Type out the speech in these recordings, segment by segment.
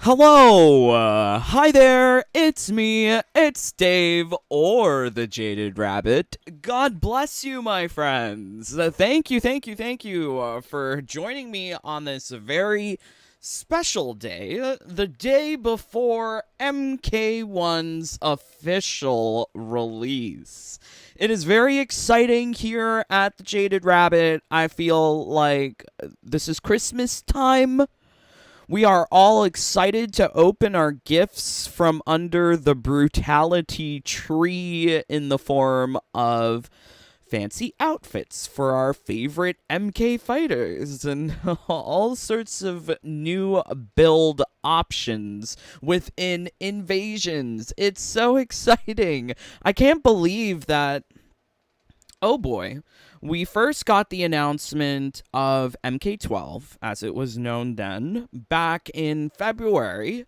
Hello, hi there, it's me, it's Dave, or the Jaded Rabbit. God bless you, my friends. Thank you for joining me on this very special day, the day before MK1's official release. It is very exciting here at the Jaded Rabbit. I feel like this is Christmas time. We are all excited to open our gifts from under the brutality tree in the form of fancy outfits for our favorite MK fighters and all sorts of new build options within invasions. It's so exciting. I can't believe that. Oh boy. We first got the announcement of MK12, as it was known then, back in February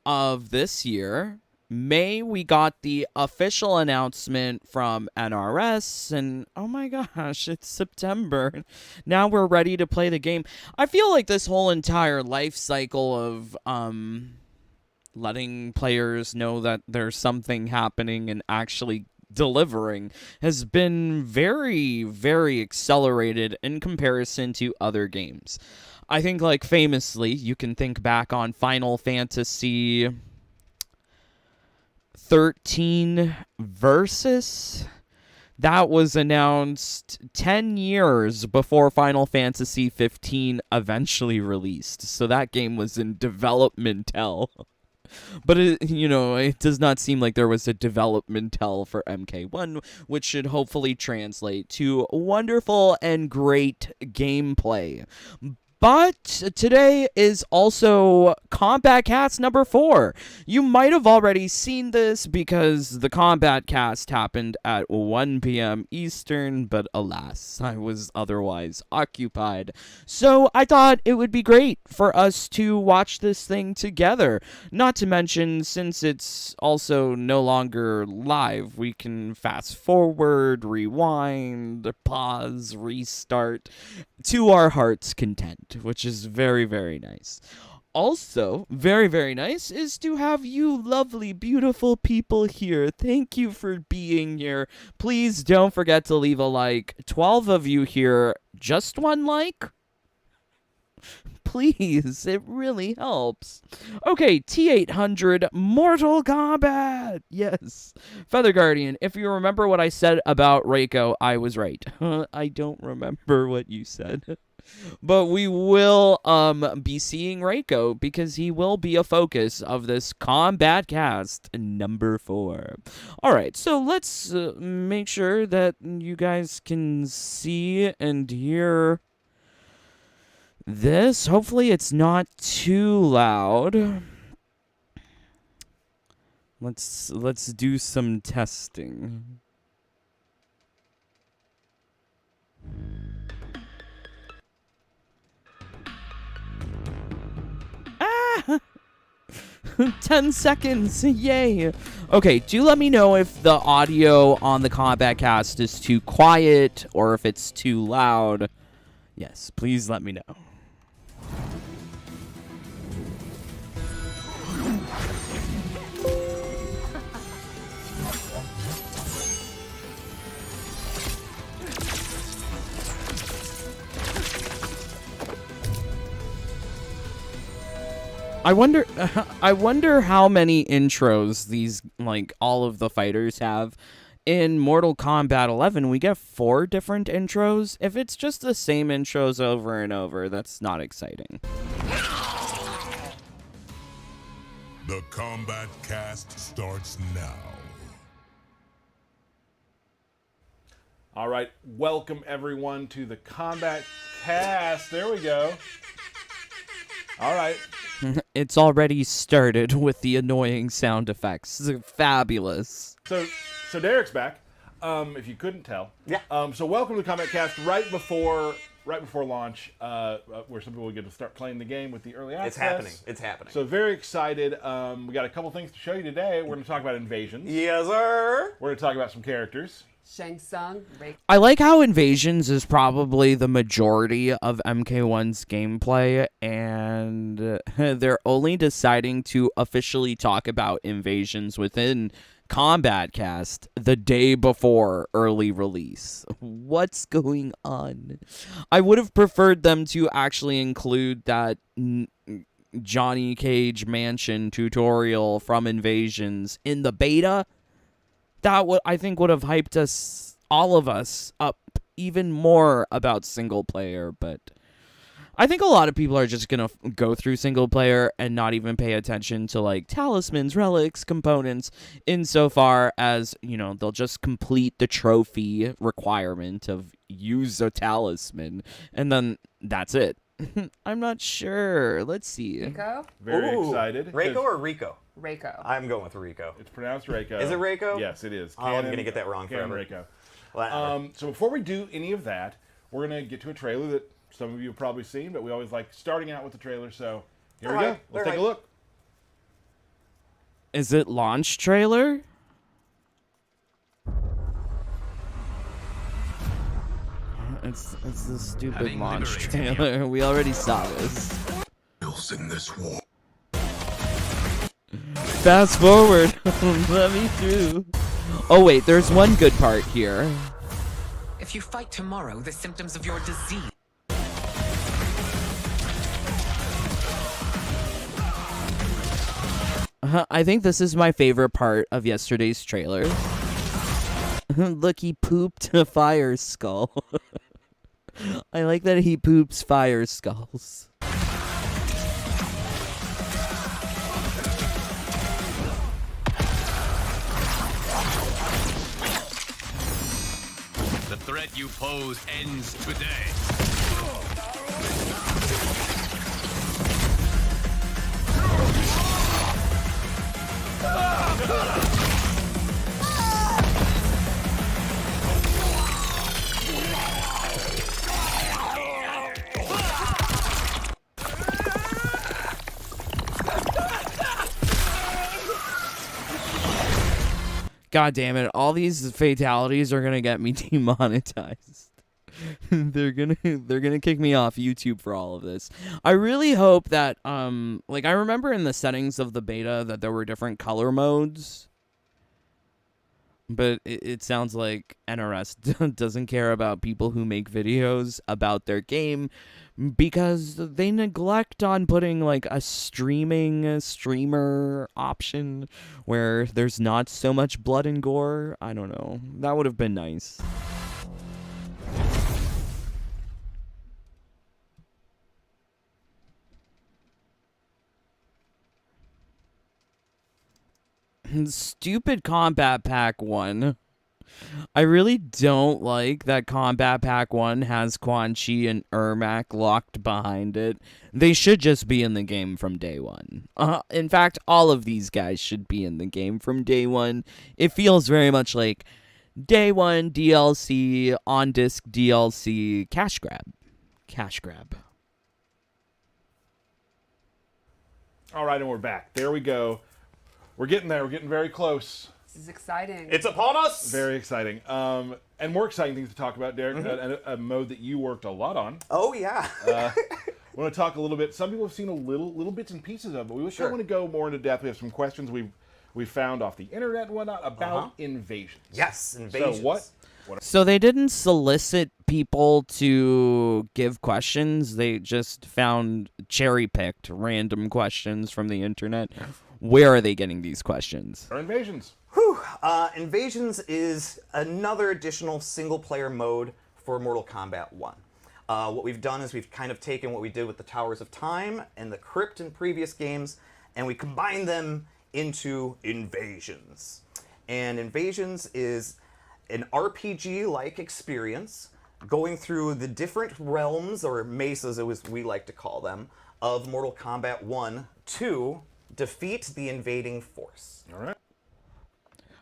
of this year. May, we got the official announcement from NRS, and oh my gosh, it's September. Now we're ready to play the game. I feel like this whole entire life cycle of letting players know that there's something happening and actually delivering has been very, very accelerated in comparison to other games. I think, like, famously, you can think back on Final Fantasy 13 Versus. That was announced 10 years before Final Fantasy 15 eventually released. So that game was in development hell. But, it does not seem like there was a development hell for MK1, which should hopefully translate to wonderful and great gameplay. But today is also Kombat Kast number 4. You might have already seen this because the Kombat Kast happened at 1 p.m. Eastern, but alas, I was otherwise occupied. So I thought it would be great for us to watch this thing together. Not to mention, since it's also no longer live, we can fast forward, rewind, pause, restart to our heart's content, which is very, very nice. Also, very, very nice is to have you lovely, beautiful people here. Thank you for being here. Please don't forget to leave a like. 12 of you here. Just one like? Please, it really helps. Okay, T800, Mortal Kombat. Yes. Feather Guardian, if you remember what I said about Reiko, I was right. I don't remember what you said. But we will be seeing Reiko because he will be a focus of this Kombat Kast number 4. All right, so let's make sure that you guys can see and hear this. Hopefully it's not too loud. Let's do some testing. Ah! 10 seconds, yay. Okay, do let me know if the audio on the Kombat Kast is too quiet or if it's too loud. Yes, please let me know. I wonder how many intros these, like, all of the fighters have. In Mortal Kombat 11, we get 4 different intros. If it's just the same intros over and over, that's not exciting. The Kombat Kast starts now. All right, welcome everyone to the Kombat Kast. There we go. All right. It's already started with the annoying sound effects. Fabulous. So Derek's back. If you couldn't tell. Yeah. So welcome to the Kombat Kast right before launch, where some people will get to start playing the game with the early access. It's happening. It's happening. So very excited. We got a couple things to show you today. We're going to talk about invasions. Yes, sir. We're going to talk about some characters. Shang Tsung, Reiko. I like how Invasions is probably the majority of MK1's gameplay, and they're only deciding to officially talk about Invasions within Kombat Kast the day before early release. What's going on? I would have preferred them to actually include that Johnny Cage Mansion tutorial from Invasions in the beta. That I think would have hyped us, all of us, up even more about single player, but I think a lot of people are just gonna go through single player and not even pay attention to like talismans, relics, components, insofar as, you know, they'll just complete the trophy requirement of use a talisman, and then that's it. I'm not sure. Let's see. Reiko? Very excited. Reiko or Rico? Reiko. I'm going with Rico. It's pronounced Reiko. Is it Reiko? Yes, it is. Oh, I'm going to get that wrong Canon forever. Reiko. So before we do any of that, we're going to get to a trailer that some of you have probably seen, but we always like starting out with the trailer, so here we go. Let's take a look. Is it launch trailer? It's the stupid launch trailer. We already saw this. In this war. Fast forward. Let me through. Oh wait, there's one good part here. If you fight tomorrow, the symptoms of your disease. I think this is my favorite part of yesterday's trailer. Look, he pooped a fire skull. I like that he poops fire skulls. The threat you pose ends today. God damn it, all these fatalities are gonna get me demonetized. They're gonna kick me off YouTube for all of this. I really hope that like I remember in the settings of the beta that there were different color modes. But it sounds like NRS doesn't care about people who make videos about their game because they neglect on putting like a streamer option where there's not so much blood and gore. I don't know. That would have been nice. Stupid Combat Pack 1. I really don't like that Combat Pack 1 has Quan Chi and Ermac locked behind it. They should just be in the game from day one. In fact, all of these guys should be in the game from day one. It feels very much like day one DLC, on-disc DLC, cash grab. Cash grab. All right, and we're back. There we go. We're getting there. We're getting very close. This is exciting. It's upon us. Very exciting. And more exciting things to talk about, Derek. A mode that you worked a lot on. Oh yeah. I want to talk a little bit. Some people have seen a little bits and pieces of it. We want to go more into depth. We have some questions we found off the internet and whatnot about invasions. Yes, invasions. So what? So they didn't solicit people to give questions. They just found cherry-picked random questions from the internet. Where are they getting these questions? Are invasions? Whew. Invasions is another additional single-player mode for Mortal Kombat 1. What we've done is we've kind of taken what we did with the Towers of Time and the Crypt in previous games, and we combined them into Invasions. And Invasions is an RPG-like experience going through the different realms, or mesas as we like to call them, of Mortal Kombat 1 to defeat the invading force. All right.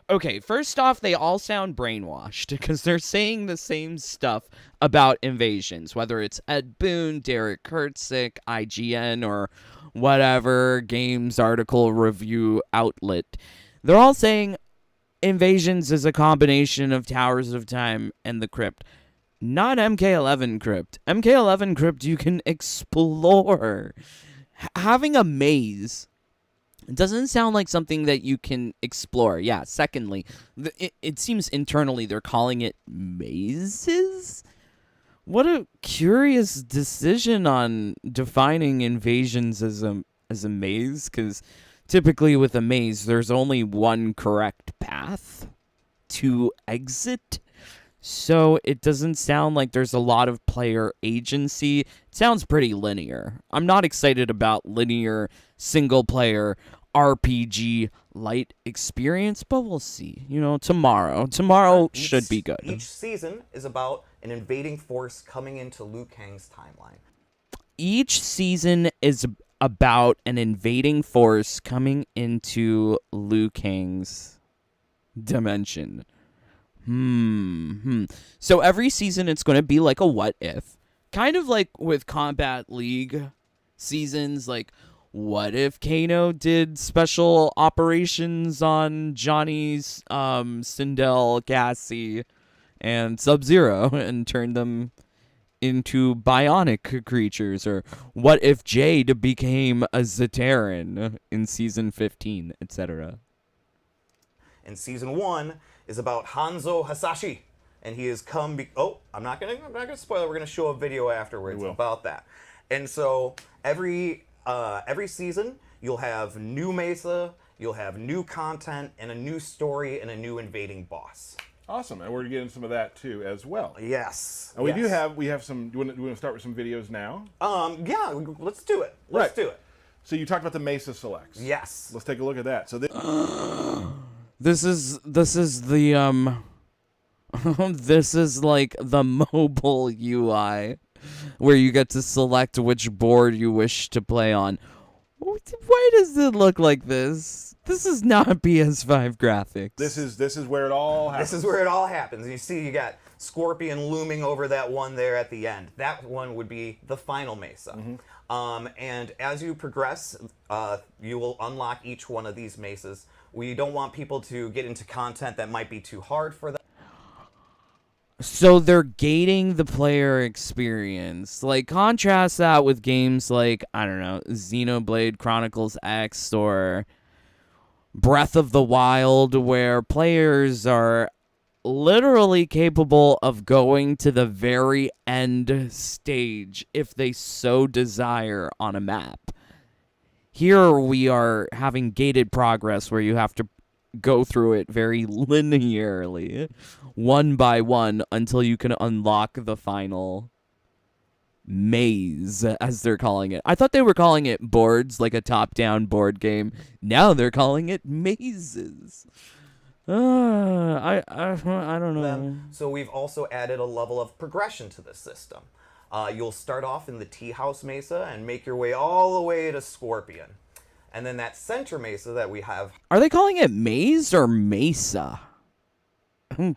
Okay, first off, they all sound brainwashed because they're saying the same stuff about invasions, whether it's Ed Boon, Derek Kurtzik, IGN, or whatever games article review outlet. They're all saying Invasions is a combination of Towers of Time and the Crypt. Not MK11 Crypt. MK11 Crypt you can explore. Having a maze doesn't sound like something that you can explore. Yeah, secondly, it seems internally they're calling it mazes? What a curious decision on defining invasions as a maze, because typically with a maze, there's only one correct path to exit. So it doesn't sound like there's a lot of player agency. It sounds pretty linear. I'm not excited about linear single-player RPG light experience, but we'll see. Tomorrow. Tomorrow should be good. Each season is about an invading force coming into Liu Kang's timeline. Each season is about an invading force coming into Liu Kang's dimension. So every season it's going to be like a what if. Kind of like with Combat League seasons, like what if Kano did special operations on Johnny's Sindel, Cassie, and Sub-Zero and turned them into bionic creatures? Or what if Jade became a Zaterran in season 15, etc. And season 1 is about Hanzo Hasashi, and he has come. I'm not gonna spoil it. We're gonna show a video afterwards about that. And so every season you'll have new Mesa, you'll have new content, and a new story and a new invading boss. Awesome, and we're gonna get into some of that too as well. Yes. And we have some. Do you want to start with some videos now? Yeah, let's do it. Let's do it. So you talked about the Mesa selects. Yes. Let's take a look at that. So This is the this is like the mobile UI where you get to select which board you wish to play on. Why does it look like this? This is not PS5 graphics. This is where it all happens. This is where it all happens. You see, you got Scorpion looming over that one there at the end. That one would be the final Mesa. And as you progress, you will unlock each one of these mesas. We don't want people to get into content that might be too hard for them. So they're gating the player experience. Like, contrast that with games like, I don't know, Xenoblade Chronicles X or Breath of the Wild, where players are literally capable of going to the very end stage if they so desire on a map. Here we are having gated progress where you have to go through it very linearly, one by one, until you can unlock the final maze, as they're calling it. I thought they were calling it boards, like a top-down board game. Now they're calling it mazes. I don't know. So we've also added a level of progression to this system. You'll start off in the Tea House Mesa and make your way all the way to Scorpion. And then that center Mesa that we have... Are they calling it maze or mesa?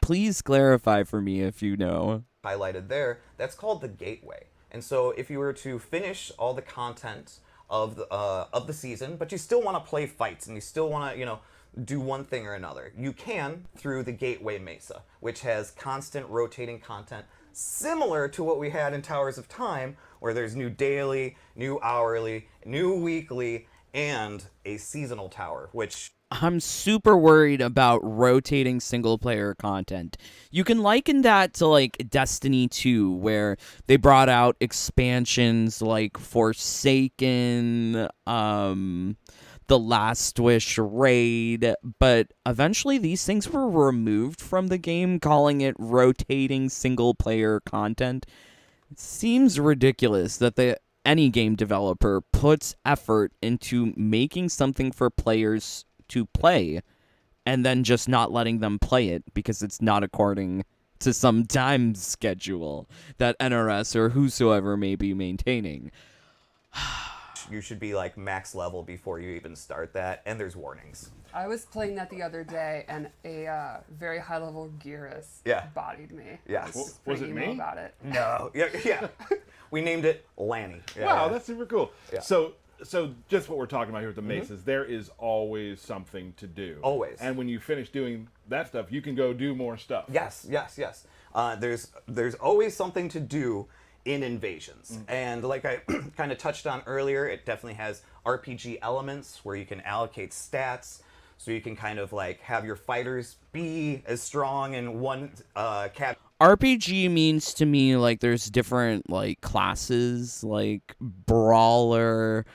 Please clarify for me if you know. Highlighted there, that's called the Gateway. And so if you were to finish all the content of the season, but you still want to play fights and you still want to, do one thing or another, you can through the Gateway Mesa, which has constant rotating content similar to what we had in Towers of Time, where there's new daily, new hourly, new weekly, and a seasonal tower, which... I'm super worried about rotating single-player content. You can liken that to, like, Destiny 2, where they brought out expansions like Forsaken, The Last Wish Raid, but eventually these things were removed from the game, calling it rotating single-player content. It seems ridiculous that any game developer puts effort into making something for players to play and then just not letting them play it because it's not according to some time schedule that NRS or whosoever may be maintaining. You should be like max level before you even start that, and there's warnings. I was playing that the other day, and a very high-level Gearus bodied me. Yes. Was it emo me? about it. No. Yeah. We named it Lanny. Yeah, Wow, yeah. that's super cool. Yeah. So So just what we're talking about here with the maces, there is always something to do. Always. And when you finish doing that stuff, you can go do more stuff. Yes. There's always something to do in Invasions. And like I kind of touched on earlier, it definitely has RPG elements where you can allocate stats. So you can kind of like have your fighters be as strong in one cat. RPG means to me like there's different like classes, like brawler,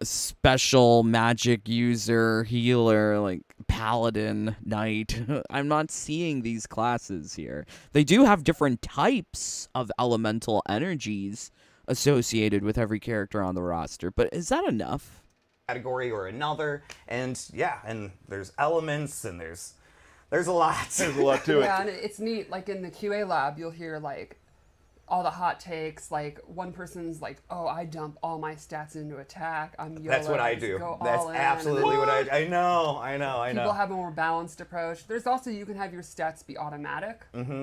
special magic user, healer, like paladin, knight. I'm not seeing these classes here. They do have different types of elemental energies associated with every character on the roster, but is that enough? Category or another, and yeah, and there's elements, and there's a lot. There's a lot to it. Yeah, and it's neat. Like in the QA lab, you'll hear like all the hot takes. Like one person's like, "Oh, I dump all my stats into attack. I'm YOLO. That's what I just do. Go That's all in." absolutely what I know. People have a more balanced approach. There's also you can have your stats be automatic,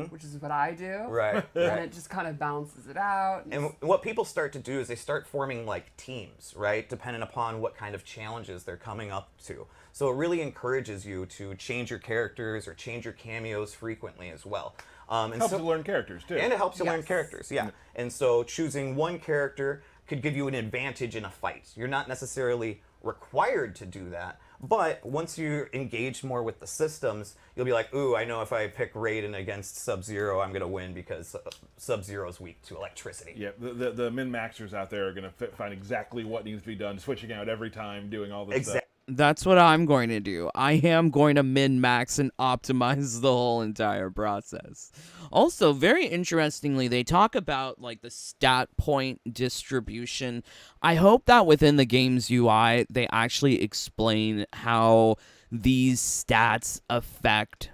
which is what I do. Right. And it just kind of balances it out. And what people start to do is they start forming like teams, right? Depending upon what kind of challenges they're coming up to. So it really encourages you to change your characters or change your cameos frequently as well. And Helps you learn characters too. And it helps you learn Yes. characters, yeah. And so choosing one character could give you an advantage in a fight. You're not necessarily required to do that, but once you engage more with the systems, you'll be like, ooh, I know if I pick Raiden against Sub-Zero, I'm going to win because Sub-Zero is weak to electricity. Yeah, the min-maxers out there are going to find exactly what needs to be done, switching out every time, doing all this stuff. That's what I'm going to do. I am going to min-max and optimize the whole entire process. Also, very interestingly, they talk about like the stat point distribution. I hope that within the game's UI, they actually explain how these stats affect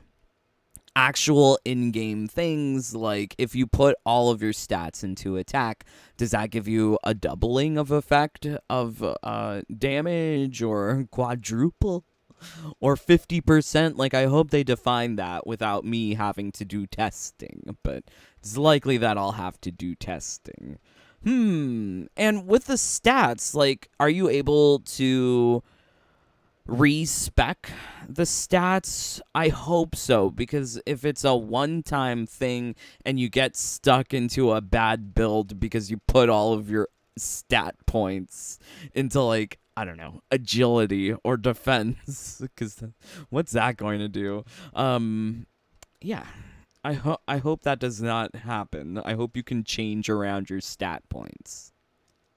actual in-game things. Like if you put all of your stats into attack, does that give you a doubling of effect of damage, or quadruple, or 50%? Like I hope they define that without me having to do testing, but it's likely that I'll have to do testing. And with the stats, like, are you able to respec the stats? I hope so, because if it's a one-time thing and you get stuck into a bad build because you put all of your stat points into, like, I don't know, agility or defense, because what's that going to do? Yeah, I hope that does not happen. I hope you can change around your stat points.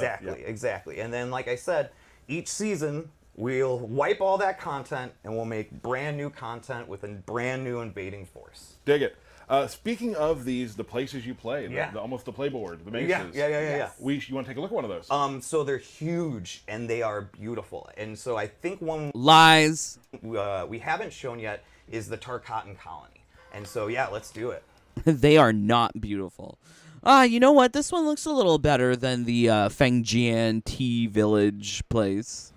Exactly. And then, like I said, each season we'll wipe all that content and we'll make brand new content with a brand new invading force. Dig it. Speaking of the places you play, almost the playboard, the maces. Yeah. You want to take a look at one of those? So they're huge and they are beautiful. And so I think one Lies. We haven't shown yet is the Tarkatan colony. And so yeah, let's do it. They are not beautiful. You know what? This one looks a little better than the Fengjian Tea Village place.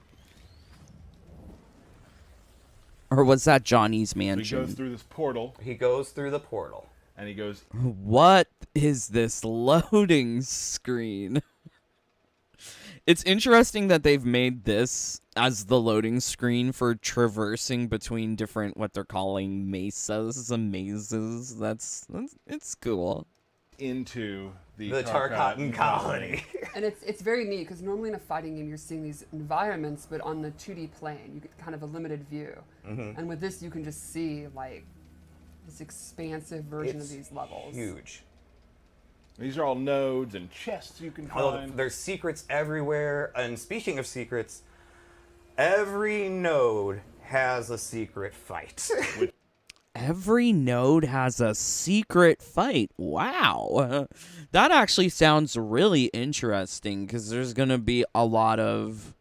Or was that Johnny's mansion? He goes through this portal. He goes through the portal. And he goes... What is this loading screen? It's interesting that they've made this as the loading screen for traversing between different, what they're calling mesas and mazes. It's cool. Into the Tarkatan colony. And it's very neat because normally in a fighting game you're seeing these environments, but on the 2D plane you get kind of a limited view. And with this you can just see like this expansive version of these levels. Huge. These are all nodes and chests you can find. There's secrets everywhere. And speaking of secrets, every node has a secret fight. Every node has a secret fight. Wow. That actually sounds really interesting because there's going to be a lot of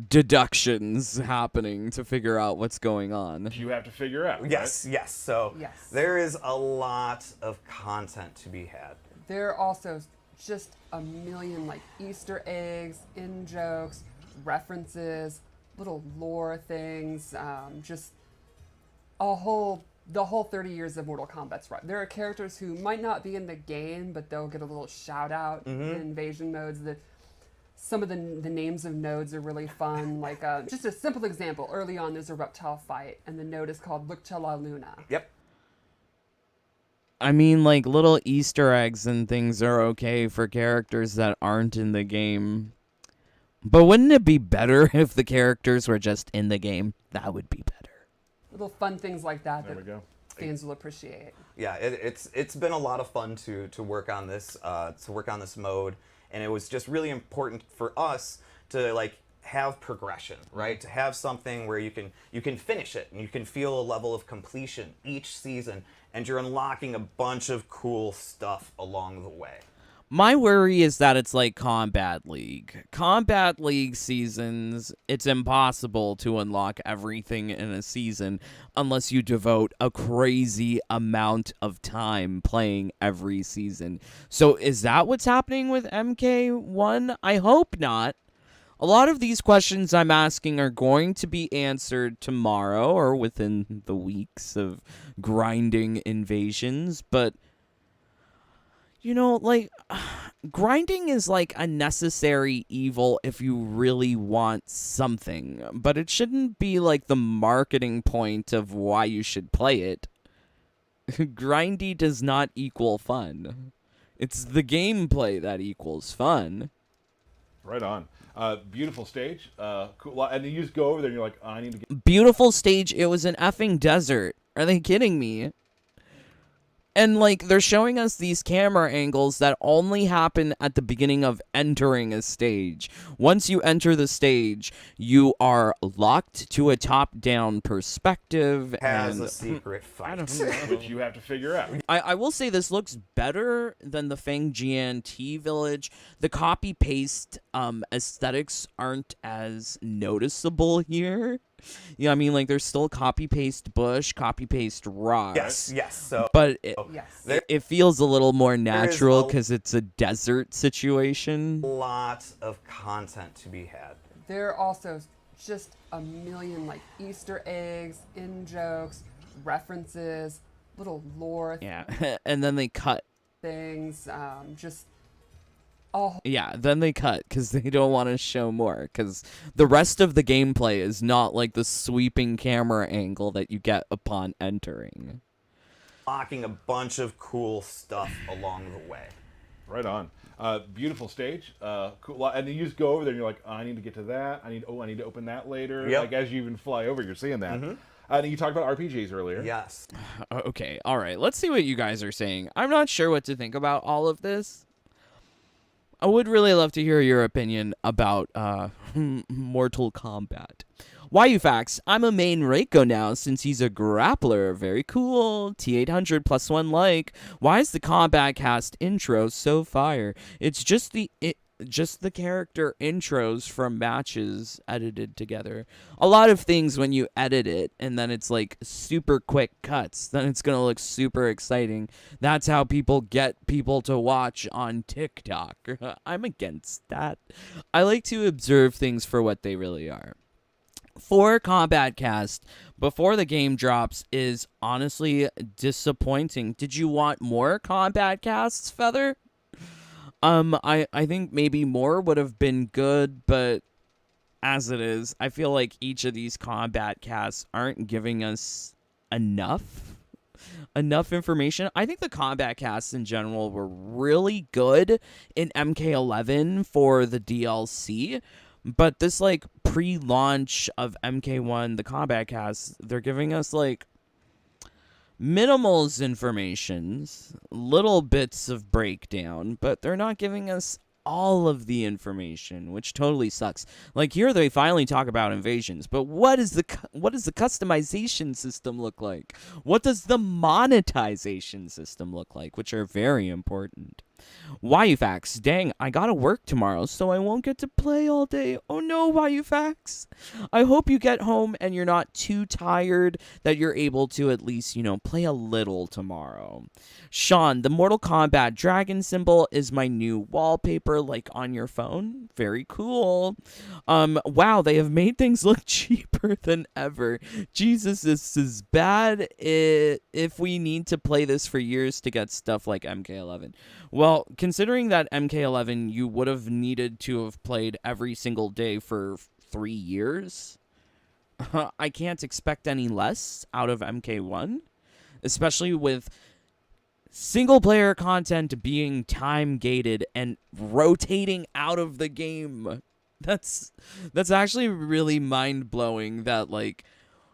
deductions happening to figure out what's going on. You have to figure out. Yes. So Yes. there is a lot of content to be had. There are also just a million like Easter eggs, in-jokes, references, little lore things, just the whole 30 years of Mortal Kombat's run. There are characters who might not be in the game, but they'll get a little shout out in invasion modes that some of the names of nodes are really fun. Like just a simple example, early on there's a reptile fight, and the node is called Look to la Luna. Yep. I mean, like, little Easter eggs and things are okay for characters that aren't in the game. But wouldn't it be better if the characters were just in the game? That would be better. Little fun things like that There we go. fans will appreciate. Yeah, it's been a lot of fun to work on this mode, and it was just really important for us to like have progression, right? To have something where you can finish it and you can feel a level of completion each season, and you're unlocking a bunch of cool stuff along the way. My worry is that it's like Combat League. Combat League seasons, it's impossible to unlock everything in a season unless you devote a crazy amount of time playing every season. So is that what's happening with MK1? I hope not. A lot of these questions I'm asking are going to be answered tomorrow or within the weeks of grinding invasions, but you know, like, grinding is like a necessary evil if you really want something, but it shouldn't be like the marketing point of why you should play it. Grindy does not equal fun. It's the gameplay that equals fun. Right on. Beautiful stage. Cool. And you just go over there and you're like, oh, I need to get... Beautiful stage. It was an effing desert. Are they kidding me? And, like, they're showing us these camera angles that only happen at the beginning of entering a stage. Once you enter the stage, you are locked to a top-down perspective. Has and a secret fight. I don't know. which you have to figure out. I will say this looks better than the Feng Jian Tea Village. The copy-paste aesthetics aren't as noticeable here. Yeah, I mean, like, there's still copy-paste bush, copy-paste rock. Yes. So, But Yes. it feels a little more natural a- because it's a desert situation. lot of content to be had. There are also just a million like Easter eggs, in jokes, references, little lore Yeah, and then they cut. things. Just a Yeah, then they cut because they don't want to show more because the rest of the gameplay is not like the sweeping camera angle that you get upon entering. Unlocking a bunch of cool stuff along the way. Right on. Beautiful stage. Cool. And you just go over there and you're like, oh, I need to get to that. I need to open that later. Yep. Like as you even fly over, you're seeing that. And you talked about RPGs earlier. Yes. Okay, all right. Let's see what you guys are saying. I'm not sure what to think about all of this. I would really love to hear your opinion about Mortal Kombat. Yufax, I'm a main Reiko now since he's a grappler. Very cool. T800 +1 like. Why is the Kombat Kast intro so fire? It's just the character intros from matches edited together. A lot of things when you edit it and then it's like super quick cuts, then it's going to look super exciting. That's how people get people to watch on TikTok. I'm against that. I like to observe things for what they really are. For Kombat Kast, before the game drops, is honestly disappointing. Did you want more Kombat Kasts, Feather? I think maybe more would have been good, but as it is, I feel like each of these Kombat Casts aren't giving us enough information. I think the Kombat Casts in general were really good in MK11 for the DLC, but this like pre-launch of MK1, the Kombat Casts, they're giving us like minimals informations, little bits of breakdown, but they're not giving us all of the information, which totally sucks. Like here they finally talk about invasions, but what does the customization system look like? What does the monetization system look like, which are very important. Yufax, dang, I gotta work tomorrow, so I won't get to play all day. Oh no, Yufax. I hope you get home and you're not too tired, that you're able to at least, play a little tomorrow. Sean, the Mortal Kombat dragon symbol is my new wallpaper, like on your phone. Very cool. Wow, they have made things look cheaper than ever. Jesus, this is bad if we need to play this for years to get stuff like MK11. Well, Well, considering that MK11 you would have needed to have played every single day for 3 years, I can't expect any less out of MK1, especially with single-player content being time-gated and rotating out of the game. That's actually really mind-blowing that, like,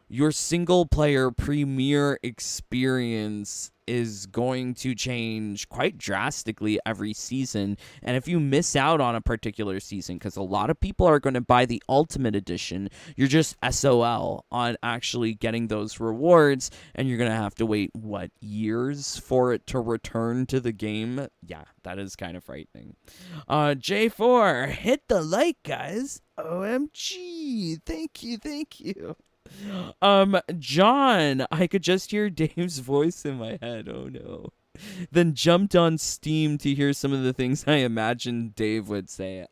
your single-player premiere experience is going to change quite drastically every season. And if you miss out on a particular season, because a lot of people are going to buy the Ultimate Edition, you're just SOL on actually getting those rewards, and you're going to have to wait, what, years for it to return to the game? Yeah, that is kind of frightening. J4, hit the like, guys. OMG. Thank you. John, I could just hear Dave's voice in my head. Oh no. Then jumped on Steam to hear some of the things I imagined Dave would say.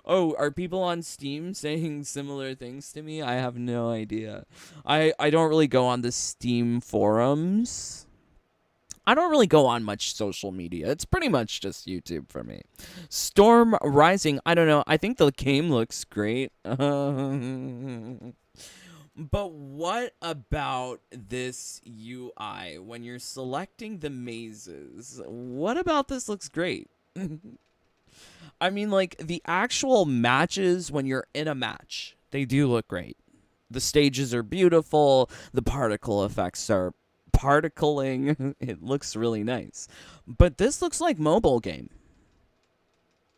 Oh, are people on Steam saying similar things to me? I have no idea. I don't really go on the Steam forums. I don't really go on much social media. It's pretty much just YouTube for me. Storm Rising, I don't know. I think the game looks great. But what about this UI? When you're selecting the mazes, what about this looks great? I mean, like, the actual matches when you're in a match, they do look great. The stages are beautiful. The particle effects are particling. It looks really nice. But this looks like mobile game.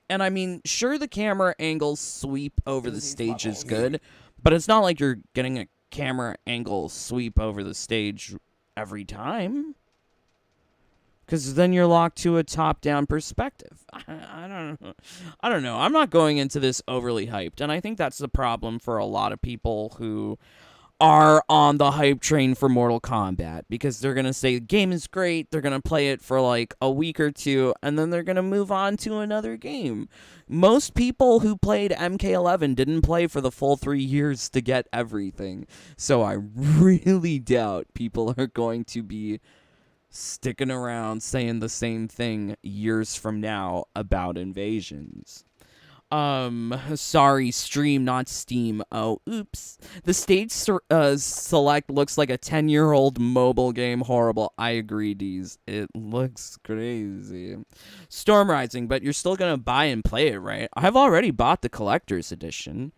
And I mean, sure, the camera angles sweep over the stage is good, but it's not like you're getting a camera angle sweep over the stage every time. Because then you're locked to a top-down perspective. I don't know. I'm not going into this overly hyped, and I think that's the problem for a lot of people who are on the hype train for Mortal Kombat, because they're going to say the game is great, they're going to play it for like a week or two, and then they're going to move on to another game. Most people who played MK11 didn't play for the full 3 years to get everything. So I really doubt people are going to be sticking around saying the same thing years from now about invasions. Sorry, stream, not Steam. Oh, oops. The stage select looks like a 10-year-old mobile game. Horrible. I agree, Deez. It looks crazy. Storm Rising, but you're still gonna buy and play it, right? I've already bought the collector's edition.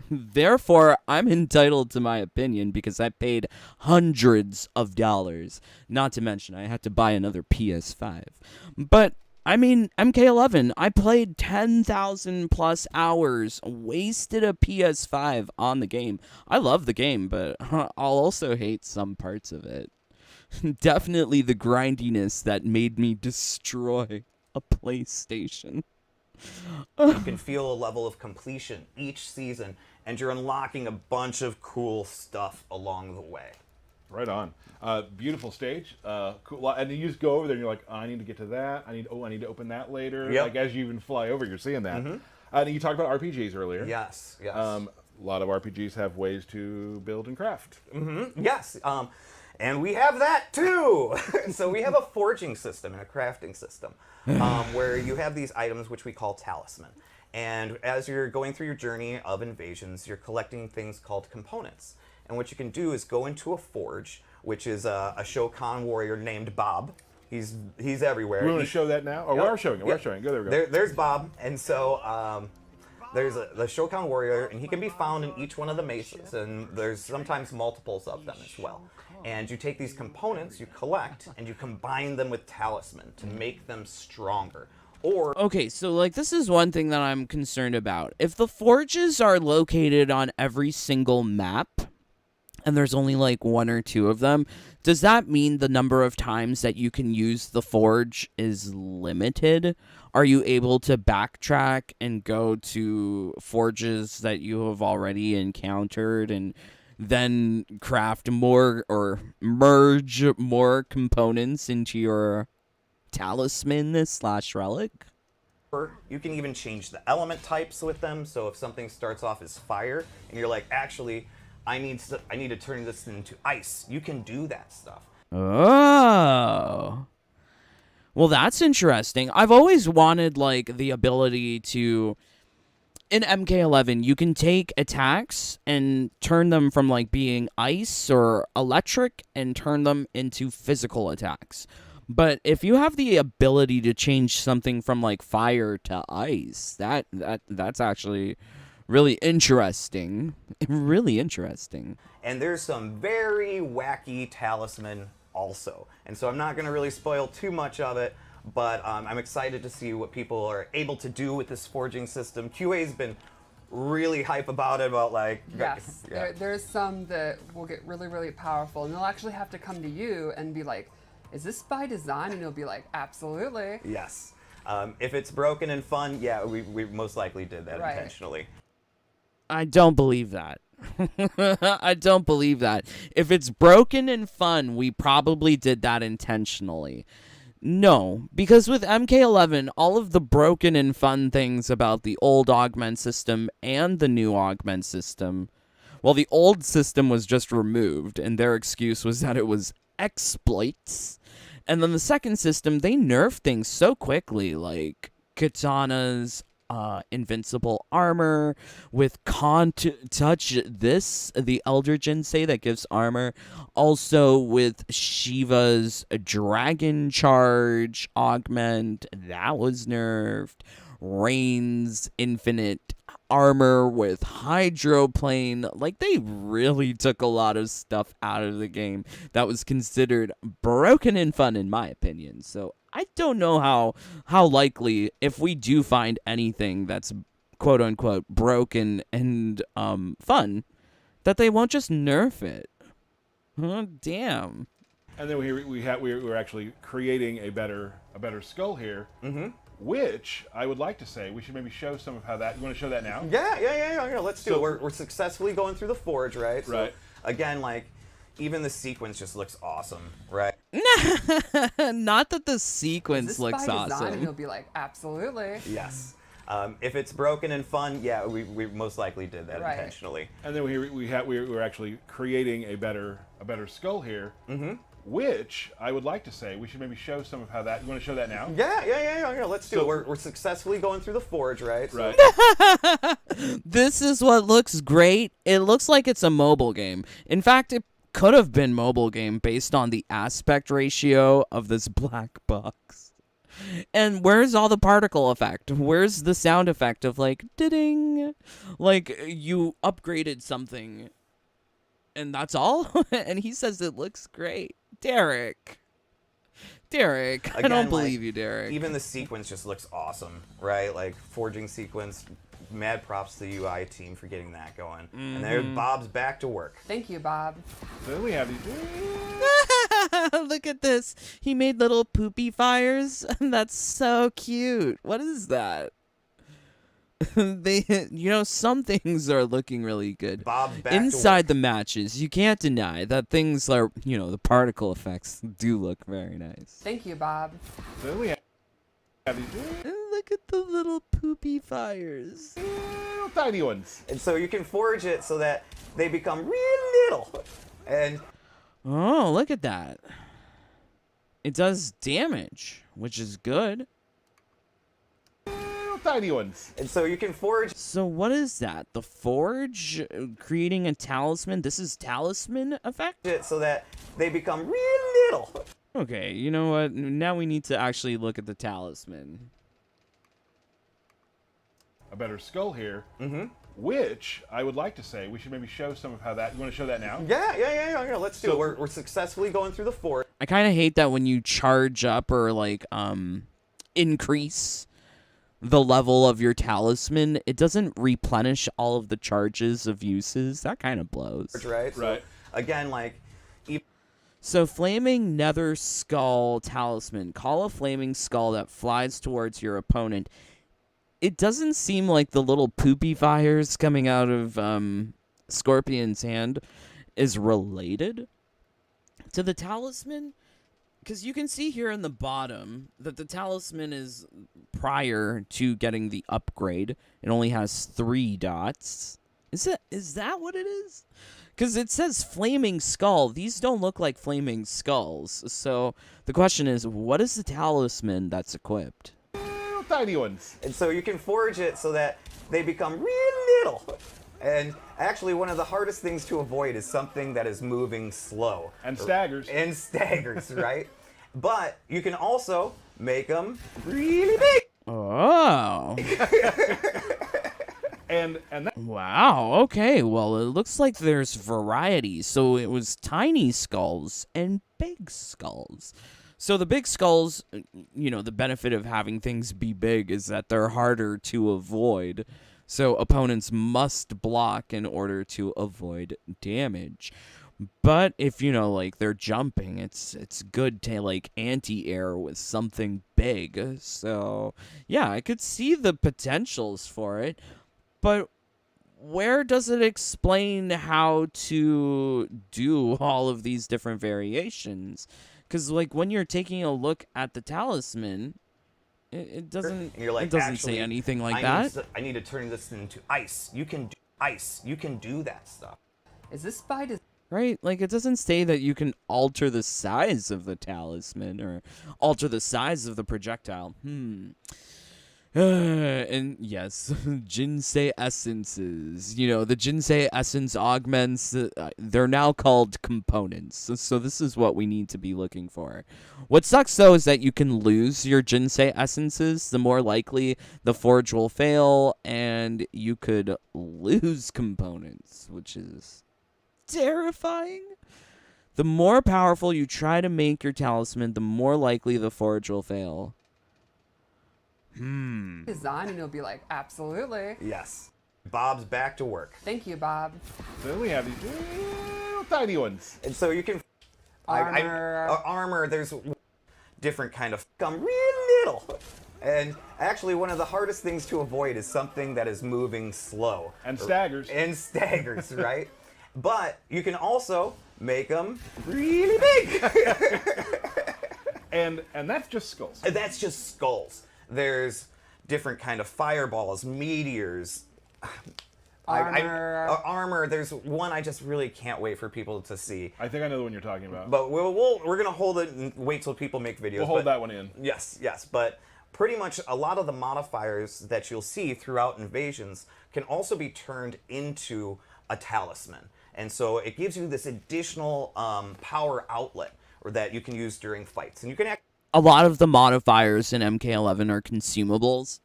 Therefore, I'm entitled to my opinion because I paid hundreds of dollars. Not to mention, I had to buy another PS5. But I mean, MK11, I played 10,000 plus hours, wasted a PS5 on the game. I love the game, but I'll also hate some parts of it. Definitely the grindiness that made me destroy a PlayStation. You can feel a level of completion each season, and you're unlocking a bunch of cool stuff along the way. Right on. Beautiful stage. Cool. And you just go over there and you're like, oh, I need to get to that. I need to open that later. Yep. Like as you even fly over, you're seeing that. And you talked about RPGs earlier. Yes. A lot of RPGs have ways to build and craft. Yes. And we have that too. So we have a forging system and a crafting system where you have these items which we call talisman. And as you're going through your journey of invasions, you're collecting things called components. And what you can do is go into a forge, which is a Shokan warrior named Bob. He's everywhere. We want to show that now? Oh, Yep. we're showing it. We're showing it. Go, there we go. There's Bob. And so there's the Shokan warrior, and he can be found in each one of the mesas. And there's sometimes multiples of them as well. And you take these components, you collect, and you combine them with talisman to make them stronger. Or Okay, so like this is one thing that I'm concerned about. If the forges are located on every single map, and there's only like 1 or 2 of them, does that mean the number of times that you can use the forge is limited? Are you able to backtrack and go to forges that you have already encountered and then craft more or merge more components into your talisman /relic? you can even change the element types with them. So if something starts off as fire, and you're like, actually, I need to turn this into ice, you can do that stuff. Oh. Well, that's interesting. I've always wanted, like, the ability to... In MK11, you can take attacks and turn them from, like, being ice or electric and turn them into physical attacks. But if you have the ability to change something from, like, fire to ice, that's actually really interesting. Really interesting. And there's some very wacky talisman also. And so I'm not going to really spoil too much of it, but I'm excited to see what people are able to do with this forging system. QA's been really hype about it, about like... Yes, yeah. there's some that will get really, really powerful, and they'll actually have to come to you and be like, is this by design? And you'll be like, absolutely. Yes. If it's broken and fun, yeah, we most likely did that Right. intentionally. I don't believe that. I don't believe that. If it's broken and fun, we probably did that intentionally. No, because with MK11, all of the broken and fun things about the old augment system and the new augment system, well, the old system was just removed, and their excuse was that it was exploits. And then the second system, they nerfed things so quickly, like katanas, invincible armor with touch this, the Elder Jinsei that gives armor. Also with Shiva's dragon charge augment, that was nerfed. Rain's infinite armor with hydroplane. Like, they really took a lot of stuff out of the game that was considered broken and fun, in my opinion. So I don't know how likely, if we do find anything that's quote unquote broken and fun, that they won't just nerf it. Oh, damn. And then we're actually creating a better skull here. Mm-hmm. Which I would like to say we should maybe show some of how that. You want to show that now? Yeah. Let's do it. We're successfully going through the forge, right? So, right. Again, like, even the sequence just looks awesome, right? Not that the sequence Is this looks by design? awesome. And you'll be like, absolutely. Yes. If it's broken and fun, yeah, we most likely did that Right. intentionally. And then we're actually creating a better skull here. Mm-hmm. Which I would like to say we should maybe show some of how that. You want to show that now? Yeah. Let's do it. We're successfully going through the forge, right? So, Right. This is what looks great. It looks like it's a mobile game. In fact, it could have been mobile game based on the aspect ratio of this black box. And where's all the particle effect? Where's the sound effect of like ding? Like you upgraded something and that's all? And he says it looks great. Derek, I Again, don't believe you, Derek. Even the sequence just looks awesome, right? Like, forging sequence, mad props to the UI team for getting that going. Mm-hmm. And there's Bob's back to work. Thank you, Bob. Then we have these. Look at this. He made little poopy fires. That's so cute. What is that? Some things are looking really good. Bob's back Inside to the matches, you can't deny that things are, the particle effects do look very nice. Thank you, Bob. Then we have these Look at the little poopy fires. little tiny ones. And so you can forge it so that they become real little. And Oh, look at that. It does damage, which is good. Little tiny ones. and so you can forge So what is that? The forge? Creating a talisman? This is talisman effect? it so that they become real little. Okay, you know what? Now we need to actually look at the talisman. A better skull here. Mm-hmm. Which I would like to say we should maybe show some of how that. You want to show that now? Yeah. Let's do it. We're successfully going through the forge. I kind of hate that when you charge up or like increase the level of your talisman, it doesn't replenish all of the charges of uses. That kind of blows. Right? Right. So, again, like, So flaming nether skull talisman. Call a flaming skull that flies towards your opponent. It doesn't seem like the little poopy fires coming out of Scorpion's hand is related to the talisman. Because you can see here in the bottom that the talisman is prior to getting the upgrade. It only has 3 dots. Is that what it is? Because it says flaming skull. These don't look like flaming skulls. So the question is, what is the talisman that's equipped? Little tiny ones. And so you can forge it so that they become real little. And actually, one of the hardest things to avoid is something that is moving slow. And staggers. And staggers, right? But you can also make them really big. Oh. And that, Wow, okay, well, it looks like there's variety. So it was tiny skulls and big skulls. So the big skulls, you know, the benefit of having things be big is that they're harder to avoid. So opponents must block in order to avoid damage. But if, you know, like, they're jumping, it's good to, like, anti-air with something big. So, yeah, I could see the potentials for it. But where does it explain how to do all of these different variations? Because, like, when you're taking a look at the talisman, it doesn't, And you're like, it doesn't actually, say anything like I that. I need to turn this into ice. You can do ice. You can do that stuff. Is this by design? Right? Like, it doesn't say that you can alter the size of the talisman or alter the size of the projectile. And yes, Jinsei essences. You know, the Jinsei essence augments, they're now called components. So this is what we need to be looking for. What sucks, though, is that you can lose your Jinsei essences. The more likely the forge will fail, and you could lose components, which is terrifying. The more powerful you try to make your talisman, the more likely the forge will fail. Design, and you'll be like, absolutely. Yes. Bob's back to work. Thank you, Bob. then we have these little tiny ones. And so you can Armor. armor. There's different kind of become real little. And actually, one of the hardest things to avoid is something that is moving slow. And staggers. And staggers, right? But you can also make them really big. And that's just skulls. And that's just skulls. There's different kind of fireballs, meteors. Armor. Armor. There's one I just really can't wait for people to see. I think I know the one you're talking about. But we're gonna hold it and wait till people make videos. We'll hold but- that one in. Yes, yes. But pretty much a lot of the modifiers that you'll see throughout Invasions can also be turned into a talisman. And so it gives you this additional power outlet or that you can use during fights. And you can A lot of the modifiers in MK11 are consumables.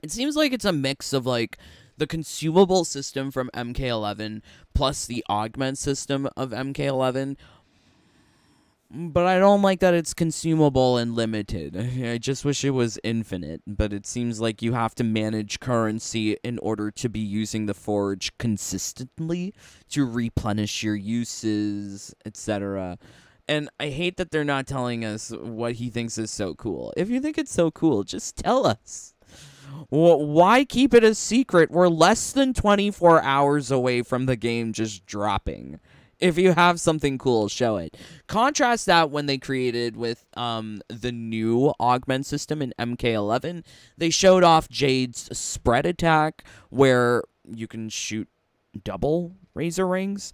It seems like it's a mix of, like, the consumable system from MK11 plus the augment system of MK11. But I don't like that it's consumable and limited. I just wish it was infinite. But it seems like you have to manage currency in order to be using the forge consistently to replenish your uses, etc. And I hate that they're not telling us what he thinks is so cool. If you think it's so cool, just tell us. Why keep it a secret? We're less than 24 hours away from the game just dropping. If you have something cool, show it. Contrast that when they created with the new augment system in MK11. They showed off Jade's spread attack, where you can shoot double razor rings.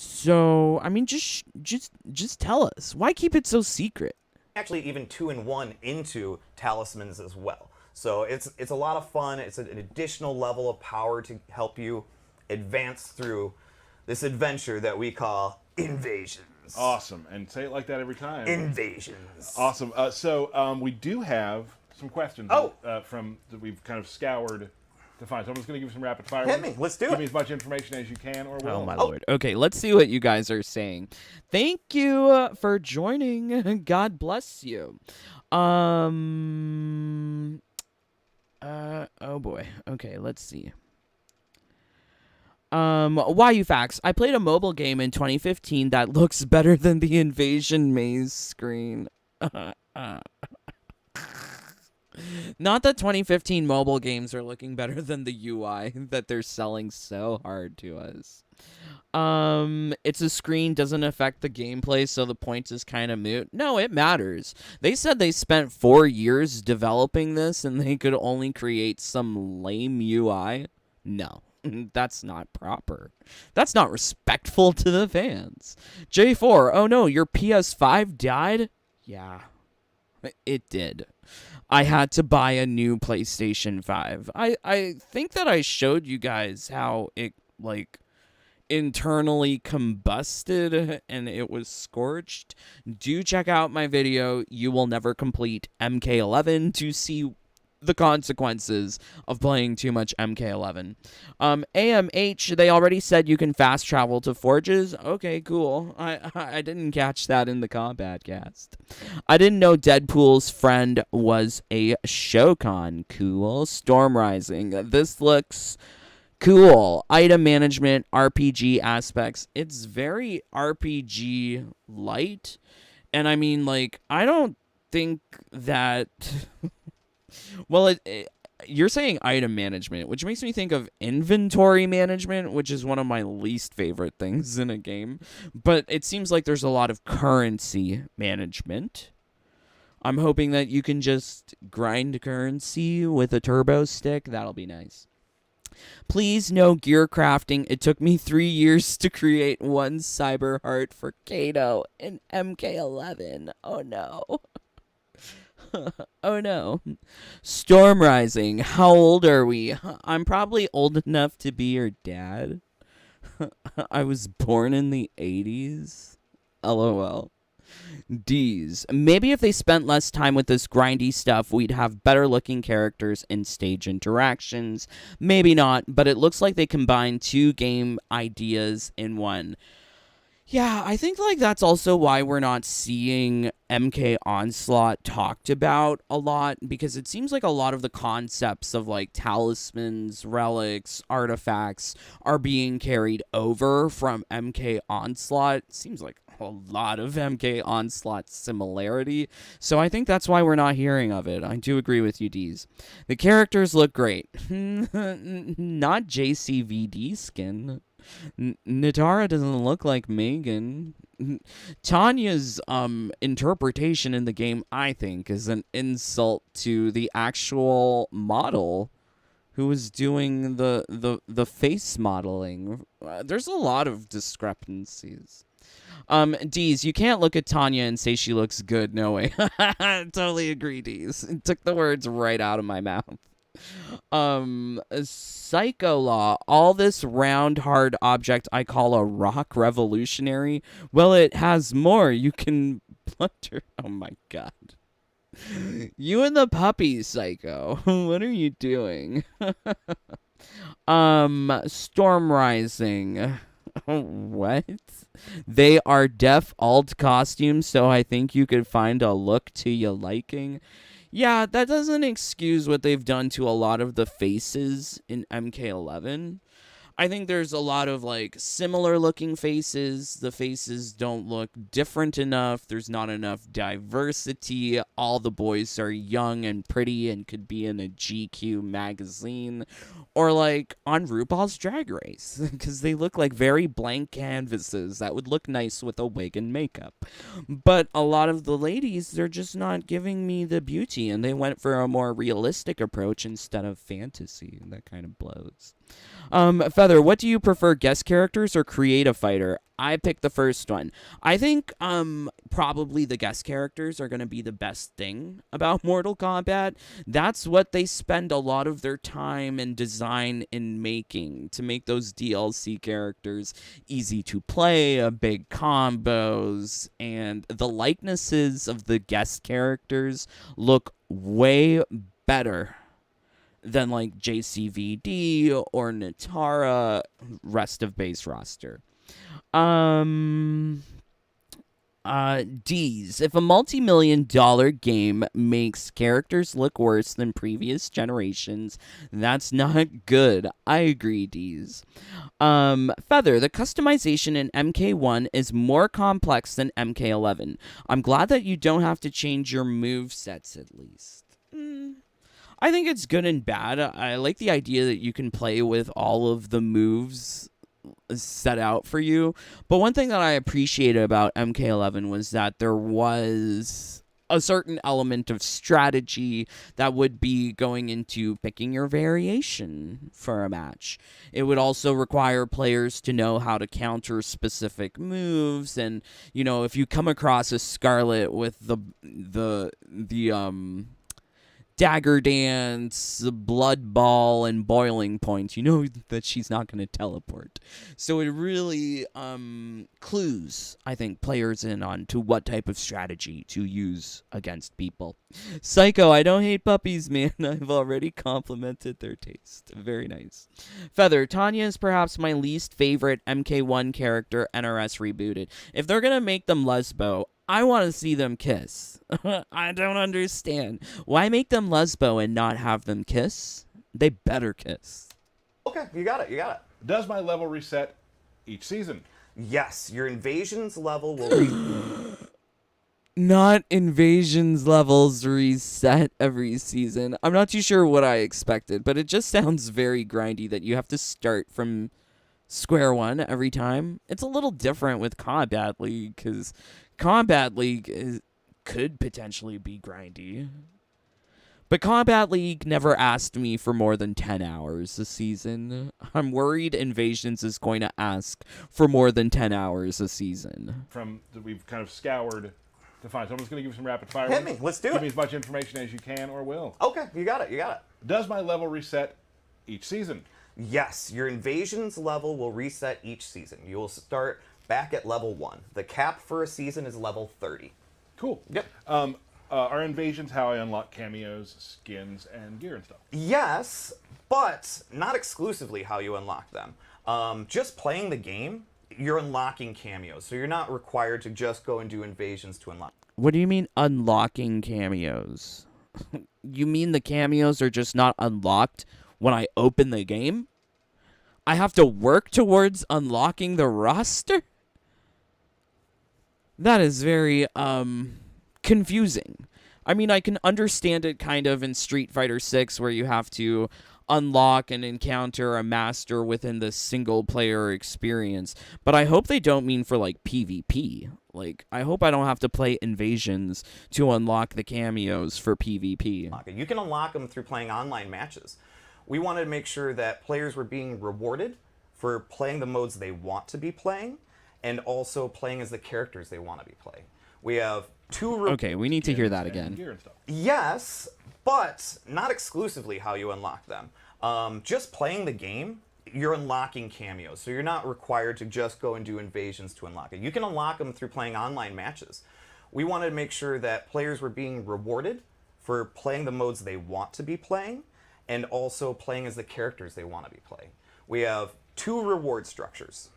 So, I mean, just tell us. Why keep it so secret? actually even 2-in-1 into talismans as well. So it's a lot of fun. It's an additional level of power to help you advance through this adventure that we call Invasions. Awesome. And say it like that every time. Invasions. Awesome. So we do have some questions from that we've kind of scoured to find. So I'm just going to give you some rapid fire Hit ones. me. Let's do Give it. me as much information as you can or will. Oh, my Lord. Okay, let's see what you guys are saying. Thank you for joining. God bless you. Oh, boy. Okay, let's see. Why facts? I played a mobile game in 2015 that looks better than the Invasion Maze screen. Not that 2015 mobile games are looking better than the UI that they're selling so hard to us. It's a screen, doesn't affect the gameplay, so the point is kind of moot. No, it matters. They said they spent 4 years developing this and they could only create some lame UI. No. That's not proper. That's not respectful to the fans. J4, oh no, your PS5 died? Yeah, it did. I had to buy a new PlayStation 5. I think that I showed you guys how it, like, internally combusted and it was scorched. Do check out my video, You Will Never Complete MK11, to see the consequences of playing too much MK11. AMH, they already said you can fast travel to forges. Okay, cool. I didn't catch that in the Kombat Kast. I didn't know Deadpool's friend was a Shokan. Cool. Storm Rising. This looks cool. Item management, RPG aspects. It's very RPG light. And I mean, like, I don't think that... Well, you're saying item management, which makes me think of inventory management, which is one of my least favorite things in a game. But it seems like there's a lot of currency management. I'm hoping that you can just grind currency with a turbo stick. That'll be nice. Please, no gear crafting. It took me 3 years to create one cyber heart for Kato in MK11. Oh no. Oh no. Storm Rising. How old are we? I'm probably old enough to be your dad. I was born in the 80s. LOL. D's. Maybe if they spent less time with this grindy stuff, we'd have better looking characters and stage interactions. Maybe not, but it looks like they combined two game ideas in one. Yeah, I think like that's also why we're not seeing MK Onslaught talked about a lot, because it seems like a lot of the concepts of like talismans, relics, artifacts are being carried over from MK Onslaught. Seems like a lot of MK Onslaught similarity, so I think that's why we're not hearing of it. I do agree with you, D's. The characters look great. Not JCVD skin. Natara doesn't look like Megan. Tanya's interpretation in the game, I think, is an insult to the actual model who was doing the face modeling. There's a lot of discrepancies. Deez, you can't look at Tanya and say she looks good. No way. Totally agree, Deez. It took the words right out of my mouth. Psycho Law. All this round hard object I call a rock revolutionary. Well, it has more. You can plunder. Oh my god. You and the puppy, Psycho. What are you doing? Storm Rising. What? They are def alt costumes, so I think you could find a look to your liking. Yeah, that doesn't excuse what they've done to a lot of the faces in MK11. I think there's a lot of, like, similar looking faces. The faces don't look different enough. There's not enough diversity. All the boys are young and pretty and could be in a GQ magazine. Or, like, on RuPaul's Drag Race. Because they look like very blank canvases that would look nice with a wig and makeup. But a lot of the ladies, they're just not giving me the beauty. And they went for a more realistic approach instead of fantasy. That kind of blows. Feather, what do you prefer, guest characters or creative fighter? I picked the first one. I think probably the guest characters are going to be the best thing about Mortal Kombat. That's what they spend a lot of their time and design in making, to make those DLC characters easy to play, big combos, and the likenesses of the guest characters look way better than like JCVD or Natara, rest of base roster. D's. If a multi-million-dollar game makes characters look worse than previous generations, that's not good. I agree, D's. Feather. The customization in MK1 is more complex than MK11. I'm glad that you don't have to change your movesets at least. I think it's good and bad. I like the idea that you can play with all of the moves set out for you. But one thing that I appreciated about MK11 was that there was a certain element of strategy that would be going into picking your variation for a match. It would also require players to know how to counter specific moves, and if you come across a Scarlet with the dagger dance, blood ball, and boiling point, you know that she's not going to teleport. So it really clues, I think, players in on to what type of strategy to use against people. Psycho, I don't hate puppies, man. I've already complimented their taste. Very nice. Feather, Tanya is perhaps my least favorite MK1 character NRS rebooted. If they're going to make them lesbo, I want to see them kiss. I don't understand. Why make them lesbo and not have them kiss? They better kiss. Okay, you got it. Does my level reset each season? Yes, your invasions level will Not invasions levels reset every season. I'm not too sure what I expected, but it just sounds very grindy that you have to start from square one every time. It's a little different with Combat League, because Combat League could potentially be grindy. But Combat League never asked me for more than 10 hours a season. I'm worried Invasions is going to ask for more than 10 hours a season. We've kind of scoured to find. So I'm just going to give you some rapid fire. Hit me. Let's do it. Give me as much information as you can or will. Okay, you got it. Does my level reset each season? Yes, your invasions level will reset each season. You will start back at level 1. The cap for a season is level 30. Cool. Yep. Are invasions how I unlock cameos, skins, and gear and stuff? Yes, but not exclusively how you unlock them. Just playing the game, you're unlocking cameos, so you're not required to just go and do invasions to unlock. What do you mean unlocking cameos? You mean the cameos are just not unlocked when I open the game? I have to work towards unlocking the roster? That is very, confusing. I mean, I can understand it kind of in Street Fighter 6, where you have to unlock and encounter a master within the single-player experience, but I hope they don't mean for, like, PvP. Like, I hope I don't have to play Invasions to unlock the cameos for PvP. You can unlock them through playing online matches. We wanted to make sure that players were being rewarded for playing the modes they want to be playing, and also playing as the characters they want to be playing. We have two... Okay, we need to hear that again. Gear and stuff. Yes, but not exclusively how you unlock them. Just playing the game, you're unlocking cameos, so you're not required to just go and do invasions to unlock it. You can unlock them through playing online matches. We wanted to make sure that players were being rewarded for playing the modes they want to be playing, and also playing as the characters they want to be playing. We have 2 reward structures.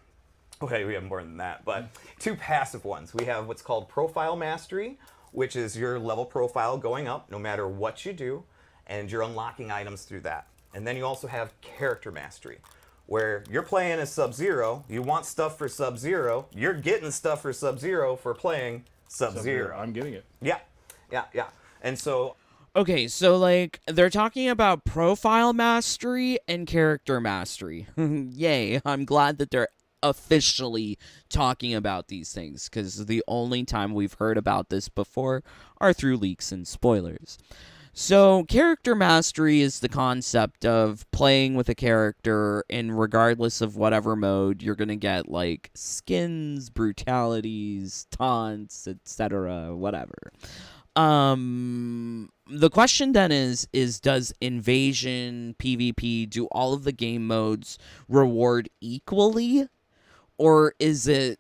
Okay, we have more than that, but 2 passive ones. We have what's called Profile Mastery, which is your level profile going up no matter what you do, and you're unlocking items through that. And then you also have Character Mastery, where you're playing as Sub-Zero, you want stuff for Sub-Zero, you're getting stuff for Sub-Zero for playing Sub-Zero. I'm getting it. Yeah. And so... Okay, so, like, they're talking about profile mastery and character mastery. Yay, I'm glad that they're officially talking about these things, because the only time we've heard about this before are through leaks and spoilers. So, character mastery is the concept of playing with a character, and regardless of whatever mode, you're going to get, like, skins, brutalities, taunts, etc., whatever. The question then is does Invasion, PvP, do all of the game modes reward equally? Or is it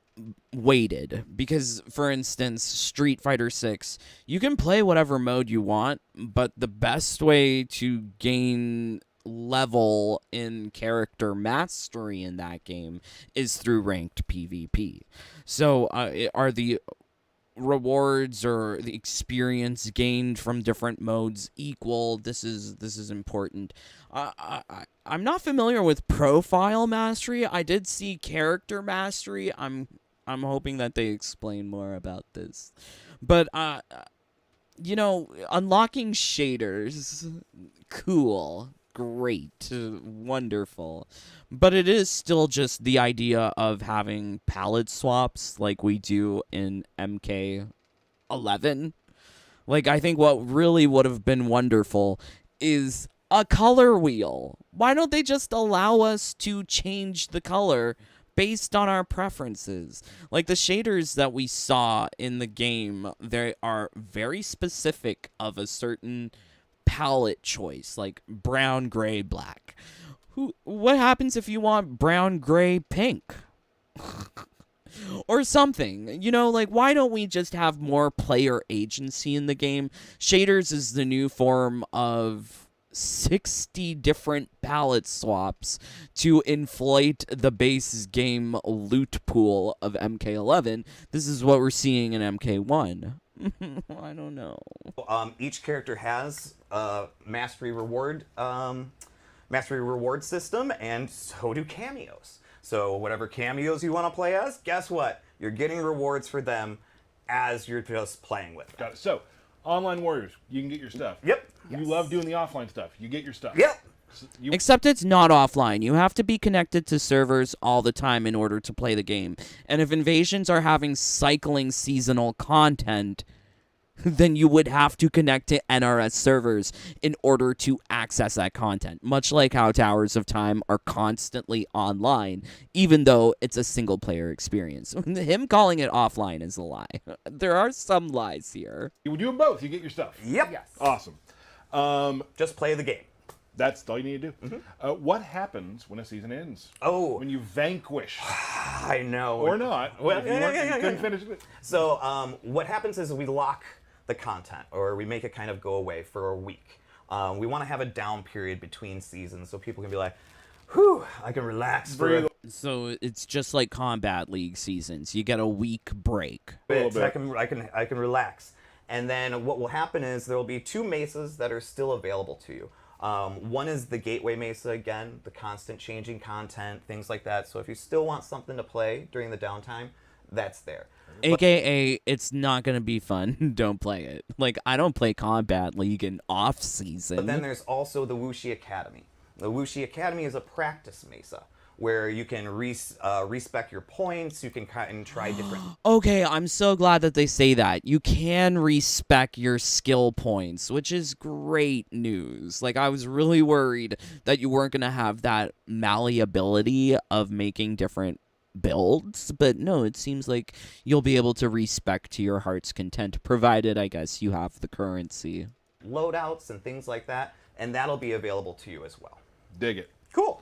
weighted? Because, for instance, Street Fighter 6, you can play whatever mode you want, but the best way to gain level in character mastery in that game is through ranked PvP. So, are the rewards or the experience gained from different modes equal? This is important. I'm not familiar with profile mastery. I did see character mastery. I'm hoping that they explain more about this. But unlocking shaders, cool, great, wonderful. But it is still just the idea of having palette swaps like we do in MK1. Like, I think what really would have been wonderful is a color wheel. Why don't they just allow us to change the color based on our preferences? Like, the shaders that we saw in the game, they are very specific of a certain palette choice, like brown, gray, black. What happens if you want brown, gray, pink? Or something, you know, like, why don't we just have more player agency in the game? Shaders is the new form of 60 different palette swaps to inflate the base game loot pool of MK11. This is what we're seeing in MK1. I don't know. Each character has a mastery reward system, and so do cameos. So whatever cameos you want to play as, guess what? You're getting rewards for them as you're just playing with them. Got it. So, online warriors, you can get your stuff. Yep. You love doing the offline stuff. You get your stuff. Yep. Except it's not offline. You have to be connected to servers all the time in order to play the game. And if invasions are having cycling seasonal content, then you would have to connect to NRS servers in order to access that content. Much like how Towers of Time are constantly online, even though it's a single-player experience. Him calling it offline is a lie. There are some lies here. You do them both. You get your stuff. Yep. Yes. Awesome. Just play the game. That's all you need to do. What happens when a season ends? Oh. When you vanquish. I know. Or not. Well, If you couldn't finish it. So what happens is we lock the content, or we make it kind of go away for a week. We want to have a down period between seasons so people can be like, whew, I can relax for a So it's just like Combat League seasons. You get a week break. bit. So bit. I can relax. And then what will happen is there will be 2 mesas that are still available to you. One is the Gateway Mesa, again, the constant changing content, things like that. So if you still want something to play during the downtime, that's there. AKA, it's not going to be fun. Don't play it. Like, I don't play Combat League in off-season. But then there's also the Wuxi Academy. The Wuxi Academy is a practice mesa where you can respec your points, you can try different... Okay, I'm so glad that they say that. You can respec your skill points, which is great news. Like, I was really worried that you weren't going to have that malleability of making different builds, but no, it seems like you'll be able to respec to your heart's content, provided, I guess, you have the currency. loadouts and things like that, and that'll be available to you as well. Dig it. Cool.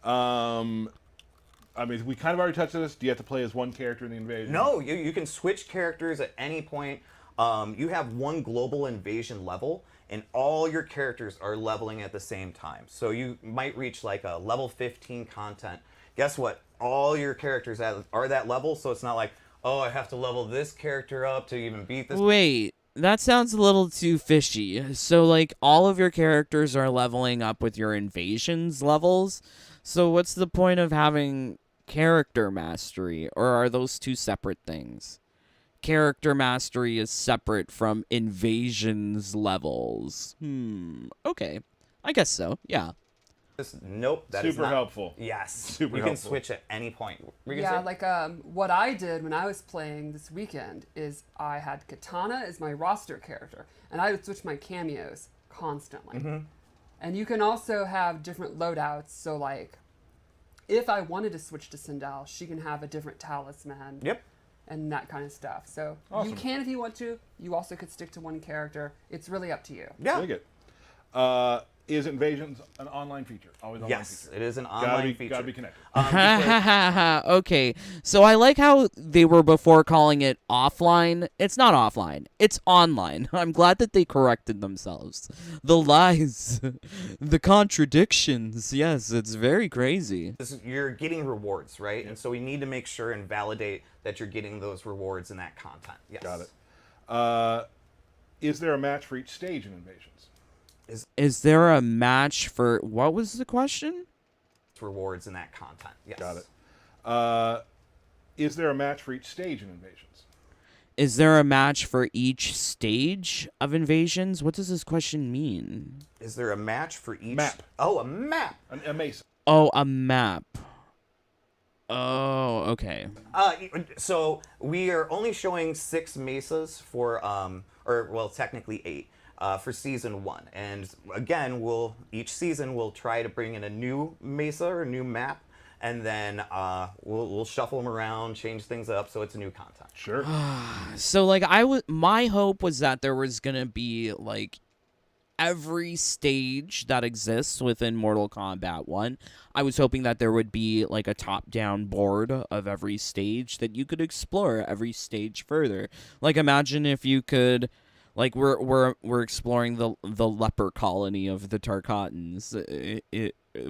I mean, we kind of already touched on this. Do you have to play as one character in the invasion? No, you can switch characters at any point. You have one global invasion level, and all your characters are leveling at the same time. So you might reach like a level 15 content. Guess what? All your characters are that level, so it's not like, oh, I have to level this character up to even beat this. Wait, that sounds a little too fishy. So, like, all of your characters are leveling up with your invasions levels? So what's the point of having character mastery? Or are those two separate things? Character mastery is separate from invasions levels. Okay. I guess so, yeah. Nope, that is Super not helpful. Yes, Super you can helpful. switch at any point. Were you Yeah, gonna say? like what I did when I was playing this weekend is I had Katana as my roster character, and I would switch my cameos constantly. And you can also have different loadouts. So like, if I wanted to switch to Sindel, she can have a different talisman. Yep. And that kind of stuff. So Awesome. you can if you want to. You also could stick to one character. It's really up to you. Yeah. Dig it. Is Invasions an online feature? Always online Yes, feature. it is an Gotta online be, feature. Gotta be connected. Okay, so I like how they were before calling it offline. It's not offline. It's online. I'm glad that they corrected themselves. The lies, the contradictions. Yes, it's very crazy. You're getting rewards, right? And so we need to make sure and validate that you're getting those rewards in that content. Yes. Got it. Is there a match for each stage in Invasions? Is there a match for... What was the question? Rewards in that content. Yes. Got it. Is there a match for each stage in Invasions? Is there a match for each stage of invasions? What does this question mean? Is there a match for each Map. Oh, a map. A mesa. Oh, a map. Oh, okay. So we are only showing 6 mesas for or well, technically 8, for season 1. And again, each season we'll try to bring in a new mesa or a new map, and then we'll shuffle them around, change things up, so it's new content. Sure. So like my hope was that there was gonna be like every stage that exists within Mortal Kombat 1. I was hoping that there would be like a top-down board of every stage that you could explore every stage further. Like imagine if you could, like we're exploring the leper colony of the Tarkatans.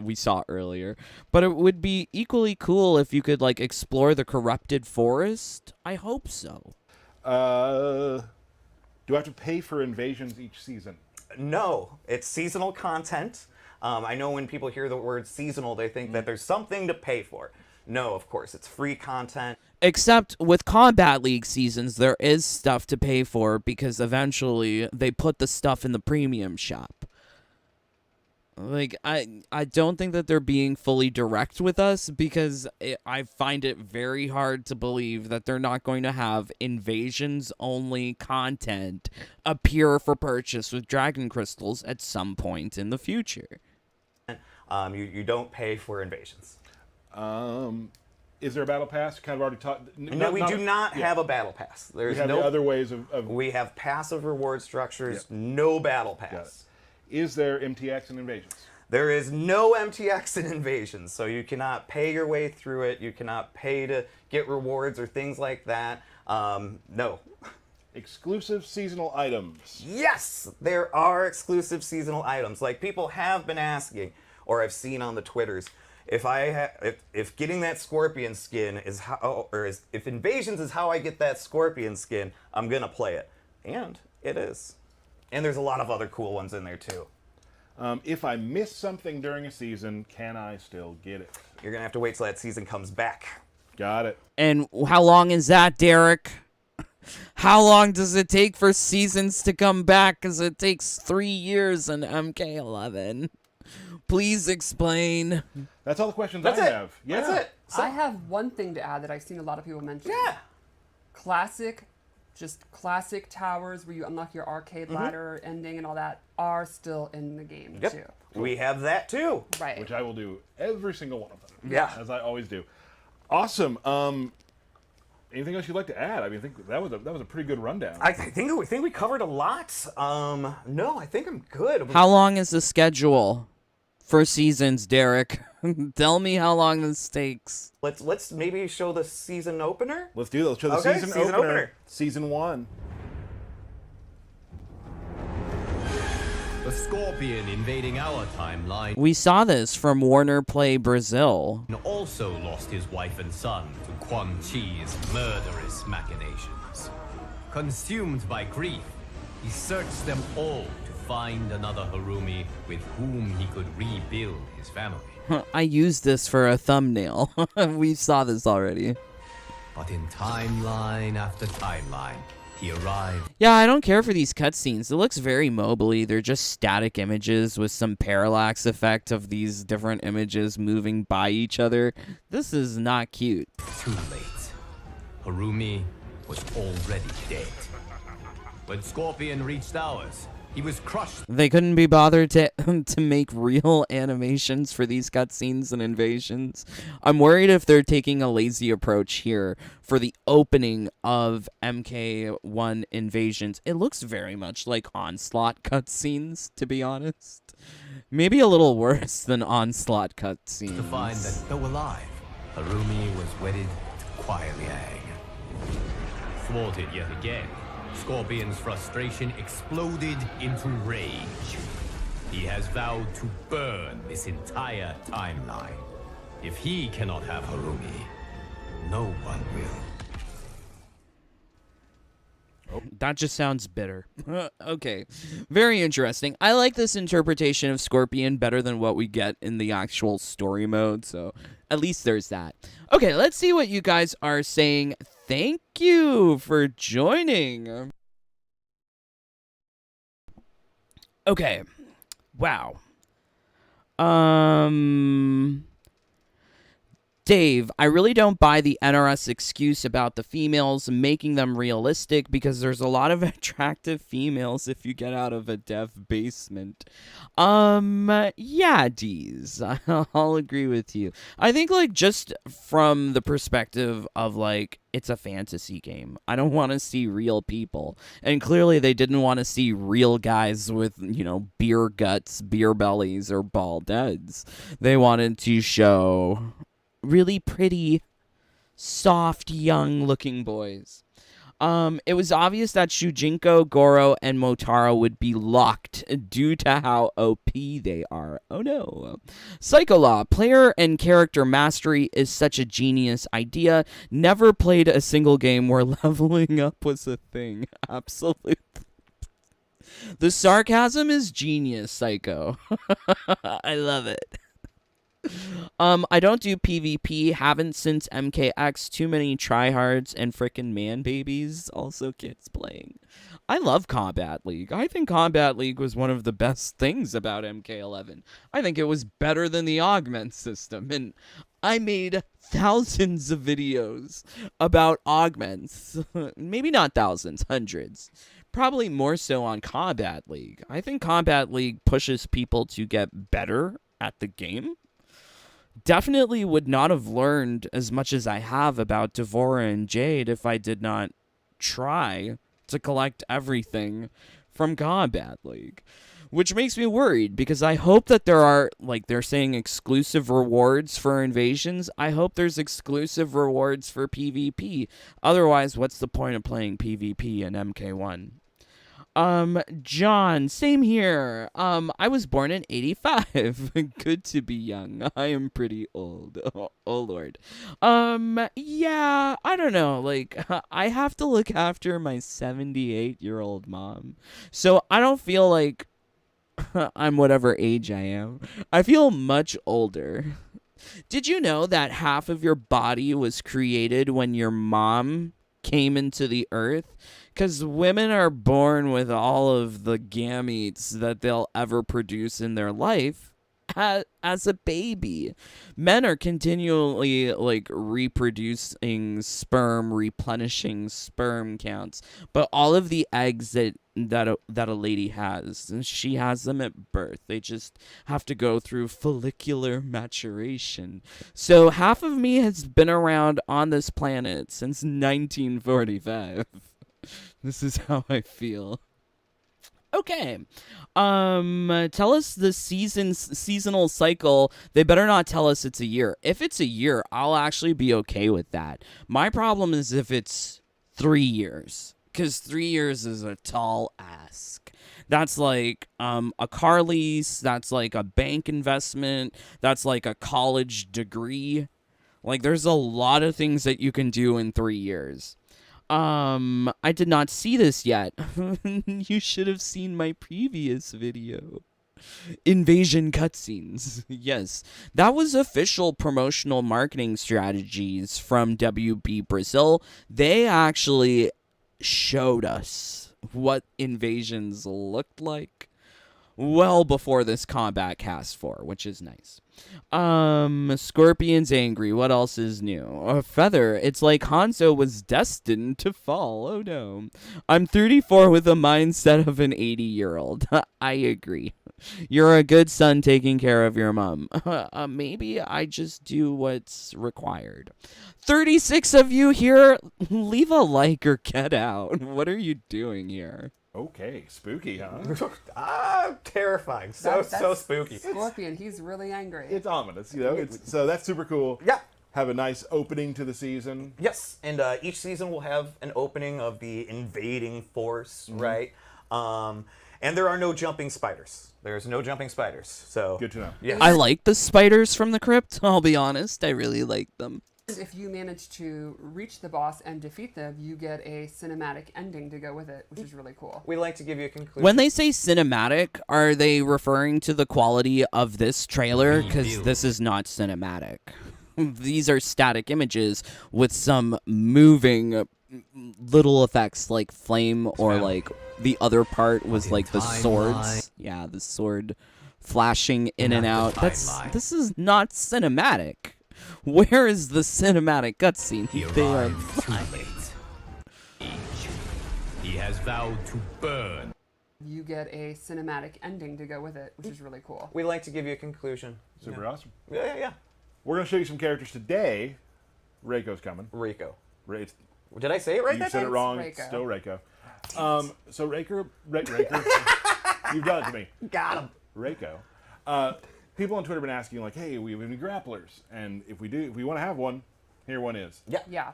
We saw earlier, but it would be equally cool if you could like explore the corrupted forest. I hope so. Do I have to pay for invasions each season? No, it's seasonal content. I know when people hear the word seasonal, they think that there's something to pay for. No, of course, it's free content. Except with Combat League seasons, there is stuff to pay for because eventually they put the stuff in the premium shop. Like, I don't think that they're being fully direct with us because I find it very hard to believe that they're not going to have invasions-only content appear for purchase with Dragon Crystals at some point in the future. You don't pay for invasions. Is there a battle pass? Kind of already talked. No, we do not have a battle pass. We There's have no the other ways of. We have passive reward structures, no battle Got it. pass. Is there MTX and invasions? There is no MTX in Invasions, so you cannot pay your way through it. You cannot pay to get rewards or things like that. No. Exclusive seasonal items. Yes, there are exclusive seasonal items. Like people have been asking, or I've seen on the Twitters, if getting that scorpion skin is how, or if Invasions is how I get that scorpion skin, I'm gonna play it, and it is. And there's a lot of other cool ones in there too. If I miss something during a season, can I still get it? You're gonna have to wait till that season comes back. Got it. And how long is that, Derek? How long does it take for seasons to come back? Because it takes 3 years in MK11. Please explain. That's all the questions That's I it. have. Yeah. That's it. So, I have one thing to add that I've seen a lot of people mention. yeah. Classic towers where you unlock your arcade ladder ending and all that are still in the game Yep. too. We have that too. Right. Which I will do every single one of them. Yeah. As I always do. Awesome. Anything else you'd like to add? I mean, I think that was a pretty good rundown. I think we covered a lot. No, I think I'm good. How long is the schedule for seasons, Derek? Tell me how long this takes. Let's maybe show the season opener. Let's do that. Let's show the Okay, season season opener. opener. Season 1. A scorpion invading our timeline We saw this from Warner Play Brazil. also lost his wife and son to Quan Chi's murderous machinations. Consumed by grief, he searched them all to find another Harumi with whom he could rebuild his family. I used this for a thumbnail. We saw this already. But in timeline after timeline, he arrived Yeah, I don't care for these cutscenes. It looks very mobile-y. They're just static images with some parallax effect of these different images moving by each other. This is not cute. too late. Harumi was already dead. When Scorpion reached ours, he was crushed. They couldn't be bothered to to make real animations for these cutscenes and invasions. I'm worried if they're taking a lazy approach here for the opening of MK1 invasions. It looks very much like Onslaught cutscenes, to be honest. Maybe a little worse than Onslaught cutscenes. To find that, though alive, Harumi was wedded to Kuai Liang. Thwarted yet again, Scorpion's frustration exploded into rage. He has vowed to burn this entire timeline. If he cannot have Harumi, no one will. That just sounds bitter. Okay. Very interesting. I like this interpretation of Scorpion better than what we get in the actual story mode, so at least there's that. Okay, let's see what you guys are saying. Thank you for joining. Okay. Wow. Dave, I really don't buy the NRS excuse about the females making them realistic because there's a lot of attractive females if you get out of a dev basement. Yeah, D's. I'll agree with you. I think, like, just from the perspective of, like, it's a fantasy game. I don't want to see real people. And clearly they didn't want to see real guys with, you know, beer guts, beer bellies, or bald heads. They wanted to show really pretty, soft, young-looking boys. It was obvious that Shujinko, Goro, and Motaro would be locked due to how OP they are. Oh no. Psycho Law, player and character mastery is such a genius idea. Never played a single game where leveling up was a thing. Absolutely. The sarcasm is genius, Psycho. I love it. I don't do PvP, haven't since MKX, too many tryhards and frickin' man babies, also kids playing. I love Kombat League. I think Kombat League was one of the best things about MK11. I think it was better than the augment system, and I made thousands of videos about augments. Maybe not thousands, hundreds. Probably more so on Kombat League. I think Kombat League pushes people to get better at the game. Definitely would not have learned as much as I have about Devora and Jade if I did not try to collect everything from Kombat League. Which makes me worried, because I hope that there are, like they're saying, exclusive rewards for invasions. I hope there's exclusive rewards for PvP. Otherwise, what's the point of playing PvP in MK1? John, same here. I was born in 85. Good to be young. I am pretty old. Oh Lord. Yeah, I don't know. Like, I have to look after my 78-year-old mom. So I don't feel like I'm whatever age I am. I feel much older. Did you know that half of your body was created when your mom came into the earth? Because women are born with all of the gametes that they'll ever produce in their life as a baby. Men are continually, like, reproducing sperm, replenishing sperm counts. But all of the eggs that a lady has, she has them at birth. They just have to go through follicular maturation. So half of me has been around on this planet since 1945. This is how I feel. Okay. Tell us the seasonal cycle. They better not tell us it's a year. If it's a year, I'll actually be okay with that. My problem is if it's 3 years, because 3 years is a tall ask. That's like a car lease. That's like a bank investment. That's like a college degree. Like, there's a lot of things that you can do in 3 years. I did not see this yet. You should have seen my previous video. Invasion cutscenes. Yes, that was official promotional marketing strategies from WB Brazil. They actually showed us what invasions looked like well before this Kombat Kast 4, which is nice. Scorpion's angry. What else is new? A feather. It's like Hanzo was destined to fall. Oh no. I'm 34 with the mindset of an 80-year-old. I agree. You're a good son taking care of your mom. Maybe I just do what's required. 36 of you here. Leave a like or get out. What are you doing here? Okay, spooky, huh? Terrifying. So spooky. Scorpion, he's really angry. It's ominous, you know. So that's super cool. Yeah. Have a nice opening to the season. Yes, and each season will have an opening of the invading force, right? And there are no jumping spiders. There's no jumping spiders. So Good to know. Yes. I like the spiders from the crypt. I'll be honest. I really like them. If you manage to reach the boss and defeat them, you get a cinematic ending to go with it, which is really cool. We like to give you a conclusion. When they say cinematic, are they referring to the quality of this trailer? Because this is not cinematic. These are static images with some moving little effects like flame, or like the other part was like the swords. Yeah, the sword flashing in and out. This is not cinematic. Where is the cinematic cutscene? He They are arrived too late. He has vowed to burn. You get a cinematic ending to go with it, which is really cool. We like to give you a conclusion. Super awesome. Yeah. We're gonna show you some characters today. Reiko's coming. Reiko. It's, Did I say it right you that said time? it wrong. Reiko. It's still Reiko. So Reiko, you've done it to me. Got him. Reiko. People on Twitter have been asking like, "Hey, we have any grapplers?" And if we want to have one, here one is. Yeah.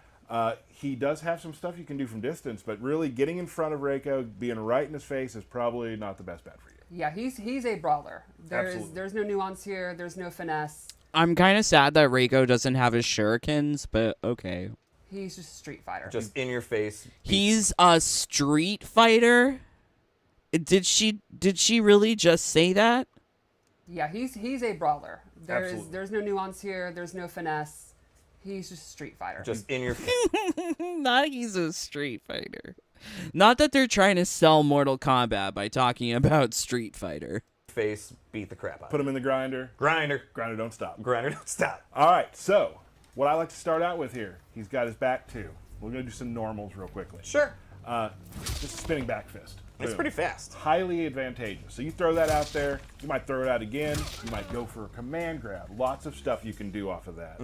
He does have some stuff you can do from distance, but really getting in front of Reiko, being right in his face, is probably not the best bet for you. Yeah, he's a brawler. Absolutely. There's no nuance here. There's no finesse. I'm kind of sad that Reiko doesn't have his shurikens, but okay. He's just a Street Fighter. Just in your face. He's a street fighter? Did she really just say that? yeah, he's a brawler. Absolutely. There's no nuance here. There's no finesse. He's just a Street Fighter. Just in your face. Not he's a street fighter. Not that they're trying to sell Mortal Kombat by talking about Street Fighter. Face. Beat the crap out. Put him in the grinder. Grinder. Grinder, don't stop. Grinder, don't stop. All right, so what I like to start out with here, he's got his back too. We're going to do some normals real quickly. Sure. Just a spinning back fist. It's Boom. pretty fast. Highly advantageous. So you throw that out there, you might throw it out again, you might go for a command grab. Lots of stuff you can do off of that.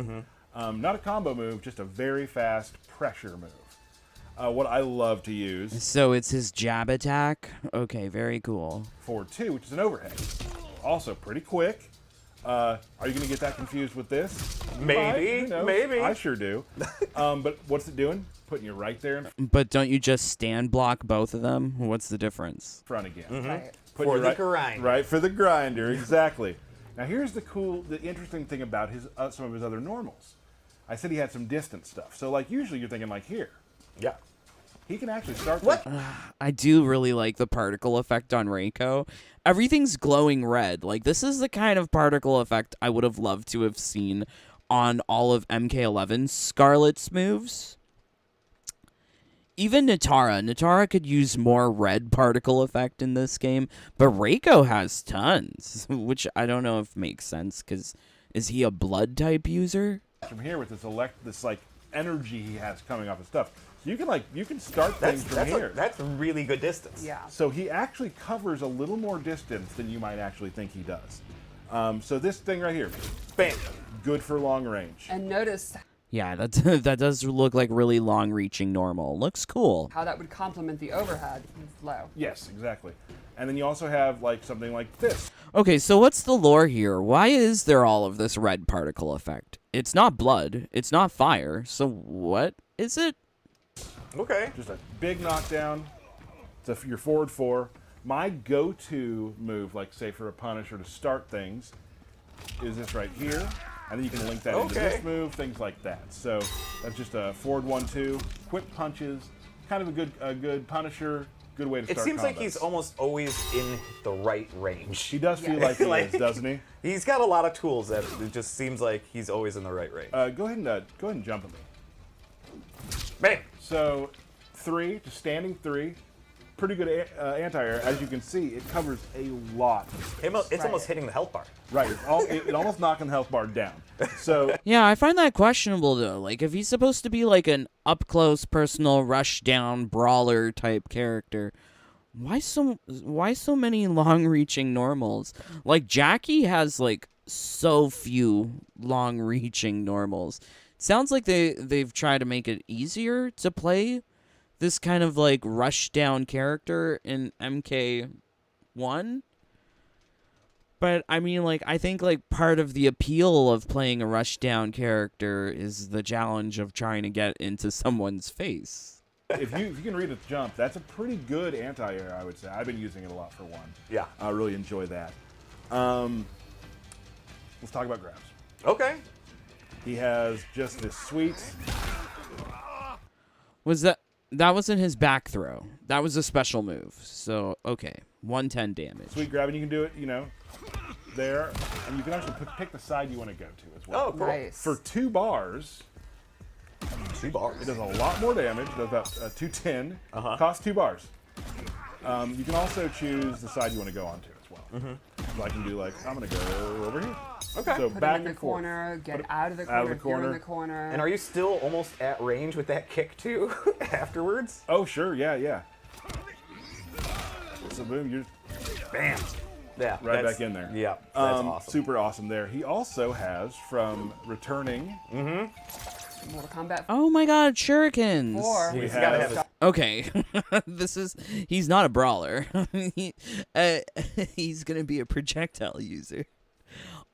Not a combo move, just a very fast pressure move. What I love to use, So it's his jab attack? Okay, very cool. forward 2, which is an overhead. Also pretty quick. Are you going to get that confused with this? You Maybe, might, who knows? maybe. I sure do. But what's it doing? Putting you right there in But don't you just stand block both of them? What's the difference? front again. Right. Putting For you the right, grinder. Right for the grinder, exactly. Now here's the interesting thing about his some of his other normals. I said he had some distance stuff. So like usually you're thinking like here. Yeah. He can actually start. What? I do really like the particle effect on Reiko. Everything's glowing red. Like, this is the kind of particle effect I would have loved to have seen on all of MK11's Scarlet's moves. Even Natara could use more red particle effect in this game, but Reiko has tons, which I don't know if makes sense, because is he a blood type user? From here with this like energy he has coming off his stuff. So you can start things from here. That's really good distance. Yeah. So he actually covers a little more distance than you might actually think he does. So this thing right here, Bam. good for long range. And notice Yeah, that does look like really long-reaching normal. Looks cool. how that would complement the overhead low. Yes, exactly. And then you also have like something like this. Okay, so what's the lore here? Why is there all of this red particle effect? It's not blood. It's not fire. So what is it? Okay. Just a big knockdown. It's your forward 4. My go-to move, like say for a punish or to start things, is this right here. And then you can link that into this move, things like that. So that's just a forward 1-2, quick punches, kind of a good punisher, good way to start It seems like combos. he's almost always in the right range. He does feel like he is, doesn't he? He's got a lot of tools that it just seems like he's always in the right range. Go ahead and jump at me. Bam! So 3, just standing 3, pretty good anti-air. As you can see, it covers a lot of space. It's almost hitting the health bar. Right, it almost knocking the health bar down. So Yeah, I find that questionable though. Like, if he's supposed to be like an up-close, personal, rush-down, brawler type character, why so many long-reaching normals? Like, Jackie has like so few long-reaching normals. Sounds like they've tried to make it easier to play this kind of like rush-down character in MK1. But, I mean, like, I think, like, part of the appeal of playing a rush-down character is the challenge of trying to get into someone's face. if you can read a jump, that's a pretty good anti-air, I would say. I've been using it a lot for one. Yeah. I really enjoy that. Let's talk about grabs. Okay. He has just this sweet... That wasn't his back throw. That was a special move. So, okay. 110 damage. Sweet grab, and you can do it, there. And you can actually pick the side you want to go to as well. Oh, cool. Nice. For 2 bars, 2 bars. it does a lot more damage. It does about 210. Costs 2 bars. You can also choose the side you want to go onto as well. So I can do like, I'm going to go over here. Okay. So Put back him in and the forth. corner, get Put it out of the corner, out of the if you're in corner. the corner. And are you still almost at range with that kick too afterwards? Oh, sure. Yeah, yeah. So boom, you're Bam. Yeah. right that's- back in there. Yeah. That's awesome. Super awesome there. He also has from returning. Mortal Kombat Oh my god, shurikens. 4. We He's got to have his Okay, he's not a brawler. He's gonna be a projectile user.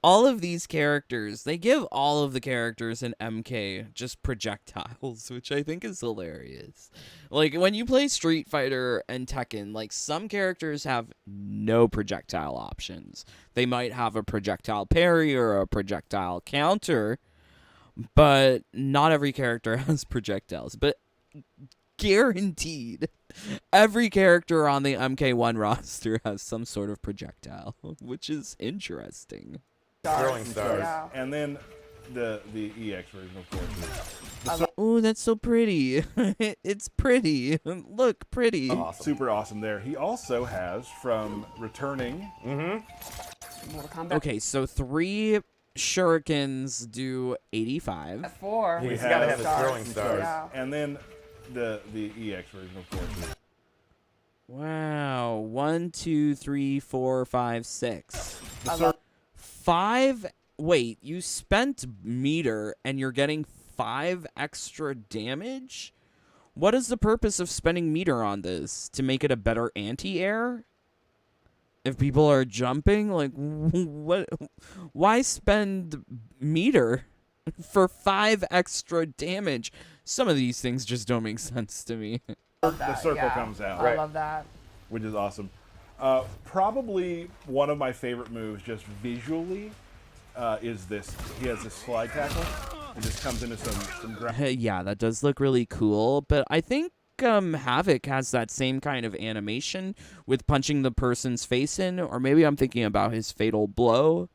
All of these characters, they give all of the characters in MK just projectiles, which I think is hilarious. Like, when you play Street Fighter and Tekken, like, some characters have no projectile options. They might have a projectile parry or a projectile counter, but not every character has projectiles. But guaranteed, every character on the MK1 roster has some sort of projectile, which is interesting. throwing stars. Yeah. And then the EX version, of course. Oh, that's so pretty. It's pretty. Look, pretty. Awesome. Super awesome there. He also has from returning. Mortal Kombat Okay, so 3 shurikens do 85. 4. He's have got to have his stars. throwing stars. Yeah. And then the EX version, of course. Wow. 1, 2, 3, 4, 5, 6. I love 5. Wait, you spent meter and you're getting 5 extra damage? What is the purpose of spending meter on this? To make it a better anti-air? If people are jumping, like, what? Why spend meter for 5 extra damage? Some of these things just don't make sense to me. The circle comes out. I love that. Which is awesome. Probably one of my favorite moves, just visually, is this. He has this slide tackle. It just comes into some ground. Yeah, that does look really cool, but I think Havoc has that same kind of animation with punching the person's face in, or maybe I'm thinking about his fatal blow,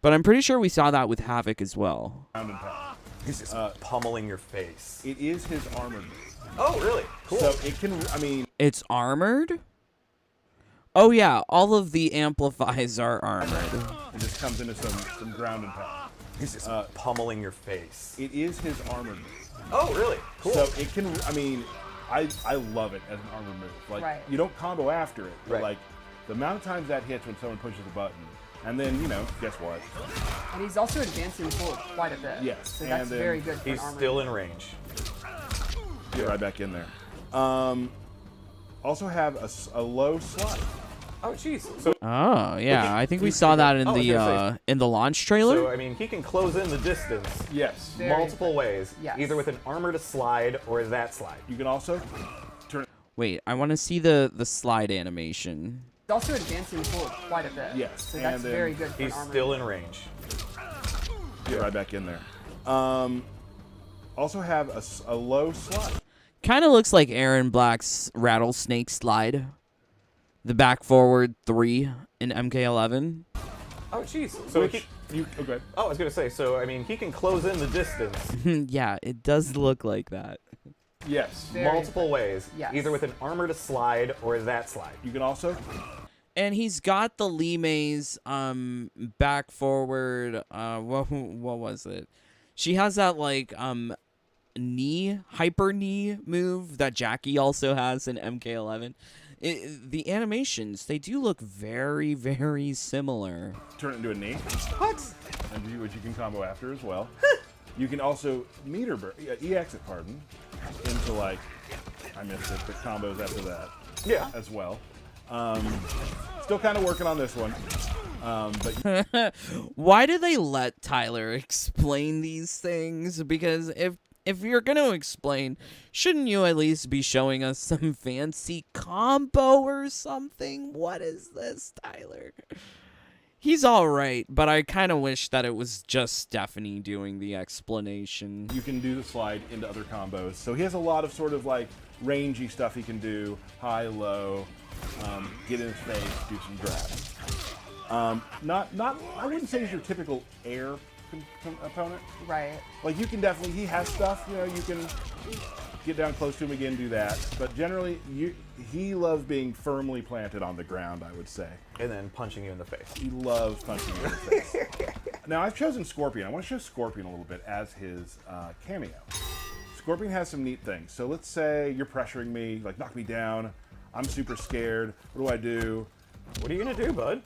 but I'm pretty sure we saw that with Havoc as well. And pound. He's just pummeling your face. It is his armored move. Oh, really? Cool. So it can, I mean, It's armored? Oh yeah, all of the amplifies are armored. it just comes into some ground and pound. He's just pummeling your face. It is his armored move. Oh, really? Cool. So it can, I mean, I love it as an armored move. Like, Right. you don't combo after it, but Right. like, the amount of times that hits when someone pushes a button, and then, you know, guess what? And he's also advancing forward quite a bit. Yes, So and that's then very good for He's armor. still in range. Get right back in there. Also have a low slide. Oh, jeez. So, Oh yeah, I think we he's saw that gonna- in I was the gonna in the launch trailer. so, I mean, he can close in the distance Yes. Very multiple good. ways. Yes. Either with an armored slide or that slide. You can also turn. Wait, I want to see the slide animation. He's also advancing forward quite a bit. Yes, So and that's then very good for He's armor. still in range. Get right back in there. Also have a low slide. Kind of looks like Aaron Black's rattlesnake slide. The back forward 3 in MK11. Oh, jeez. So Which okay. I was gonna say. So, I mean, he can close in the distance Yeah, it does look like that. Yes. Very multiple ways. Yes. Either with an armored slide or that slide. You can also And he's got the Lee May's back forward what was it? She has that like hyper knee move that Jackie also has in MK11. The animations, they do look very, very similar. turn it into a knee, What? which you can combo after as well. You can also EX it, pardon, into like, I missed it, but combos after that Yeah. as well. Still kind of working on this one. But Why do they let Tyler explain these things? Because if you're going to explain, shouldn't you at least be showing us some fancy combo or something? What is this, Tyler? He's all right, but I kind of wish that it was just Stephanie doing the explanation. you can do the slide into other combos. So he has a lot of sort of like rangy stuff he can do, high, low, get in his face, do some grabs. I wouldn't say he's your typical air opponent. Right. Like you can definitely, he has stuff, you know, you can get down close to him again, do that. But generally, he loves being firmly planted on the ground, I would say. And then punching you in the face. He loves punching you in the face. Now, I've chosen Scorpion. I want to show Scorpion a little bit as his cameo. Scorpion has some neat things. So let's say you're pressuring me, like knock me down. I'm super scared. What do I do? What are you gonna do, bud?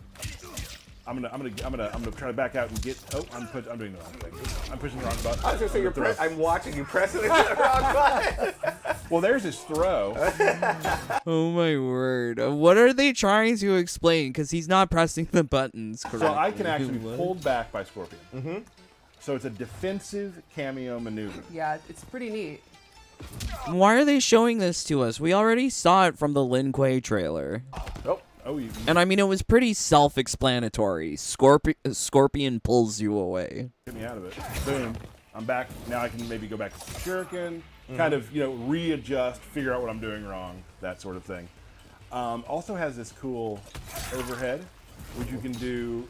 I'm gonna try to back out and get. Oh, I'm doing the wrong thing. I'm pushing the wrong button. I was gonna say I'm I'm watching you pressing the wrong button. Well, there's his throw. Oh my word. What are they trying to explain? Because he's not pressing the buttons correctly. So I can actually be What? pulled back by Scorpion. Mm-hmm. So it's a defensive cameo maneuver. Yeah, it's pretty neat. Why are they showing this to us? We already saw it from the Lin Kuei trailer. Oh, you. And I mean, it was pretty self-explanatory. Scorpion pulls you away. Get me out of it. Boom. I'm back. Now I can maybe go back to Shuriken, kind of, readjust, figure out what I'm doing wrong, that sort of thing. Also has this cool overhead, which you can do,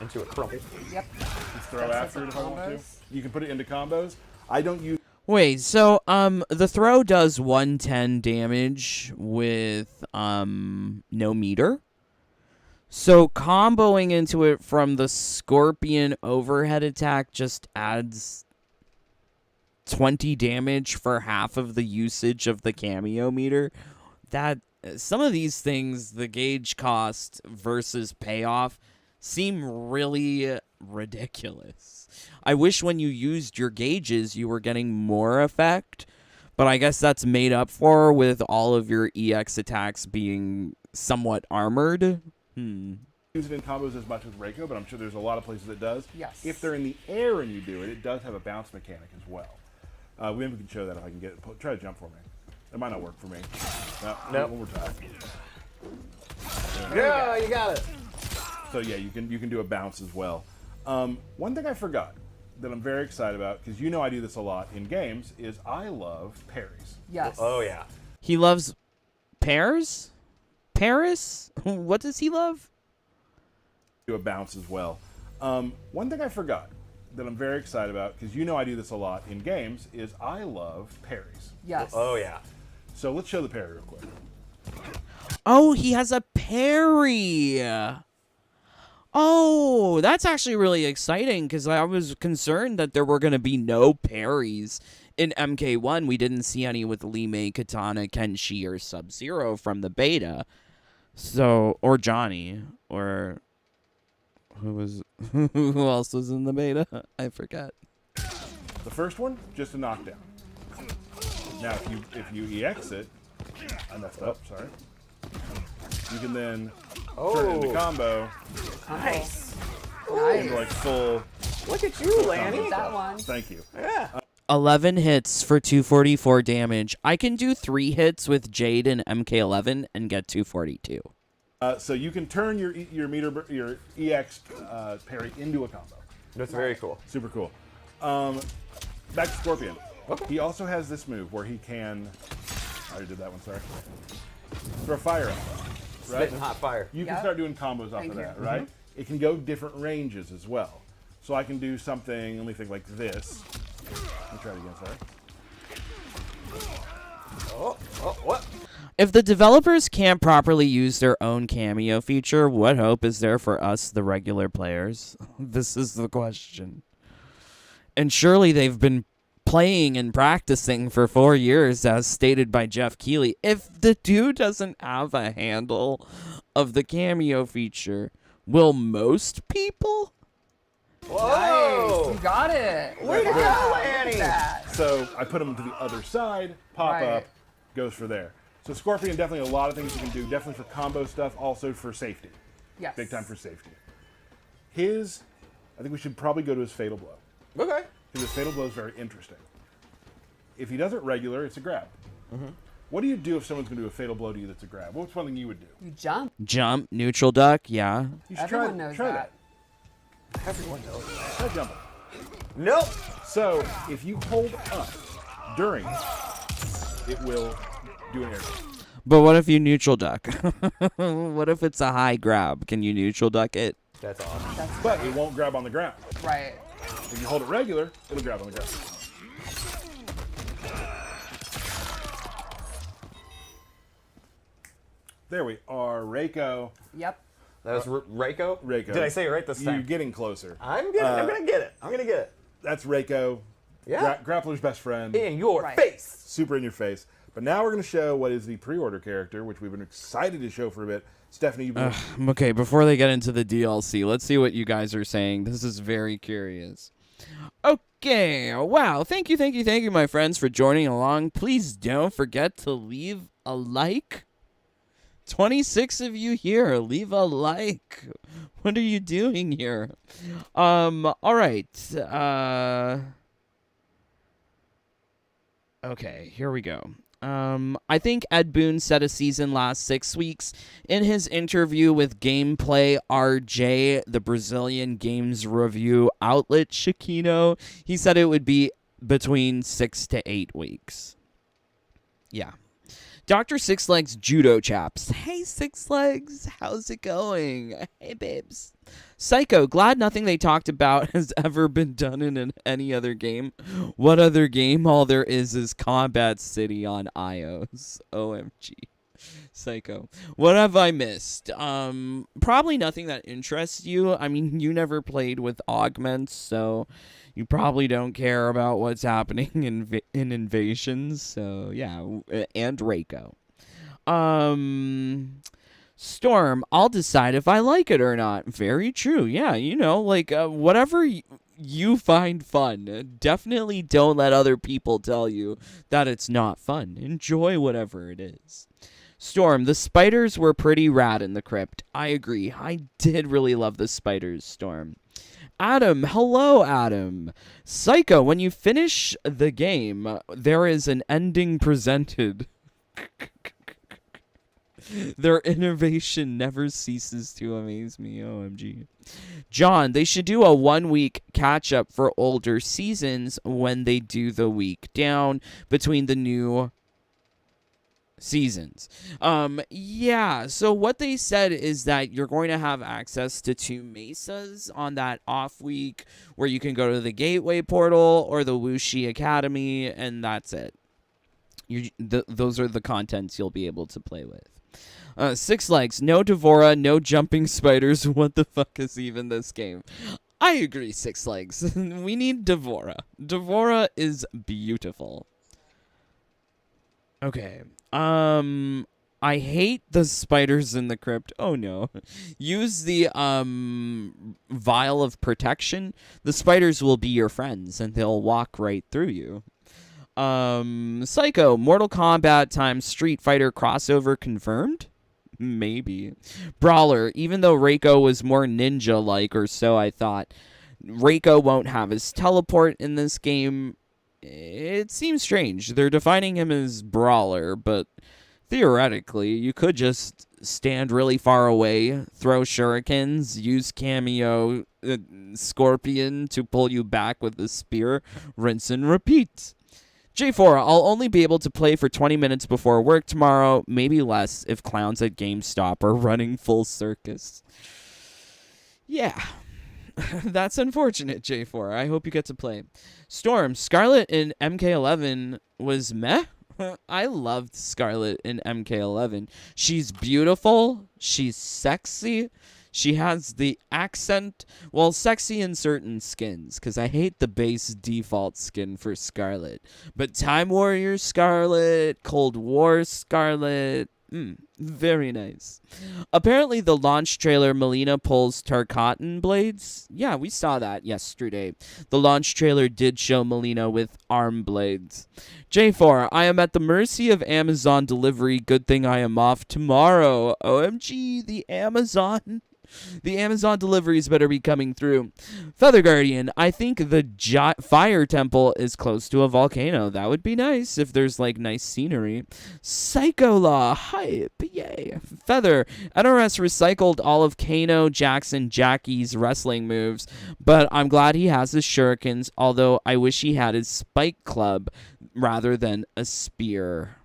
Into a crumple. Yep. just throw after it if I want to. combos. You can put it into combos. I don't use. Wait, so the throw does 110 damage with no meter. So comboing into it from the Scorpion overhead attack just adds 20 damage for half of the usage of the cameo meter. That some of these things, the gauge cost versus payoff, seem really ridiculous. I wish when you used your gauges you were getting more effect, but I guess that's made up for with all of your EX attacks being somewhat armored. Use it in combos as much as Reiko, but I'm sure there's a lot of places it does. Yes. If they're in the air and you do it, it does have a bounce mechanic as well. Maybe we can show that if I can get it. Try to jump for me. It might not work for me. No. One more time. Yeah, you got it. So yeah, you can do a bounce as well. One thing I forgot that I'm very excited about, because I do this a lot in games, is I love parries. Yes. Oh yeah. He loves pears? Paris? What does he love? Do a bounce as well. One thing I forgot that I'm very excited about, because I do this a lot in games, is I love parries. Yes. Oh yeah. So let's show the parry real quick. Oh, he has a parry. Oh, that's actually really exciting because I was concerned that there were going to be no parries. In MK1, we didn't see any with Lee Mei, Katana, Kenshi, or Sub-Zero from the beta. So, or Johnny, or who else was in the beta? I forget. The first one, just a knockdown. Now, if you EX it, I messed up. Sorry. You can then turn it into combo. Nice. Into like full. Look at you, Lanny. That one. Thank you. Yeah. 11 hits for 244 damage. I can do 3 hits with Jade and MK11 and get 242. So you can turn your EX parry into a combo. That's very cool. Super cool. Back to Scorpion. Okay. He also has this move where he can. I already did that one. Sorry. Throw fire at him, right? Spitting hot fire. You can Yep. start doing combos off Thank of you. that, right? It can go different ranges as well. So I can do something. Let me think like this. Let me try it again. Sorry. Oh, what? If the developers can't properly use their own cameo feature, what hope is there for us, the regular players? This is the question. And surely they've been playing and practicing for 4 years, as stated by Jeff Keighley. If the dude doesn't have a handle of the cameo feature, will most people? Whoa! Nice. You got it. Way to go, Wow, Lanny. look at that. So I put him to the other side. Pop Right. up. Goes for there. So Scorpion, definitely a lot of things you can do. Definitely for combo stuff. Also for safety. Yes. Big time for safety. I think we should probably go to his Fatal Blow. Okay. Because his Fatal Blow is very interesting. If he does it regular, it's a grab. What do you do if someone's going to do a Fatal Blow to you that's a grab? What's one thing you would do? You jump. Jump, neutral duck, yeah. You should Everyone knows try that. Everyone knows that. Try jumping. Nope. So if you hold up during, it will do an air grab. But what if you neutral duck? What if it's a high grab? Can you neutral duck it? That's awesome. But it won't grab on the ground. Right. If you hold it regular, it'll grab on the ground. There we are, Reiko. Yep. That was Reiko? Reiko. Did I say it right this time? You're getting closer. I'm gonna get it. I'm gonna get it. That's Reiko. Yeah. Grappler's best friend. In your Right. face. Super in your face. But now we're going to show what is the pre-order character, which we've been excited to show for a bit. Stephanie, you've been... Okay, before they get into the DLC, let's see what you guys are saying. This is very curious. Okay, wow. Thank you, my friends, for joining along. Please don't forget to leave a like. 26 of you here. Leave a like. What are you doing here? All right. Okay, here we go. I think Ed Boon said a season lasts 6 weeks. In his interview with Gameplay RJ, the Brazilian games review outlet Shujinko, he said it would be between 6 to 8 weeks. Yeah. Dr. Six Legs Judo Chaps. Hey, Six Legs. How's it going? Hey, babes. Psycho. Glad nothing they talked about has ever been done in any other game. What other game? All there is Combat City on iOS. OMG. Psycho. What have I missed? Probably nothing that interests you. I mean, you never played with augments, so... You probably don't care about what's happening in Invasions, so yeah, and Reiko. Storm, I'll decide if I like it or not. Very true, yeah, you know, like, whatever you find fun, definitely don't let other people tell you that it's not fun. Enjoy whatever it is. Storm, the spiders were pretty rad in the crypt. I agree, I did really love the spiders, Storm. Adam, hello, Adam. Psycho, when you finish the game, there is an ending presented. Their innovation never ceases to amaze me. OMG. John, they should do a 1-week catch-up for older seasons when they do the week down between the new seasons. Yeah, so what they said is that you're going to have access to 2 mesas on that off week where you can go to the Gateway Portal or the Wuxi Academy, and that's it. Those are the contents you'll be able to play with. Six Legs, no Devora, no jumping spiders. What the fuck is even this game? I agree, Six Legs. We need Devora. Devora is beautiful. Okay. I hate the spiders in the crypt. Oh no. Use the vial of protection. The spiders will be your friends and they'll walk right through you. Psycho, Mortal Kombat times Street Fighter crossover confirmed? Maybe. Brawler, even though Reiko was more ninja-like, or so I thought, Reiko won't have his teleport in this game. It seems strange. They're defining him as Brawler, but theoretically, you could just stand really far away, throw shurikens, use cameo Scorpion to pull you back with a spear, rinse and repeat. J4, I'll only be able to play for 20 minutes before work tomorrow, maybe less if clowns at GameStop are running full circus. Yeah. That's unfortunate, J4. I hope you get to play. Storm, Scarlet in MK11 was meh. I loved Scarlet in MK11. She's beautiful. She's sexy. She has the accent. Well, sexy in certain skins, because I hate the base default skin for Scarlet. But Time Warrior Scarlet, Cold War Scarlet, very nice. Apparently, the launch trailer, Melina pulls Tarkatan blades. Yeah, we saw that yesterday. The launch trailer did show Melina with arm blades. J4, I am at the mercy of Amazon delivery. Good thing I am off tomorrow. OMG, the Amazon. The Amazon deliveries better be coming through. Feather Guardian, I think the Fire Temple is close to a volcano. That would be nice if there's, like, nice scenery. Psycho Law, hype, yay. Feather, NRS recycled all of Kano, Jackson, Jackie's wrestling moves, but I'm glad he has his shurikens, although I wish he had his spike club rather than a spear.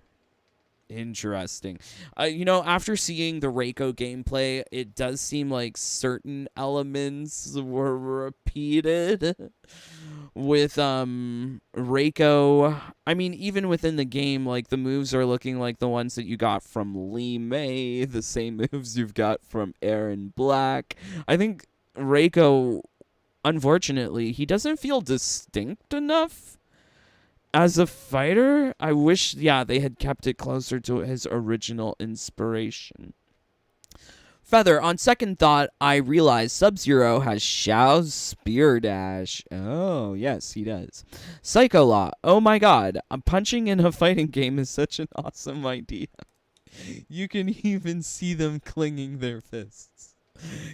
Interesting. After seeing the Reiko gameplay, it does seem like certain elements were repeated. with Reiko. I mean, even within the game, like, the moves are looking like the ones that you got from Lee May, the same moves you've got from Aaron Black. I think Reiko, unfortunately, he doesn't feel distinct enough as a fighter. I wish, yeah, they had kept it closer to his original inspiration. Feather, on second thought, I realized Sub-Zero has Xiao's spear dash. Oh, yes, he does. Psycho Law, oh my god, punching in a fighting game is such an awesome idea. You can even see them clinging their fists.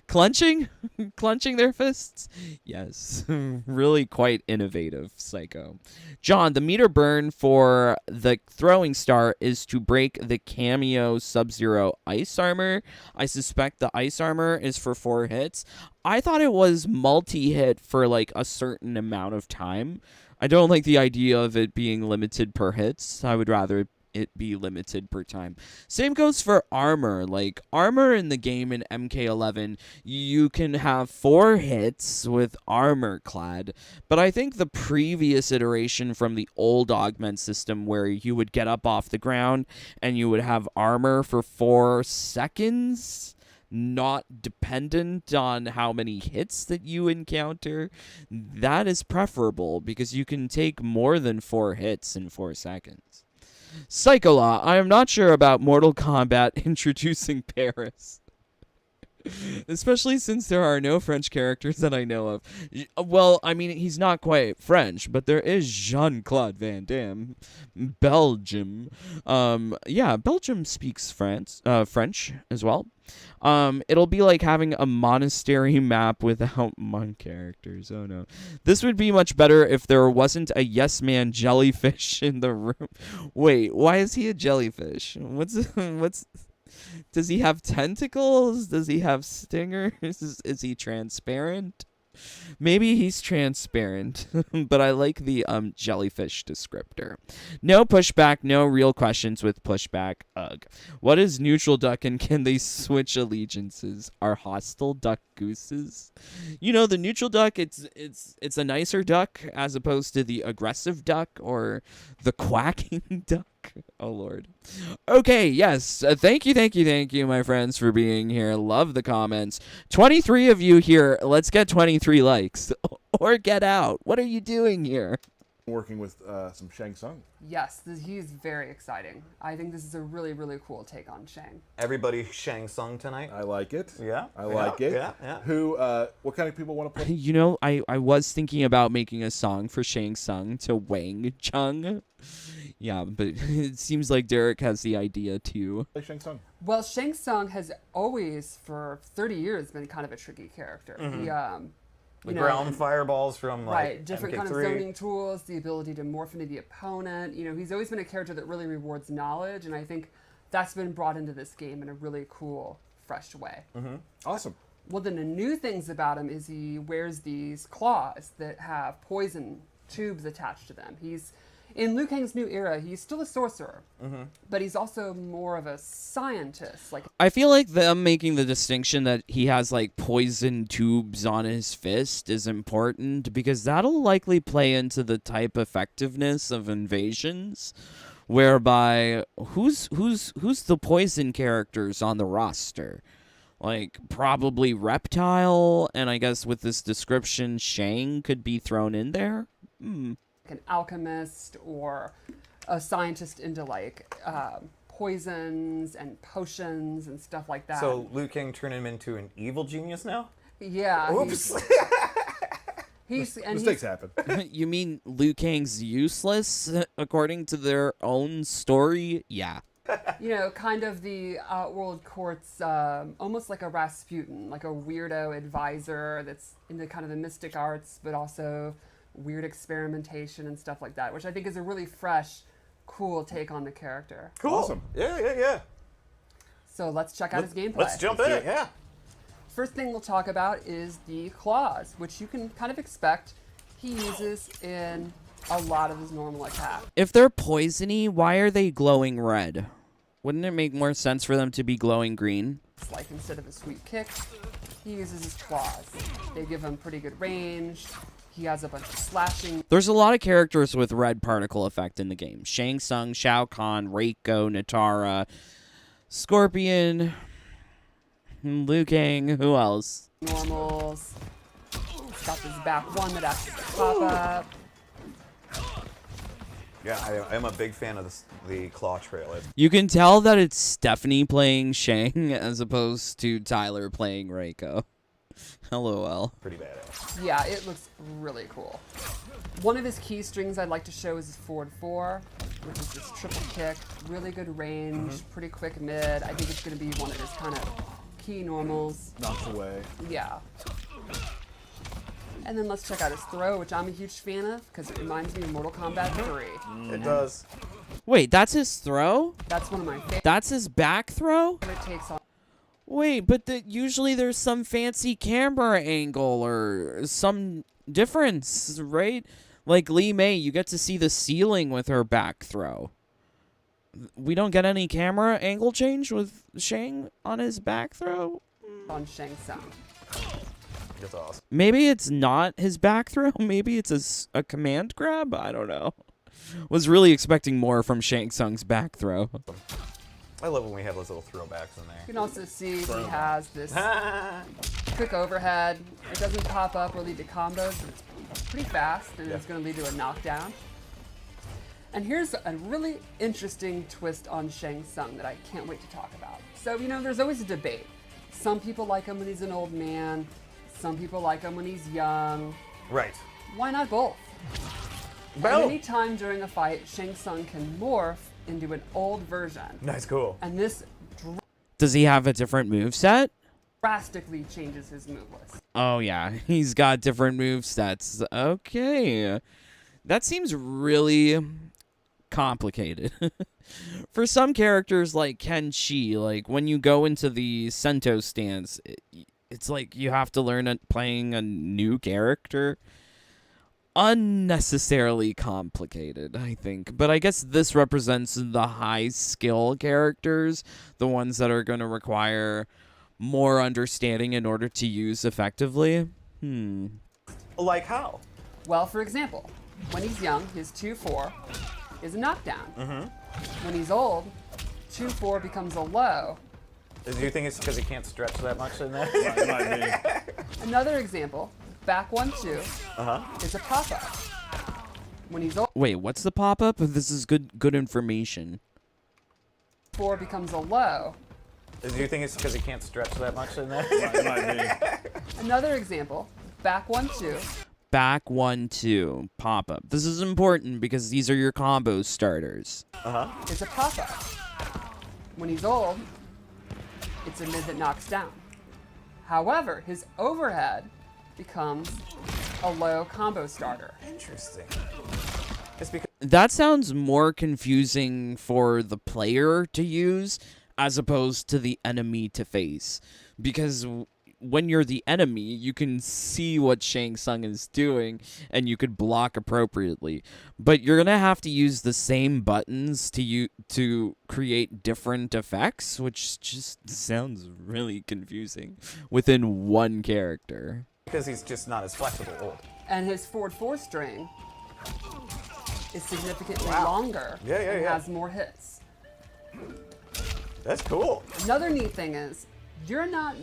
Clenching? Clenching their fists? Yes. Really quite innovative, Psycho. John, the meter burn for the throwing star is to break the cameo Sub-Zero ice armor. I suspect the ice armor is for 4 hits. I thought it was multi-hit for like a certain amount of time. I don't like the idea of it being limited per hits. I would rather it be limited per time. Same goes for armor. Like, armor in the game in MK11, you can have 4 hits with armor clad, but I think the previous iteration from the old augment system where you would get up off the ground and you would have armor for 4 seconds, not dependent on how many hits that you encounter, that is preferable because you can take more than 4 hits in 4 seconds. Psycholaw, I am not sure about Mortal Kombat introducing Paris. Especially since there are no French characters that I know of. Well, I mean, he's not quite French, but there is Jean-Claude Van Damme. Belgium. Yeah, Belgium speaks French as well. It'll be like having a monastery map without monk characters. Oh no. This would be much better if there wasn't a yes man jellyfish in the room. Wait, why is he a jellyfish? What's does he have tentacles? Does he have stingers? Is he transparent? Maybe he's transparent, but I like the jellyfish descriptor. No pushback, no real questions with pushback. Ugh. What is neutral duck and can they switch allegiances? Are hostile duck gooses? You know, the neutral duck, it's a nicer duck as opposed to the aggressive duck or the quacking duck. Oh, Lord. Okay, yes. Thank you, my friends, for being here. Love the comments. 23 of you here. Let's get 23 likes. Or get out. What are you doing here? Working with some Shang Tsung. Yes, he's very exciting. I think this is a really, really cool take on Shang. Everybody Shang Tsung tonight. I like it. Yeah. I like it. Yeah. Who, what kind of people want to play? You know, I was thinking about making a song for Shang Tsung to Wang Chung. Yeah, but it seems like Derek has the idea too. Play Shang Tsung. Well, Shang Tsung has always, for 30 years, been kind of a tricky character. Mm-hmm. The ground fireballs from like right, different MK3. kind of zoning tools, the ability to morph into the opponent. You know, he's always been a character that really rewards knowledge, and I think that's been brought into this game in a really cool, fresh way. Mm-hmm. Awesome. Well, then the new things about him is he wears these claws that have poison tubes attached to them. He's in Liu Kang's new era, he's still a sorcerer, but he's also more of a scientist. Like, I feel like them making the distinction that he has like poison tubes on his fist is important because that'll likely play into the type effectiveness of invasions, whereby who's the poison characters on the roster? Like, probably Reptile, and I guess with this description, Shang could be thrown in there? an alchemist or a scientist into like poisons and potions and stuff like that. So Liu Kang turned him into an evil genius now? Yeah. Oops. Mistakes happen. You mean Liu Kang's useless, according to their own story? Yeah. You know, kind of the Outworld Court's almost like a Rasputin, like a weirdo advisor that's into kind of the mystic arts, but also weird experimentation and stuff like that, which I think is a really fresh, cool take on the character. Cool. Awesome. Yeah. So let's check out his gameplay. Let's jump in it, yeah. First thing we'll talk about is the claws, which you can kind of expect he uses in a lot of his normal attacks. If they're poisony, why are they glowing red? Wouldn't it make more sense for them to be glowing green? like instead of a sweep kick, he uses his claws. They give him pretty good range. He has a bunch of slashing. There's a lot of characters with red particle effect in the game. Shang Tsung, Shao Kahn, Reiko, Natara, Scorpion, Liu Kang, who else? Normals. He's got this back one that acts as a pop-up. Yeah, I am a big fan of the claw trail. You can tell that it's Stephanie playing Shang as opposed to Tyler playing Reiko. LOL. Pretty badass. Yeah, it looks really cool. One of his key strings I'd like to show is his forward 4, which is this triple kick. Really good range, pretty quick mid. I think it's going to be one of his kind of key normals. Knocks away. Yeah. And then let's check out his throw, which I'm a huge fan of because it reminds me of Mortal Kombat 3. It does. Wait, that's his throw? That's one of my favorite That's his back throw? takes on. Wait, but usually there's some fancy camera angle or some difference, right? Like Lee May, you get to see the ceiling with her back throw. We don't get any camera angle change with Shang on his back throw? On Shang Tsung. That's awesome. Maybe it's not his back throw. Maybe it's a command grab. I don't know. Was really expecting more from Shang Tsung's back throw. I love when we have those little throwbacks in there. You can also see he has this quick overhead. It doesn't pop up or lead to combos, but it's pretty fast, and it's going to lead to a knockdown. And here's a really interesting twist on Shang Tsung that I can't wait to talk about. So, you know, there's always a debate. Some people like him when he's an old man. Some people like him when he's young. Right. Why not both? And any time during a fight, Shang Tsung can morph into an old version. Nice, cool. And this Does he have a different moveset? drastically changes his move list. Oh, yeah. He's got different movesets. Okay. That seems really complicated. For some characters like Ken Chi, like when you go into the Sento stance, it's like you have to learn playing a new character. Unnecessarily complicated, I think. But I guess this represents the high skill characters, the ones that are going to require more understanding in order to use effectively. Like how? Well, for example, when he's young, his 2-4 is a knockdown. When he's old, 2-4 becomes a low. Do you think it's because he can't stretch that much in there? It might be. Another example, back 1-2 is a pop-up. When he's old, Wait, what's the pop-up? This is good information. 4 becomes a low. Do you think it's because he can't stretch that much in there? It might be. Another example, back 1-2 Back 1-2 pop-up. This is important because these are your combo starters. is a pop-up. When he's old, it's a mid that knocks down. However, his overhead becomes a low combo starter. Interesting. It's because That sounds more confusing for the player to use as opposed to the enemy to face. Because when you're the enemy, you can see what Shang Tsung is doing and you could block appropriately. But you're going to have to use the same buttons to create different effects, which just sounds really confusing within one character. he's just not as flexible old. And his forward 4 string is significantly longer and has more hits. That's cool. Another neat thing is,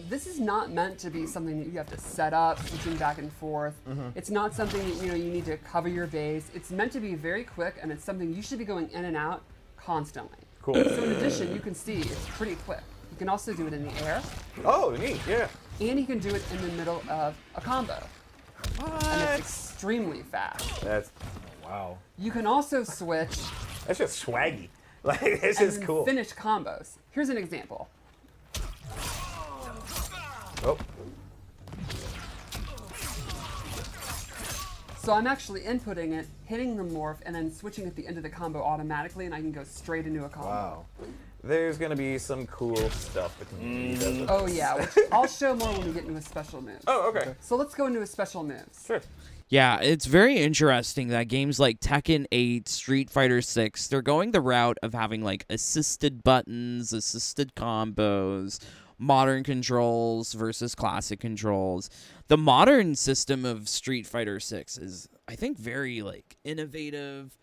this is not meant to be something that you have to set up, switching back and forth. It's not something that, you need to cover your base. It's meant to be very quick, and it's something you should be going in and out constantly. Cool. So in addition, you can see it's pretty quick. You can also do it in the air, Oh, neat, yeah. and you can do it in the middle of a combo. And it's extremely fast. That's Wow. You can also switch just swaggy. Like, it's and just cool. finish combos. Here's an example. Oh, So I'm actually inputting it, hitting the morph, and then switching at the end of the combo automatically, and I can go straight into a combo. Wow. there's gonna be some cool stuff that can does with Oh this. yeah, which I'll show more when we get into his special moves. Oh, okay. So let's go into his special moves. Sure. Yeah, it's very interesting that games like Tekken 8, Street Fighter 6, they're going the route of having like assisted buttons, assisted combos, modern controls versus classic controls. The modern system of Street Fighter 6 is, I think, very like innovative.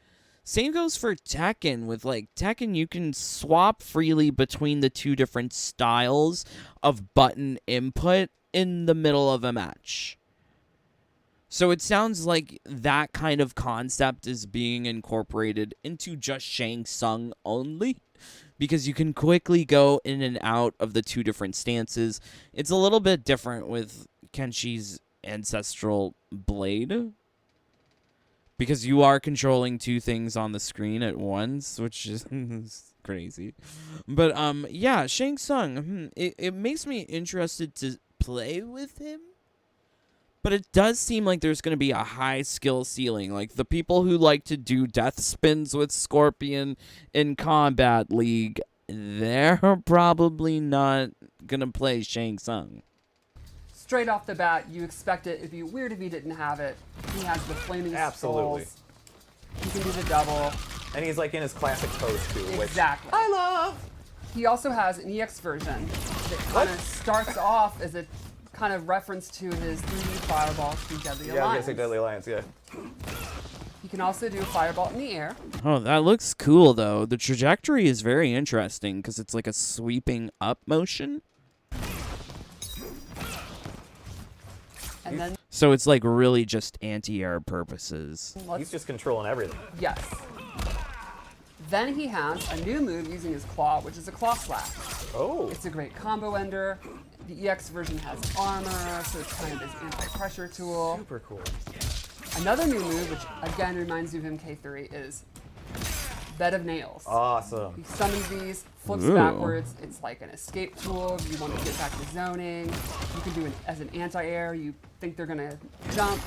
Same goes for Tekken. With like Tekken, you can swap freely between the two different styles of button input in the middle of a match. So it sounds like that kind of concept is being incorporated into just Shang Tsung only, because you can quickly go in and out of the two different stances. It's a little bit different with Kenshi's ancestral blade, because you are controlling two things on the screen at once, which is crazy. But yeah, Shang Tsung, it makes me interested to play with him. But it does seem like there's going to be a high skill ceiling. Like the people who like to do death spins with Scorpion in Combat League, they're probably not going to play Shang Tsung. Straight off the bat, you expect it. It'd be weird if he didn't have it. He has the flaming Absolutely. skulls. He can do the double. And he's like in his classic pose too, which Exactly. I love. He also has an EX version that kind of starts off as a kind of reference to his 3D fireball from Deadly Yeah, I was Alliance. gonna say Deadly Alliance, yeah. He can also do a fireball in the air. Oh, that looks cool, though. The trajectory is very interesting because it's like a sweeping up motion. And then, So it's like really just anti-air purposes. He's just controlling everything. yes. Then he has a new move using his claw, which is a claw slap. Oh. It's a great combo ender. The EX version has armor, so it's kind of his anti-pressure tool. Super cool. Another new move, which again reminds you of MK3, is Bed of Nails. Awesome. He summons these, flips Ooh. backwards. It's like an escape tool if you want to get back to zoning. You can do it as an anti-air. You think they're going to jump.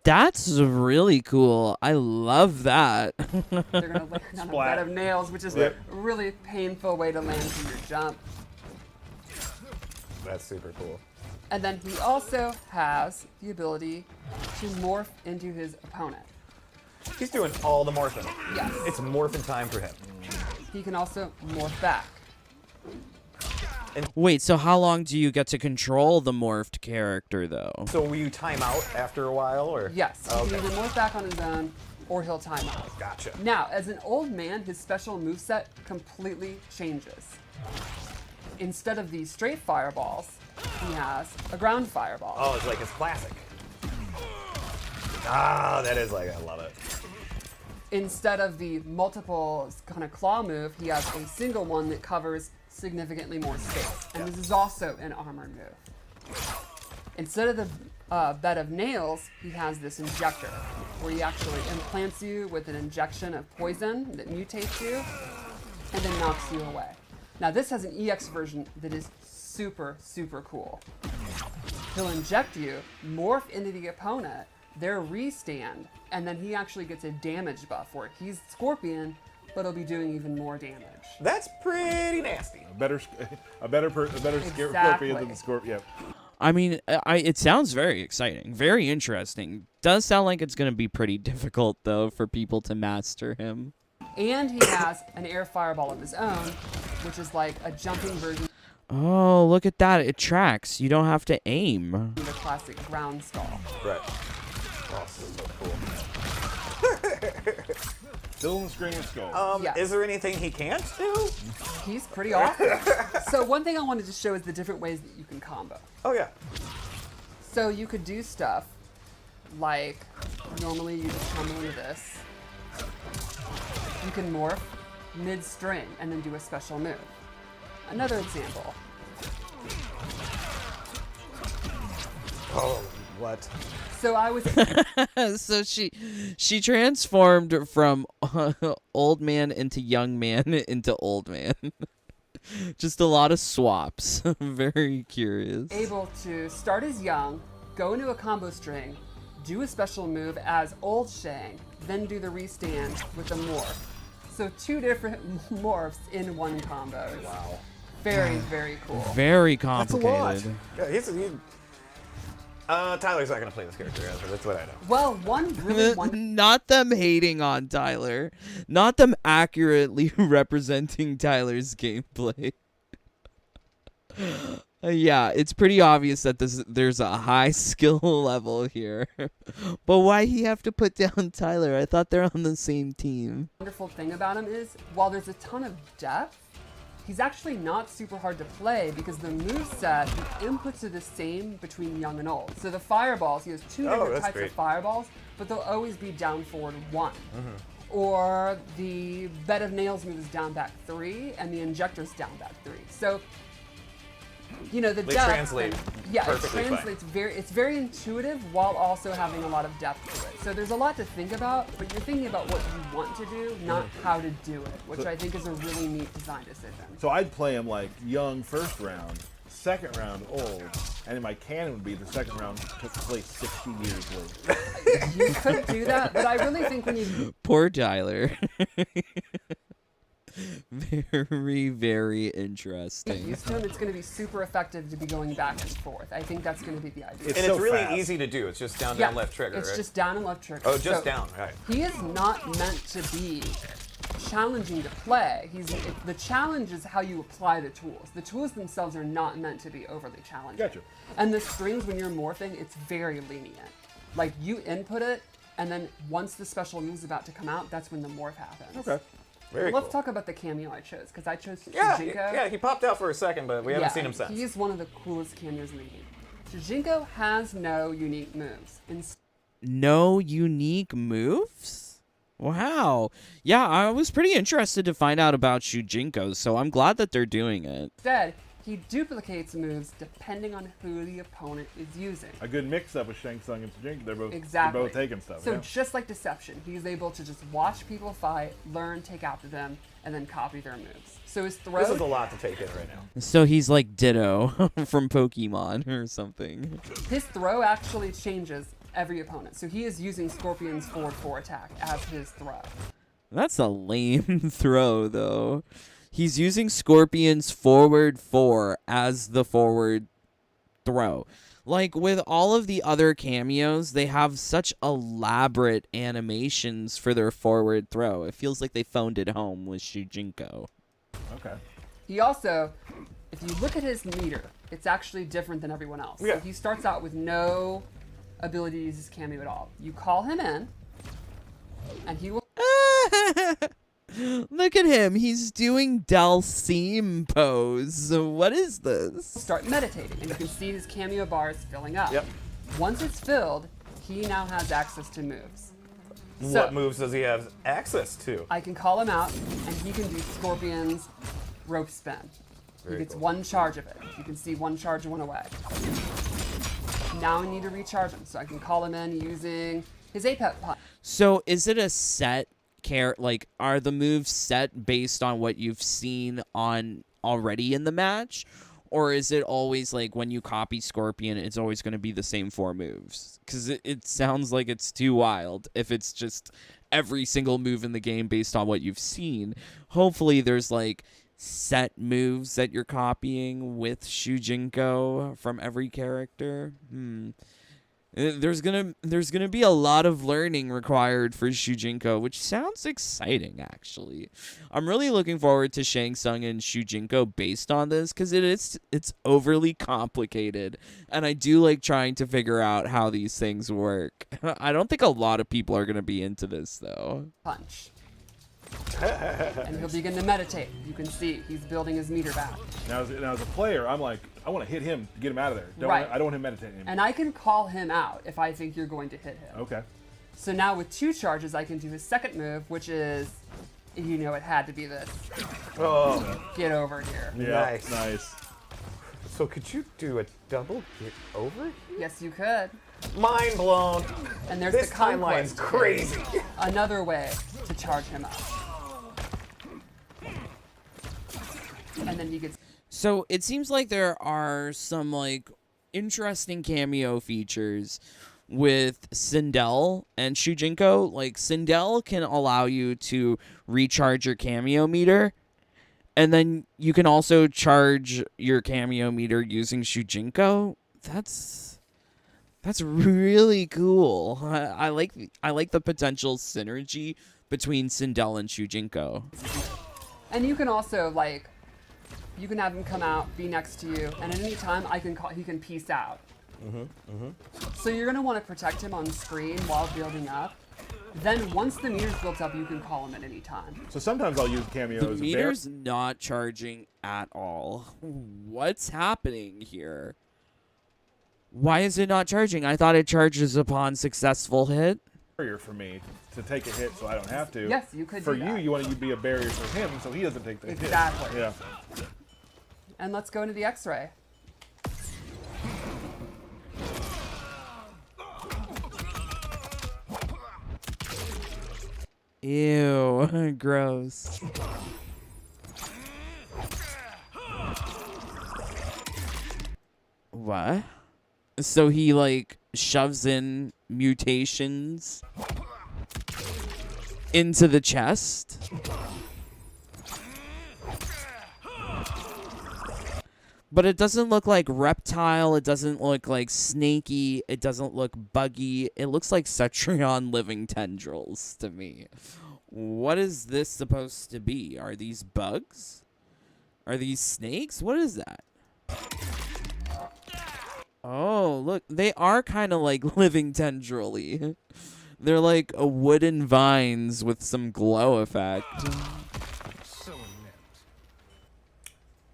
That's really cool. I love that. They're going to land on a Splat. bed of nails, which is Yep. a really painful way to land from your jump. That's super cool. And then he also has the ability to morph into his opponent. He's doing all the morphing. Yes. It's morphin' time for him. He can also morph back. Wait, so how long do you get to control the morphed character, though? So will you time out after a while, or? Yes, he Okay. can either morph back on his own or he'll time out. Gotcha. Now, as an old man, his special moveset completely changes. Instead of these straight fireballs, he has a ground fireball. Oh, it's like his classic. Ah, that is like, I love it. Instead of the multiple kind of claw move, he has a single one that covers significantly more space. And this is also an armor move. Instead of the bed of nails, he has this injector, where he actually implants you with an injection of poison that mutates you and then knocks you away. Now this has an EX version that is super, super cool. He'll inject you, morph into the opponent, their restand, and then he actually gets a damage buff where he's Scorpion, but he'll be doing even more damage. That's pretty nasty. A better Scorpion Exactly. than the Scorpion. Yep. I mean, it sounds very exciting, very interesting. Does sound like it's going to be pretty difficult, though, for people to master him. And he has an air fireball of his own, which is like a jumping version Oh, look at that. It tracks. You don't have to aim. of the classic ground skull. Right. Oh, so cool. Still in the screaming skull. Yes. Is there anything he can't do? He's pretty awesome. So one thing I wanted to show is the different ways that you can combo. Oh, yeah. So you could do stuff like normally you just combo into this. You can morph mid-string and then do a special move. Another example. Oh, what? So I was So she transformed from old man into young man into old man. Just a lot of swaps. Very curious. able to start as young, go into a combo string, do a special move as old Shang, then do the restand with the morph. So 2 different morphs in one combo. Wow. Very, very cool. Very That's a complicated. lot. Yeah, Tyler's not going to play this character, that's what I know. Well, one really one. Not them hating on Tyler. Not them accurately representing Tyler's gameplay. Yeah, it's pretty obvious that there's a high skill level here. But why he have to put down Tyler? I thought they're on the same team. Wonderful thing about him is, while there's a ton of depth, he's actually not super hard to play because the moveset, the inputs are the same between young and old. So the fireballs, he has two different types of fireballs, but they'll always be down forward 1. Or the bed of nails move is down back 3, and the injector's down back 3. So, you know, the They depth. translate Yeah, it perfectly fine. translates it's very intuitive while also having a lot of depth to it. So there's a lot to think about, but you're thinking about what you want to do, not how to do it, which I think is a really neat design decision. So I'd play him like young first round, second round old, and then my canon would be the second round took place 60 years later. You could do that, but I really think when you Poor Tyler. Very, very interesting. used to him, it's going to be super effective to be going back and forth. I think that's going to be the idea. And so it's really fast. easy to do. It's just down, Yeah, down, left trigger, It's right? just down and left trigger. Oh, just So down, right. He is not meant to be challenging to play. The challenge is how you apply the tools. The tools themselves are not meant to be overly challenging. Gotcha. And the strings, when you're morphing, it's very lenient. Like, you input it, and then once the special move is about to come out, that's when the morph happens. Okay. Very Let's cool. talk about the cameo I chose, because I chose Yeah, Shujinko. yeah, he popped out for a second, but we haven't seen him since. He's one of the coolest cameos in the game. Shujinko has no unique moves. No unique moves? Wow. Yeah, I was pretty interested to find out about Shujinko, so I'm glad that they're doing it. Instead, he duplicates moves depending on who the opponent is using. A good mix-up with Shang Tsung and Shujinko. Exactly. They're both taking stuff. So yeah. just like Deception, he's able to just watch people fight, learn, take after them, and then copy their moves. So his throw. This is a lot to take in right now. So he's like Ditto from Pokemon or something. His throw actually changes every opponent. So he is using Scorpion's forward 4 attack as his throw. That's a lame throw, though. He's using Scorpion's forward 4 as the forward throw. Like, with all of the other cameos, they have such elaborate animations for their forward throw. It feels like they phoned it home with Shujinko. Okay. He also, if you look at his meter, it's actually different than everyone else. Yeah. So he starts out with no ability to use his cameo at all. You call him in, and he will Look at him. He's doing Dalsim pose. What is this? start meditating, and you can see his cameo bar is filling up. Yep. Once it's filled, he now has access to moves. What moves does he have access to? I can call him out, and he can do Scorpion's rope spin. Very He gets cool. one charge of it. You can see one charge went away. Now I need to recharge him, so I can call him in using his Apex punch. So is it a set like, are the moves set based on what you've seen on already in the match? Or is it always like when you copy Scorpion, it's always going to be the same 4 moves? Because it sounds like it's too wild if it's just every single move in the game based on what you've seen. Hopefully there's like set moves that you're copying with Shujinko from every character. There's gonna be a lot of learning required for Shujinko, which sounds exciting, actually. I'm really looking forward to Shang Tsung and Shujinko based on this, because it's overly complicated, and I do like trying to figure out how these things work. I don't think a lot of people are gonna be into this, though. Punch. And he'll begin to meditate. You can see he's building his meter back. Now as a player, I'm like, I want to hit him to get him out of there. Right. I don't want him meditating anymore. And I can call him out if I think you're going to hit him. Okay. So now with 2 charges, I can do his second move, which is, you know, it had to be this. Oh, Get over here. Yeah. Nice. Nice. so could you do a double get over here? Yes, you could. Mind blown. And there's This the timeline's conquest. crazy. Another way to charge him up. And then he gets So it seems like there are some like interesting cameo features with Sindel and Shujinko. Like, Sindel can allow you to recharge your cameo meter, and then you can also charge your cameo meter using Shujinko. That's really cool. I like the potential synergy between Sindel and Shujinko. And you can also, like, you can have him come out, be next to you, and at any time he can peace out. So you're going to want to protect him on screen while building up. Then once the meter's built up, you can call him at any time. So sometimes I'll use cameo The as a meter's not charging at all. What's happening here? Why is it not charging? I thought it charges upon successful hit. barrier for me to take a hit so I don't have to. Yes, you could For do you, that. you want to be a barrier for him so he doesn't take the Exactly. hit. Yeah. And let's go into the X-ray. Ew, gross. What? So he like shoves in mutations into the chest? But it doesn't look like reptile, it doesn't look like snaky, it doesn't look buggy. It looks like Cetrion living tendrils to me. What is this supposed to be? Are these bugs? Are these snakes? What is that? Oh, look, they are kind of like living tendril-y. They're like a wooden vines with some glow effect.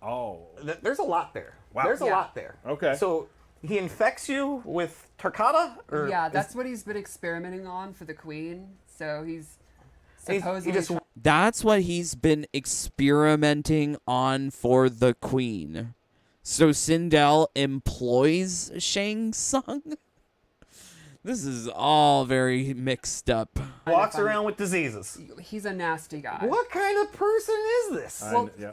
Oh. There's a lot there. Wow. There's a Yeah. lot there. Okay. So he infects you with Tarkata? Or Yeah, is- that's what he's been experimenting on for the Queen. So he's he supposedly just That's what he's been experimenting on for the Queen. So Sindel employs Shang Tsung? This is all very mixed up. walks funny. around with diseases. he's a nasty guy. What kind of person is this? Well, yeah.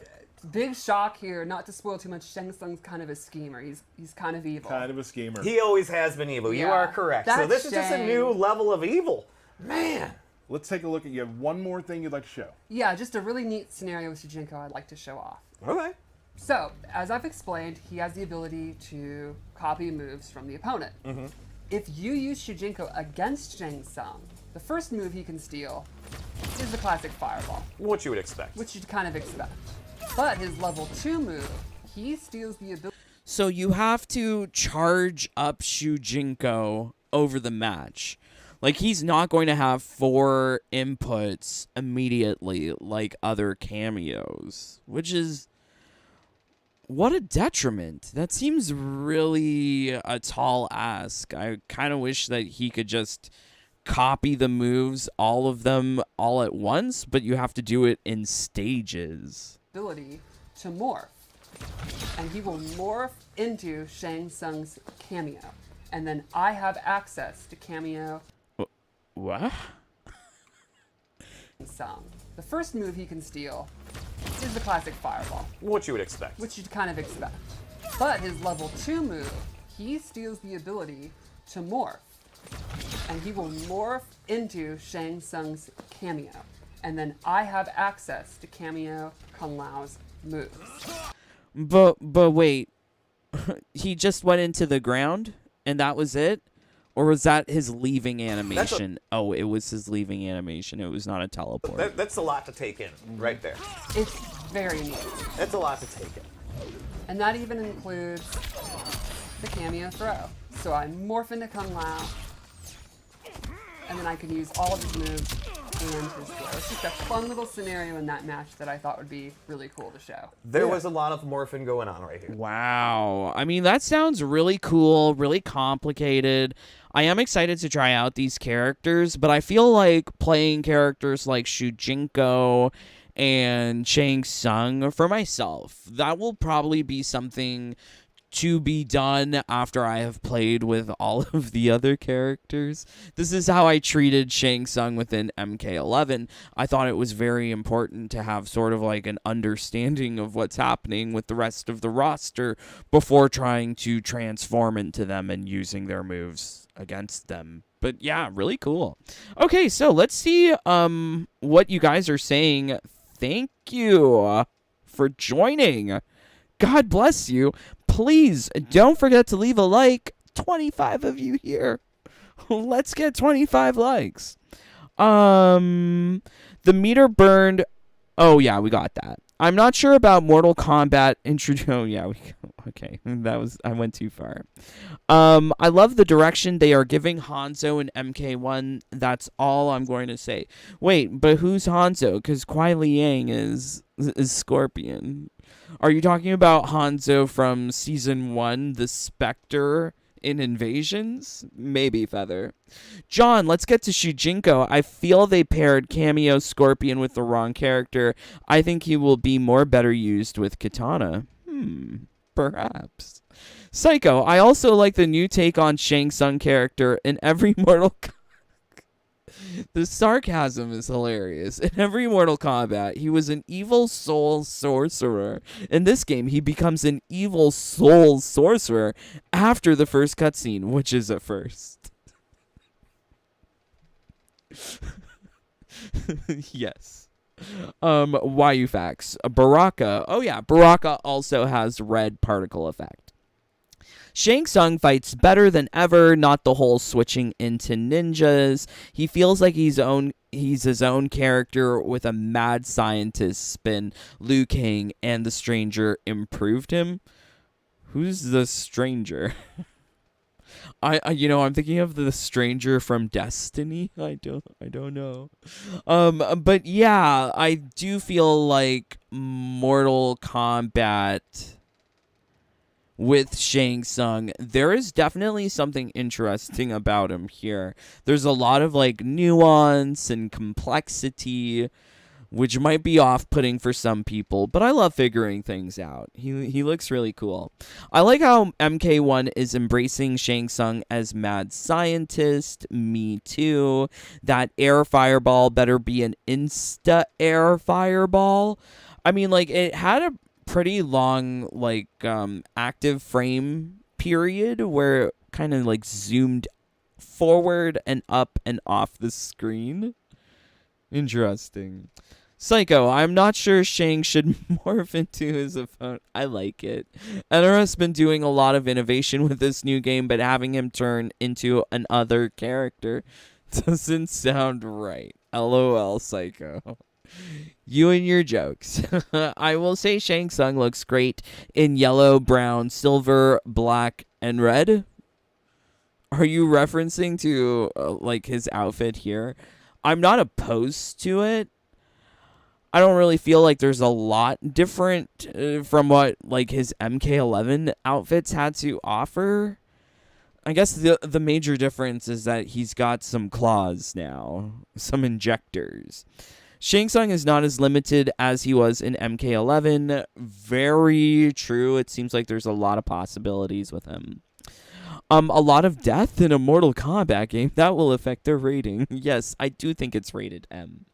Big shock here. Not to spoil too much. Shang Tsung's kind of a schemer. He's kind of evil. Kind of a schemer. He always has been evil. You Yeah. are correct. So That's this is just a Shang. new level of evil. Man. Let's take a look at you. Have one more thing you'd like to show. Yeah, just a really neat scenario with Shujinko I'd like to show off. Okay. So, as I've explained, he has the ability to copy moves from the opponent. If you use Shujinko against Shang Tsung, the first move he can steal is the classic Fireball, What you would expect. which you'd kind of expect. But his level 2 move, he steals the ability. So you have to charge up Shujinko over the match. Like, he's not going to have 4 inputs immediately like other cameos, which is... what a detriment. That seems really a tall ask. I kind of wish that he could just copy the moves, all of them, all at once, but you have to do it in stages. ability to morph. And he will morph into Shang Tsung's cameo. And then I have access to cameo What? Tsung. The first move he can steal is the classic Fireball, What you would expect. which you'd kind of expect. But his level 2 move, he steals the ability to morph. And he will morph into Shang Tsung's cameo. And then I have access to cameo Kung Lao's moves. But wait. He just went into the ground and that was it? Or was that his leaving animation? Oh, it was his leaving animation. It was not a teleport. That's a lot to take in right there. It's very neat. That's a lot to take in. And that even includes the cameo throw. So I morph into Kung Lao, and then I can use all of his moves and his throw. It's just a fun little scenario in that match that I thought would be really cool to show. There was a lot of morphing going on right here. Wow. I mean, that sounds really cool, really complicated. I am excited to try out these characters, but I feel like playing characters like Shujinko and Shang Tsung for myself, that will probably be something to be done after I have played with all of the other characters. This is how I treated Shang Tsung within MK11. I thought it was very important to have sort of like an understanding of what's happening with the rest of the roster before trying to transform into them and using their moves against them. But yeah, really cool. Okay, so let's see what you guys are saying. Thank you for joining. God bless you. Please don't forget to leave a like. 25 of you here. Let's get 25 likes. The meter burned Oh, yeah, we got that. I'm not sure about Mortal Kombat Oh, yeah, okay. I went too far. I love the direction they are giving Hanzo and MK1. That's all I'm going to say. Wait, but who's Hanzo? Because Kuai Liang is Scorpion. Are you talking about Hanzo from Season 1, the Spectre in Invasions? Maybe, Feather. John, let's get to Shujinko. I feel they paired Cameo Scorpion with the wrong character. I think he will be better used with Katana. Perhaps. Psycho, I also like the new take on Shang Tsung character in every Mortal Kombat. The sarcasm is hilarious. In every Mortal Kombat, he was an evil soul sorcerer. In this game, he becomes an evil soul sorcerer after the first cutscene, which is a first. Yes. Wayufax. Baraka. Oh yeah, Baraka also has red particle effect. Shang Tsung fights better than ever, not the whole switching into ninjas. He feels like he's his own character with a mad scientist spin. Liu Kang and the Stranger improved him. Who's the Stranger? I'm thinking of the Stranger from Destiny. I don't know. But yeah, I do feel like Mortal Kombat with Shang Tsung, there is definitely something interesting about him here. There's a lot of like nuance and complexity, which might be off-putting for some people, but I love figuring things out. He looks really cool. I like how MK1 is embracing Shang Tsung as mad scientist. Me too. That air fireball better be an insta-air fireball. I mean, like, it had a pretty long, like, active frame period where it kind of, like, zoomed forward and up and off the screen. Interesting. Psycho, I'm not sure Shang should morph into his opponent. I like it. NetherRealm's been doing a lot of innovation with this new game, but having him turn into another character doesn't sound right. LOL, Psycho. You and your jokes. I will say Shang Tsung looks great in yellow, brown, silver, black, and red. Are you referencing to, like, his outfit here? I'm not opposed to it. I don't really feel like there's a lot different from what, like, his MK11 outfits had to offer. I guess the major difference is that he's got some claws now, some injectors. Shang Tsung is not as limited as he was in MK11. Very true. It seems like there's a lot of possibilities with him. A lot of death in a Mortal Kombat game. That will affect their rating. Yes, I do think it's rated M.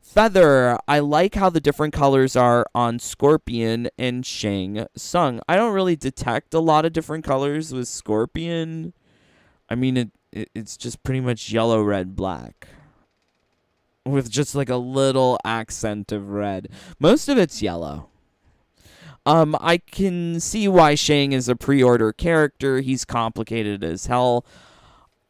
Feather, I like how the different colors are on Scorpion and Shang Tsung. I don't really detect a lot of different colors with Scorpion. I mean, it's just pretty much yellow, red, black, with just like a little accent of red. Most of it's yellow. I can see why Shang is a pre-order character. He's complicated as hell.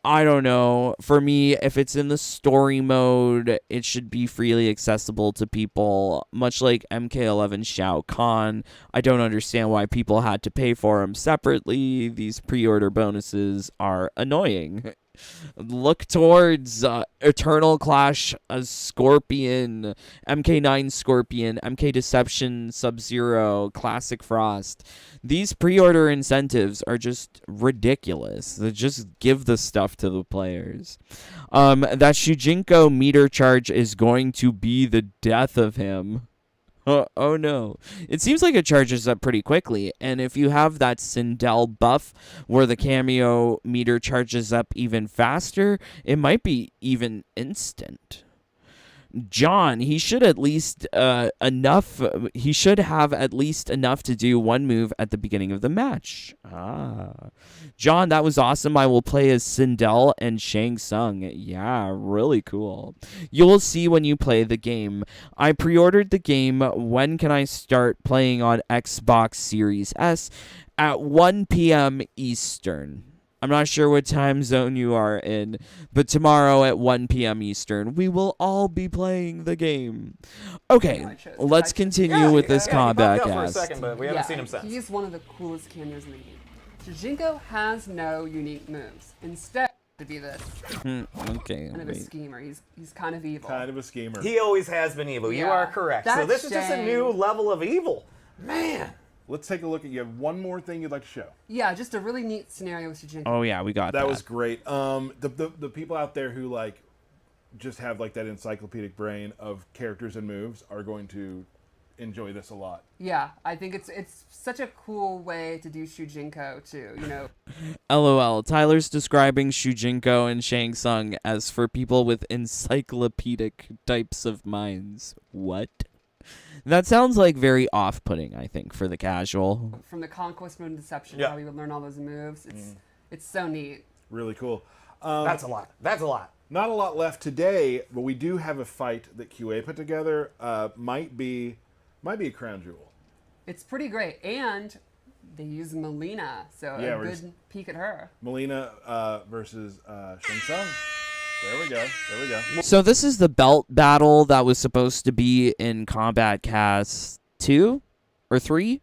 I don't know. For me, if it's in the story mode, it should be freely accessible to people, much like MK11 Shao Kahn. I don't understand why people had to pay for him separately. These pre-order bonuses are annoying. Look towards Eternal Clash, Scorpion, MK9 Scorpion, MK Deception, Sub-Zero, Classic Frost. These pre-order incentives are just ridiculous. They just give the stuff to the players. That Shujinko meter charge is going to be the death of him. Oh no. It seems like it charges up pretty quickly, and if you have that Sindel buff where the cameo meter charges up even faster, it might be even instant. John, he should have at least enough to do one move at the beginning of the match. John, that was awesome. I will play as Sindel and Shang Tsung. Yeah, really cool. You'll see when you play the game. I pre-ordered the game. When can I start playing on Xbox Series S? At 1 p.m. Eastern. I'm not sure what time zone you are in, but tomorrow at 1 p.m. Eastern, we will all be playing the game. Okay, let's continue with this he combat popped out for a cast. second, but we haven't seen him since. He's one of the coolest cameos in the game. Shujinko has no unique moves. Instead, to be this Okay, kind of a wait. schemer. He's kind of evil. Kind of a schemer. He always has been evil. You Yeah. are correct. So That's this is just a new Shang. level of evil. Man. Let's take a look at. You have one more thing you'd like to show. Yeah, just a really neat scenario with Shujinko. Oh yeah, we got that. That was great. The people out there who like just have like that encyclopedic brain of characters and moves are going to enjoy this a lot. Yeah, I think it's such a cool way to do Shujinko too. You know, LOL. Tyler's describing Shujinko and Shang Tsung as for people with encyclopedic types of minds. What? That sounds like very off-putting, I think, for the casual. from the Conquest Mode and Deception, Yeah. how we would learn all those moves. It's so neat. Really cool. That's a lot. That's a lot. Not a lot left today, but we do have a fight that QA put together. Might be a crown jewel. It's pretty great, and they use Melina, so Yeah, a we're good just- peek at her. Melina versus Shang Tsung. There we go. There we go. So this is the belt battle that was supposed to be in Kombat Kast 2 or 3,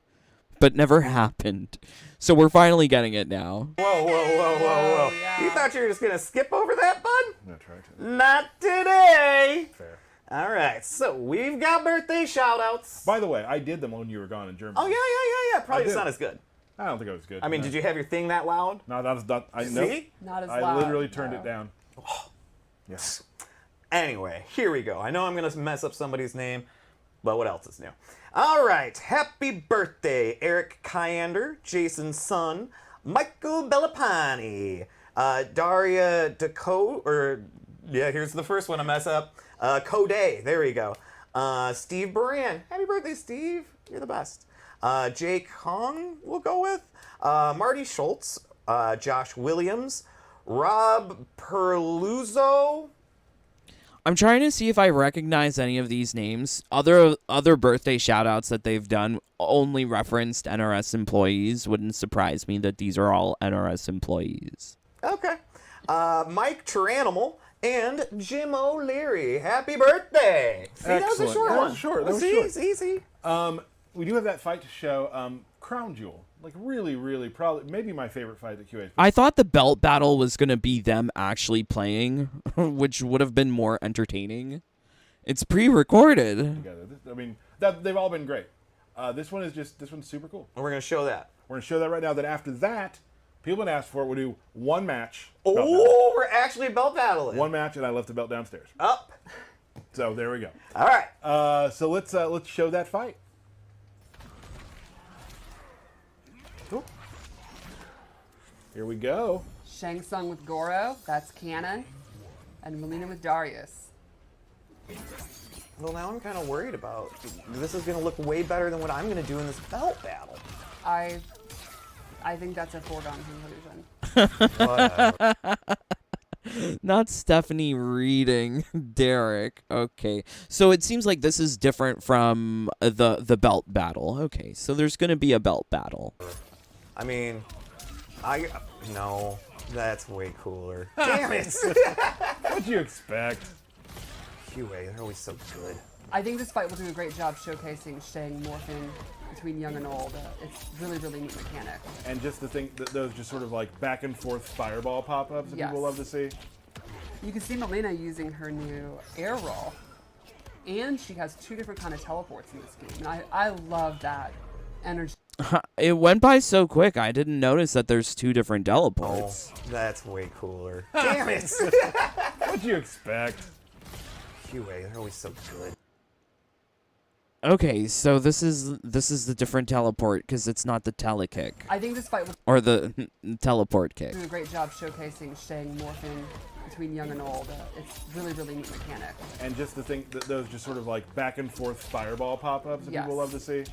but never happened. So we're finally getting it now. Whoa. yeah. You thought you were just going to skip over that, bud? I'm gonna try to. Not today. Fair. All right, so we've got birthday shout-outs. By the way, I did them when you were gone in Germany. Oh, yeah. Probably I just did. not as good. I don't think it was good. I mean, no. did you have your thing that loud? No, that was not. I See? nope. Not as I loud. literally turned no. it down. Yes. Anyway, here we go. I know I'm going to mess up somebody's name, but what else is new? All right, happy birthday, Eric Kyander, Jason's son, Michael Bellapani, Daria here's the first one I mess up. Code, there we go. Steve Baran, happy birthday, Steve. You're the best. Jake Hong, we'll go with. Marty Schultz, Josh Williams, Rob Perluzzo. I'm trying to see if I recognize any of these names. Other birthday shout-outs that they've done only referenced NRS employees. Wouldn't surprise me that these are all NRS employees. Okay. Mike Tyrannimal and Jim O'Leary. Happy birthday. See, that was a Excellent. short That one. was short. That was See, short. It's easy. We do have that fight to show. Crown Jewel. Like really, probably maybe my favorite fight that QA. I thought the belt battle was going to be them actually playing, which would have been more entertaining. It's pre-recorded. Together. I mean, they've all been great. This one's super cool. And we're going to show that. We're gonna show that right now. Then after that, people have asked for it. We'll do one match. belt battle. Oh, we're actually belt battling. One match, and I left the belt downstairs. Up. So there we go. All right. So let's show that fight. Here we go. Shang Tsung with Goro, that's canon, and Melina with Darius. Well, now I'm kind of worried about this is going to look way better than what I'm going to do in this belt battle. I think that's a foregone conclusion. Whatever. Not Stephanie reading Derek. Okay. So it seems like this is different from the belt battle. Okay. So there's going to be a belt battle. I mean, no, that's way cooler. Damn it. What'd you expect? QA, they're always so good. I think this fight will do a great job showcasing Shang morphing between young and old. It's really neat mechanic. And just the thing, those just sort of like back and forth fireball pop-ups that Yes. people love to see. You can see Melina using her new air roll, and she has two different kind of teleports in this game. And I love that energy. It went by so quick. I didn't notice that there's two different teleports. Oh, that's way cooler. Damn it. What'd you expect? QA, they're always so good. Okay, so this is the different teleport because it's not the telekick I think this fight will or the teleport kick. do a great job showcasing Shang morphing between young and old. It's really neat mechanic. And just the thing, those just sort of like back and forth fireball pop-ups that Yes. people love to see.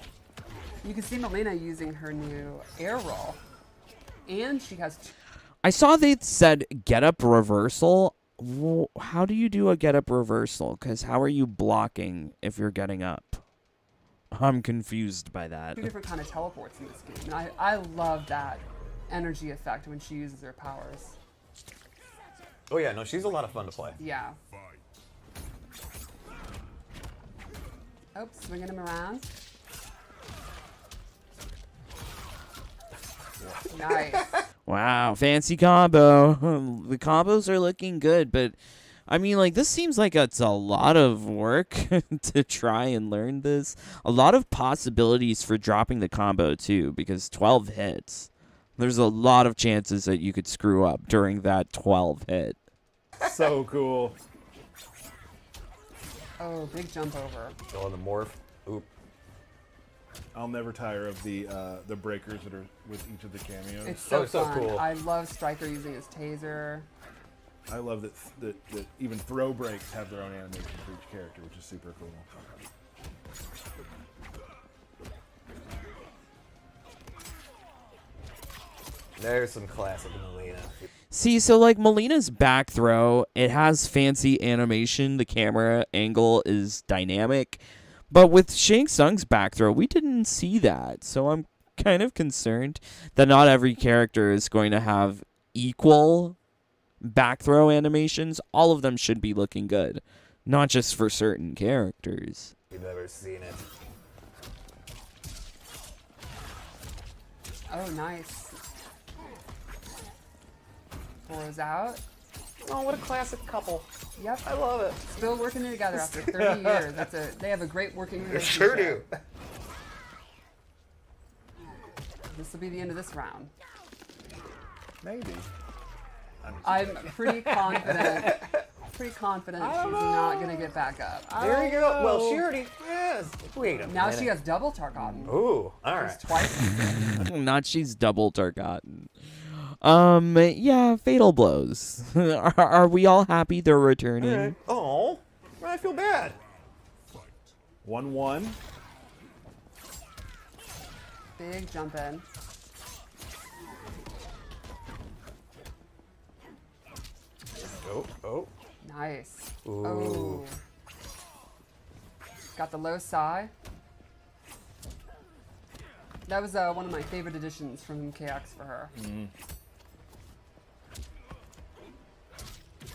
You can see Melina using her new air roll, and she has I saw they said get up reversal. How do you do a get up reversal? Because how are you blocking if you're getting up? I'm confused by that. two different kind of teleports in this game. And I love that energy effect when she uses her powers. Oh yeah, no, she's a lot of fun to play. Yeah. Oh, swinging him around. Nice. Wow, fancy combo. The combos are looking good, but I mean, like, this seems like it's a lot of work to try and learn this. A lot of possibilities for dropping the combo, too, because 12 hits. There's a lot of chances that you could screw up during that 12 hit. So cool. Oh, big jump over. Oh, the morph. Oop. I'll never tire of the breakers that are with each of the cameos. It's so so fun. cool. I love Stryker using his taser. I love that even throw breaks have their own animation for each character, which is super cool. There's some classic Melina. See, so like Melina's back throw, it has fancy animation. The camera angle is dynamic. But with Shang Tsung's back throw, we didn't see that. So I'm kind of concerned that not every character is going to have equal back throw animations. All of them should be looking good, not just for certain characters. You've ever seen it. Oh, nice. Throws out. Oh, what a classic couple. Yep. I love it. Still working together after 30 years. They have a great working They relationship. sure do. This will be the end of this round. Maybe. I'm pretty confident. Pretty confident she's not going to get back up. There you go. Well, she already has. Wait a minute. Now she has double Targotten. Ooh, all right. She's twice. Not she's double Targotten. Yeah, fatal blows. Are we all happy they're returning? All right. Oh, I feel bad. 1-1. Big jump in. Oh. Nice. Ooh. Oh. Got the low sigh. That was one of my favorite additions from MKX for her.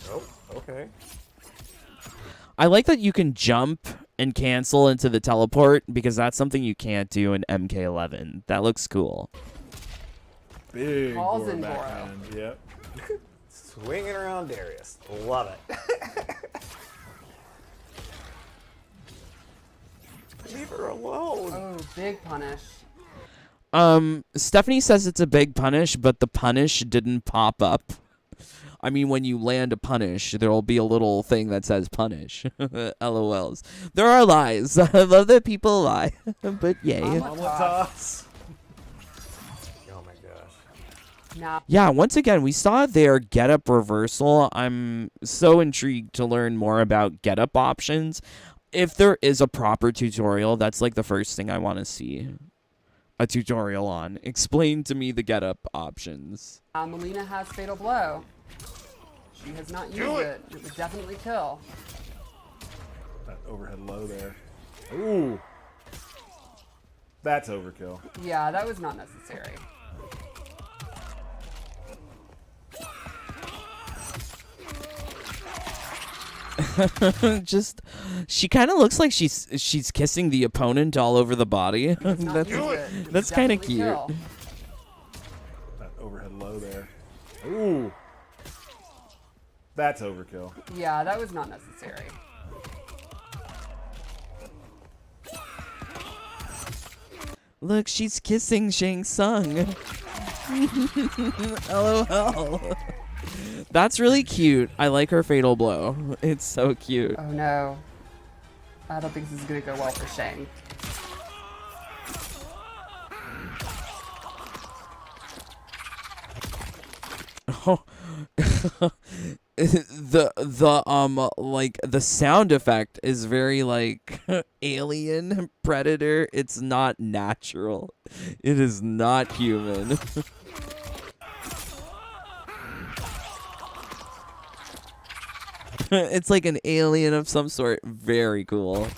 Oh, okay. I like that you can jump and cancel into the teleport because that's something you can't do in MK11. That looks cool. Big Balls Goro in Goro. backhand. Yep. Swinging around Darius. Love it. Leave her alone. Oh, big punish. Stephanie says it's a big punish, but the punish didn't pop up. I mean, when you land a punish, there will be a little thing that says punish. LOLs. There are lies. I love that people lie, but yay. Omelet toss. Oh my gosh. Now, Yeah, once again, we saw their getup reversal. I'm so intrigued to learn more about getup options. If there is a proper tutorial, that's like the first thing I want to see a tutorial on. Explain to me the getup options. Melina has Fatal Blow. She has not used it. It would definitely kill. That overhead low there. Ooh. That's overkill. Yeah, that was not necessary. Just, she kind of looks like she's kissing the opponent all over the body. Not use it. It would that's kind of definitely cute. kill. That overhead low there. Ooh. That's overkill. Yeah, that was not necessary. Look, she's kissing Shang Tsung. LOL. That's really cute. I like her fatal blow. It's so cute. Oh no. I don't think this is going to go well for Shang. Oh. the sound effect is very like alien predator. It's not natural. It is not human. It's like an alien of some sort. Very cool.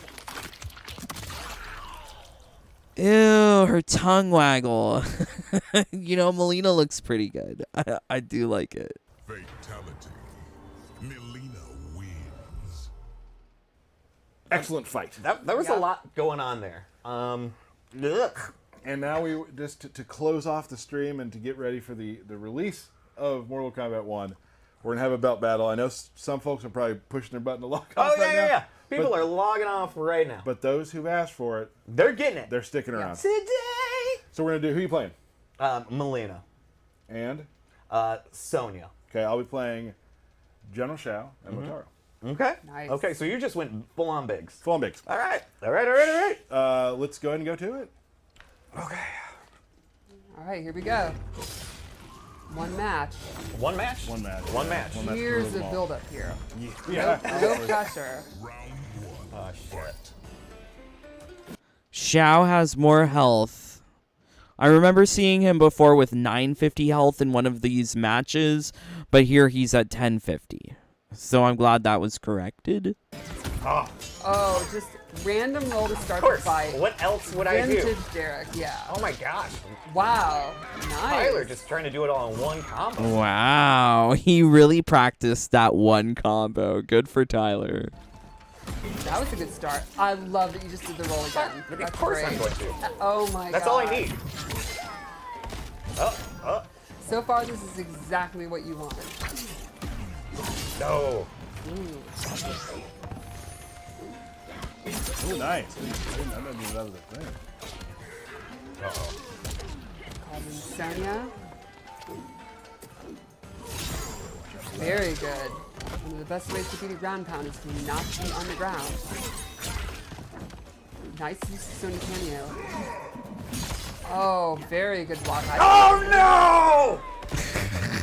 Ew. Oh, her tongue waggle. You know, Melina looks pretty good. I do like it. Fatality. Melina wins. Excellent fight. There was a lot going on there. Ugh. And now we just to close off the stream and to get ready for the release of Mortal Kombat 1, we're gonna have a belt battle. I know some folks are probably pushing their button to log off right now. Yeah. People are logging off right now. But those who've asked for it, They're getting it. they're sticking around. Today. So we're gonna do, who you playing? Melina. And Sonya. okay, I'll be playing General Shao and Motaro. Okay. Nice. Okay, so you just went full on bigs. Full on bigs. All right. Let's go ahead and go to it. Okay. All right, here we go. One match. One match? One match. One match. One match. Years Through them of all. build-up here. Yeah. No pressure. Round 1. Oh, shit. Shao has more health. I remember seeing him before with 950 health in one of these matches, but here he's at 1050. So I'm glad that was corrected. Oh, just random roll to start Of course. the fight. What else would I do? Vintage Derek, yeah. Oh my gosh. Wow, nice. Tyler just trying to do it all in one combo. Wow, he really practiced that one combo. Good for Tyler. That was a good start. I love that you just did the roll again. Of That's course great. I'm going to. Oh my god. That's all I need. So far, this is exactly what you wanted. No. Ooh, nice. I didn't even know that was a thing. Uh-oh. Called in Sonya. Very good. One of the best ways to beat a ground pound is to not be on the ground. Nice use of Sonya cameo. Oh, very good block. Oh no!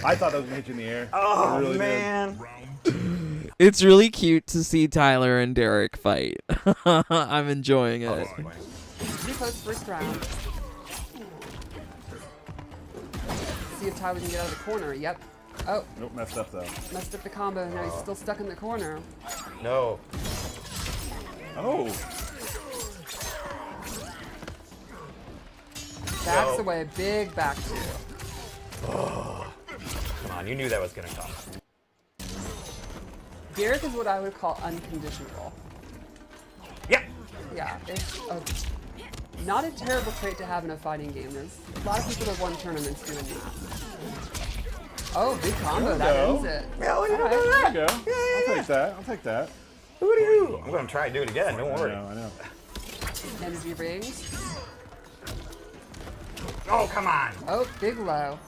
I thought that was gonna hit you in the air. Oh I really did. man. It's really cute to see Tyler and Derek fight. I'm enjoying it. Pretty close first round. See if Tyler can get out of the corner. Yep. Oh, Nope, messed up though. messed up the combo. Now he's still stuck in the corner. No. Oh, Backs No. away. Big back two. Come on, you knew that was gonna come. Derek is what I would call unconditional. Yep. Yeah, it's not a terrible trait to have in a fighting game. There's a lot of people that won tournaments doing that. Oh, big combo. That go. ends it. Yeah, look at All right. that. there you go. I'll take that. I'll take that. Who do you? I'm gonna try and do it again. Don't worry. I know. Energy rings. Oh come on. Oh, big low.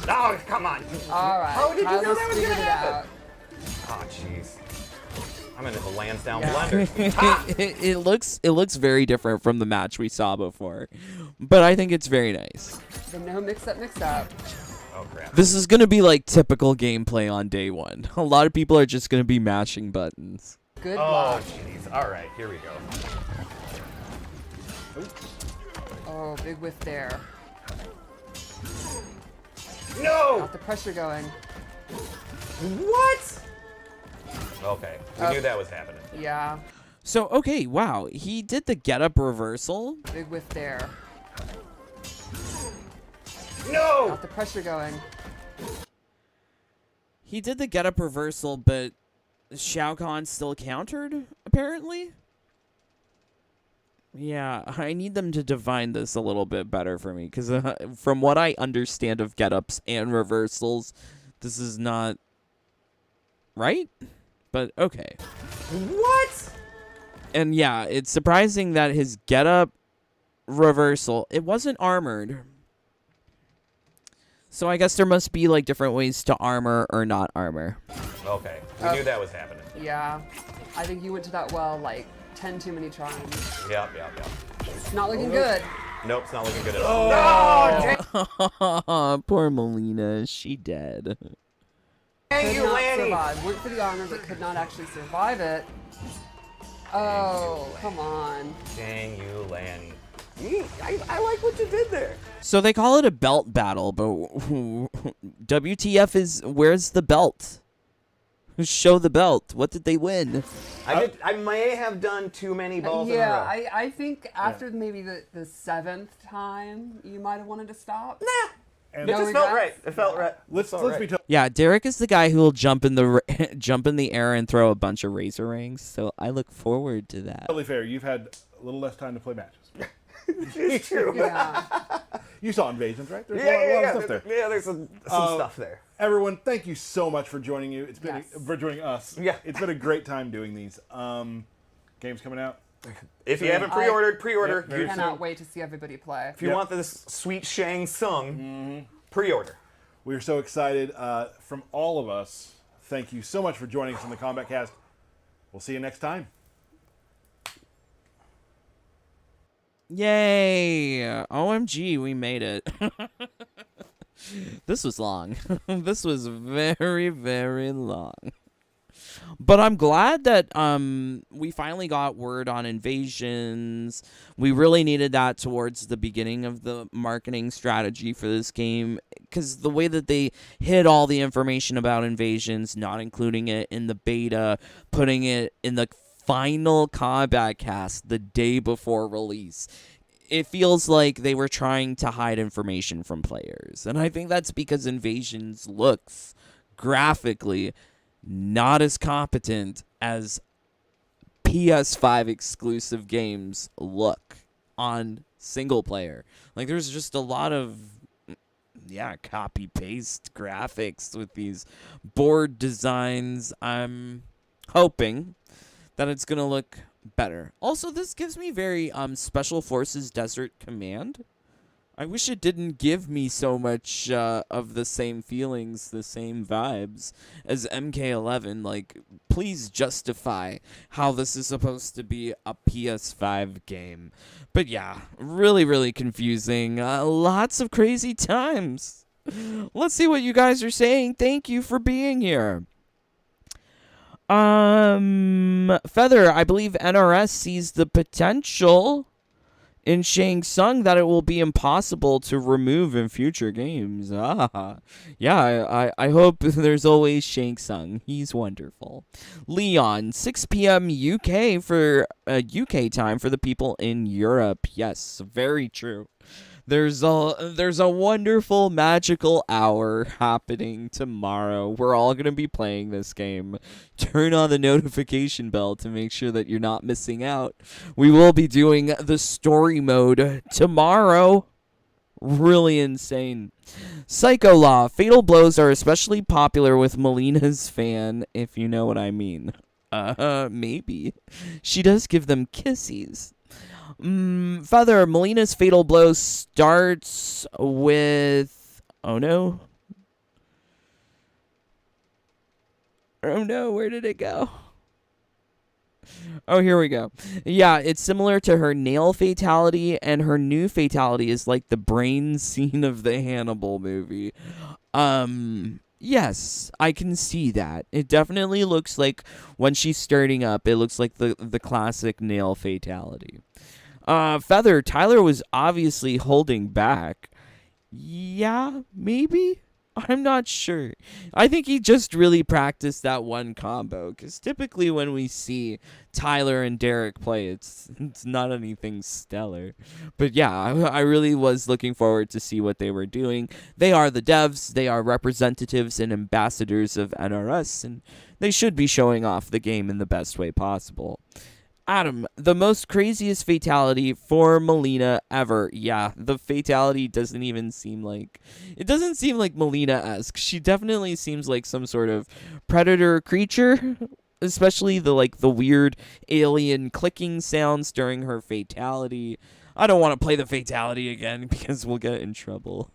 Oh come on. All right. How did you know Tyler's that was figured gonna it happen? out. Oh jeez. I'm into the Lansdowne Yeah. blender. Ha! It looks very different from the match we saw before, but I think it's very nice. The no mix up, mix up. Oh crap. This is gonna be like typical gameplay on day one. A lot of people are just gonna be mashing buttons. Good Oh block. jeez. All right, here we go. Oh, big whiff there. No. Got the pressure going. What? Okay, we knew that was happening. Yeah, So okay, wow, he did the get up reversal. big whiff there. No. Got the pressure going. He did the get up reversal, but Shao Kahn still countered, apparently. Yeah, I need them to define this a little bit better for me, because from what I understand of get ups and reversals, this is not right. But okay. What? And yeah, it's surprising that his get up reversal, it wasn't armored. So I guess there must be like different ways to armor or not armor. Okay, we knew that was happening. Yeah, I think you went to that well like 10 too many times. Yep. It's not looking good. Nope, it's not looking good at all. No, Poor Melina, she dead. dang Could you, not Lanny. survive. Went for the armor, but could not actually survive it. Oh, come on. Dang you, Lanny. I like what you did there. So they call it a belt battle, but WTF is, where's the belt? Show the belt. What did they win? I may have done too many balls in a Yeah, row. I think after maybe the 7th time, you might have wanted to stop. And It No just felt right. regrets? It felt right. let's Felt be right. totally Yeah, Derek is the guy who will jump in the jump in the air and throw a bunch of razor rings. So I look forward to that. fair. You've had a little less time to play matches. It's true. Yeah. You saw Invasions, right? There's Yeah, a lot of stuff there. Yeah, there's some stuff there. Everyone, thank you so much for joining you. It's been Yes. for joining us. Yeah. It's been a great time doing these. Games coming out. If you haven't pre-ordered, pre-order. Yeah, very You- Cannot wait to see everybody play. If you Yep. want this sweet Shang Tsung, pre-order. We're so excited. From all of us, thank you so much for joining us on the Kombat Cast. We'll see you next time. Yay! OMG, we made it. This was long. This was very, very long. But I'm glad that we finally got word on Invasions. We really needed that towards the beginning of the marketing strategy for this game, because the way that they hid all the information about Invasions, not including it in the beta, putting it in the final Kombat Cast the day before release, it feels like they were trying to hide information from players. And I think that's because Invasions looks graphically not as competent as PS5 exclusive games look on single player. Like, there's just a lot of copy paste graphics with these board designs. I'm hoping that it's gonna look better. Also, this gives me very Special Forces Desert Command. I wish it didn't give me so much of the same feelings, the same vibes as MK11. Like, please justify how this is supposed to be a PS5 game. But yeah, really, really confusing. Lots of crazy times. Let's see what you guys are saying. Thank you for being here. Feather, I believe NRS sees the potential in Shang Tsung that it will be impossible to remove in future games. Yeah, I hope there's always Shang Tsung. He's wonderful. Leon, 6 p.m. UK for UK time for the people in Europe. Yes, very true. There's a wonderful magical hour happening tomorrow. We're all going to be playing this game. Turn on the notification bell to make sure that you're not missing out. We will be doing the story mode tomorrow. Really insane. Psycho Law. Fatal blows are especially popular with Melina's fan, if you know what I mean. Maybe. She does give them kissies. Feather, Melina's fatal blow starts with... Oh no, where did it go? Oh, here we go. Yeah, it's similar to her nail fatality, and her new fatality is like the brain scene of the Hannibal movie. Yes, I can see that. It definitely looks like when she's starting up, it looks like the classic nail fatality. Feather, Tyler was obviously holding back. Yeah, maybe? I'm not sure. I think he just really practiced that one combo, because typically when we see Tyler and Derek play, it's not anything stellar. But yeah, I really was looking forward to see what they were doing. They are the devs, they are representatives and ambassadors of NRS, and they should be showing off the game in the best way possible. Adam, the most craziest fatality for Melina ever. Yeah, the fatality doesn't even seem like... It doesn't seem like Melina-esque. She definitely seems like some sort of predator creature. Especially the weird alien clicking sounds during her fatality. I don't want to play the fatality again because we'll get in trouble.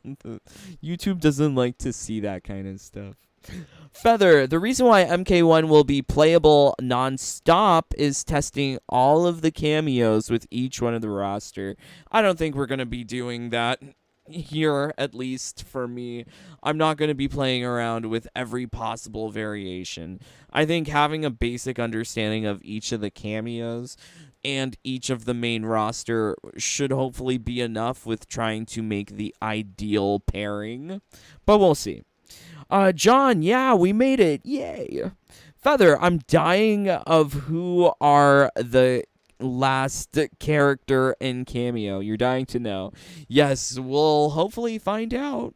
YouTube doesn't like to see that kind of stuff. Feather, the reason why MK1 will be playable non-stop is testing all of the cameos with each one of the roster. I don't think we're going to be doing that here, at least for me. I'm not going to be playing around with every possible variation. I think having a basic understanding of each of the cameos and each of the main roster should hopefully be enough with trying to make the ideal pairing. But we'll see. John, yeah, we made it. Yay. Feather, I'm dying of who are the last character in cameo. You're dying to know. Yes, we'll hopefully find out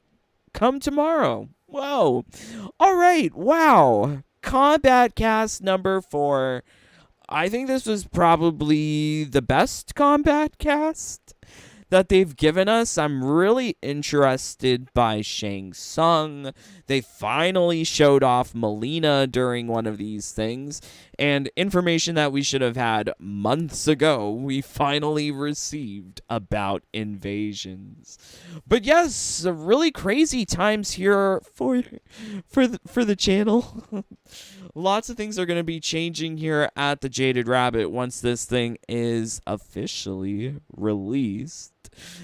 come tomorrow. Whoa. All right. Wow. Kombat Kast number 4. I think this was probably the best Kombat Kast that they've given us. I'm really interested by Shang Tsung. They finally showed off Melina during one of these things, and information that we should have had months ago, we finally received about invasions. But yes, really crazy times here for the channel. Lots of things are going to be changing here at the Jaded Rabbit once this thing is officially released.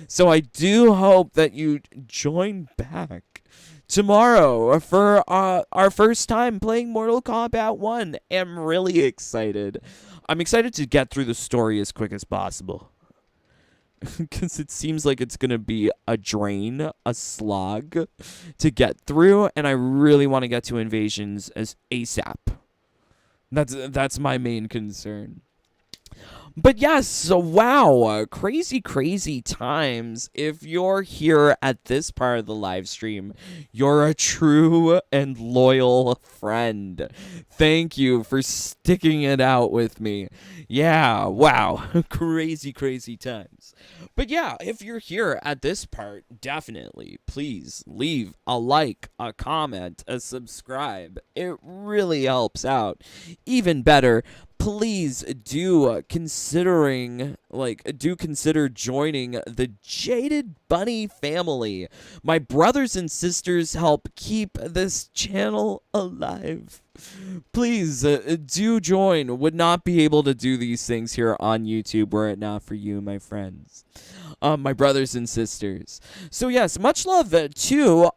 So I do hope that you join back tomorrow for our first time playing Mortal Kombat 1. I'm really excited. I'm excited to get through the story as quick as possible. Because it seems like it's going to be a drain, a slog to get through. And I really want to get to invasions as ASAP. That's my main concern. But yes, so wow, crazy, crazy times. If you're here at this part of the live stream, you're a true and loyal friend. Thank you for sticking it out with me. Yeah, wow, crazy, crazy times. But yeah, if you're here at this part, definitely, please leave a like, a comment, a subscribe. It really helps out. Even better, please do consider joining the Jaded Bunny family. My brothers and sisters help keep this channel alive. Please do join. Would not be able to do these things here on YouTube were it not for you, my friends. My brothers and sisters. So yes, much love to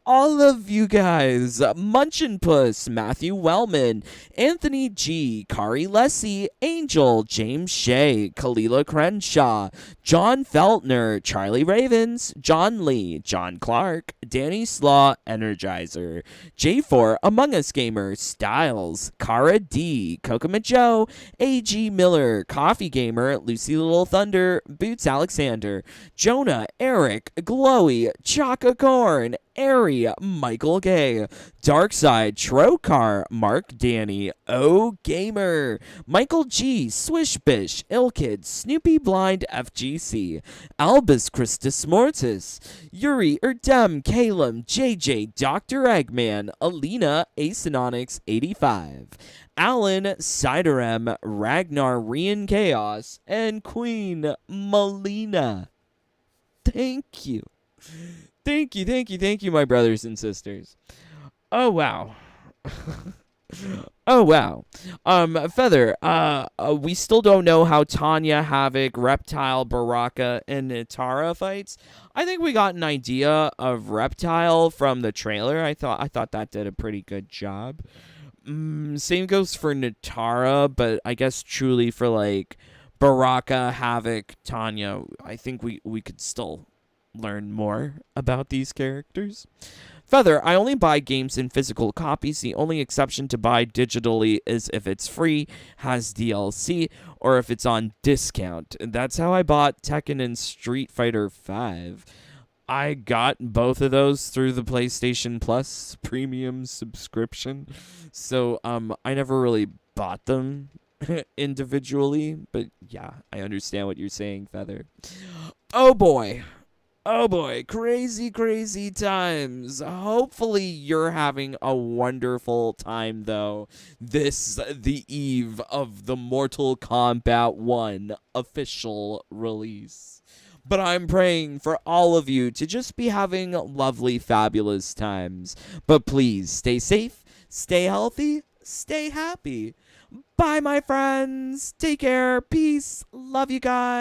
all of you guys. Munchin Puss, Matthew Wellman, Anthony G, Kari Lessie, Angel, James Shea, Kalila Crenshaw, John Feltner, Charlie Ravens, John Lee, John Clark, Danny Slaw, Energizer, J4, Among Us Gamer, Styles, Cara D, Kokoma Joe, AG Miller, Coffee Gamer, Lucy Little Thunder, Boots Alexander, Jonah, Eric, Glowy, Chaka Corn, Ari, Michael Gay, Darkside, Trokar, Mark Danny, O Gamer, Michael G, Swishbish, Ilkid, Snoopy Blind FGC, Albus Christus Mortis, Yuri Erdem, Calum, JJ, Dr. Eggman, Alina, Acenonics 85, Alan, Siderem, Ragnar, Rian Chaos, and Queen Melina. Thank you. Thank you, my brothers and sisters. Oh, wow. Oh, wow. Feather, we still don't know how Tanya, Havoc, Reptile, Baraka, and Nitara fights. I think we got an idea of Reptile from the trailer. I thought that did a pretty good job. Same goes for Nitara, but I guess truly for, like, Baraka, Havoc, Tanya, I think we could still learn more about these characters. Feather, I only buy games in physical copies. The only exception to buy digitally is if it's free, has DLC, or if it's on discount. And that's how I bought Tekken and Street Fighter V. I got both of those through the PlayStation Plus premium subscription. So I never really bought them individually, but yeah, I understand what you're saying, Feather. Oh boy. Oh boy, crazy, crazy times. Hopefully you're having a wonderful time, though. The eve of the Mortal Kombat 1 official release. But I'm praying for all of you to just be having lovely, fabulous times. But please, stay safe, stay healthy, stay happy. Bye, my friends. Take care. Peace. Love you guys.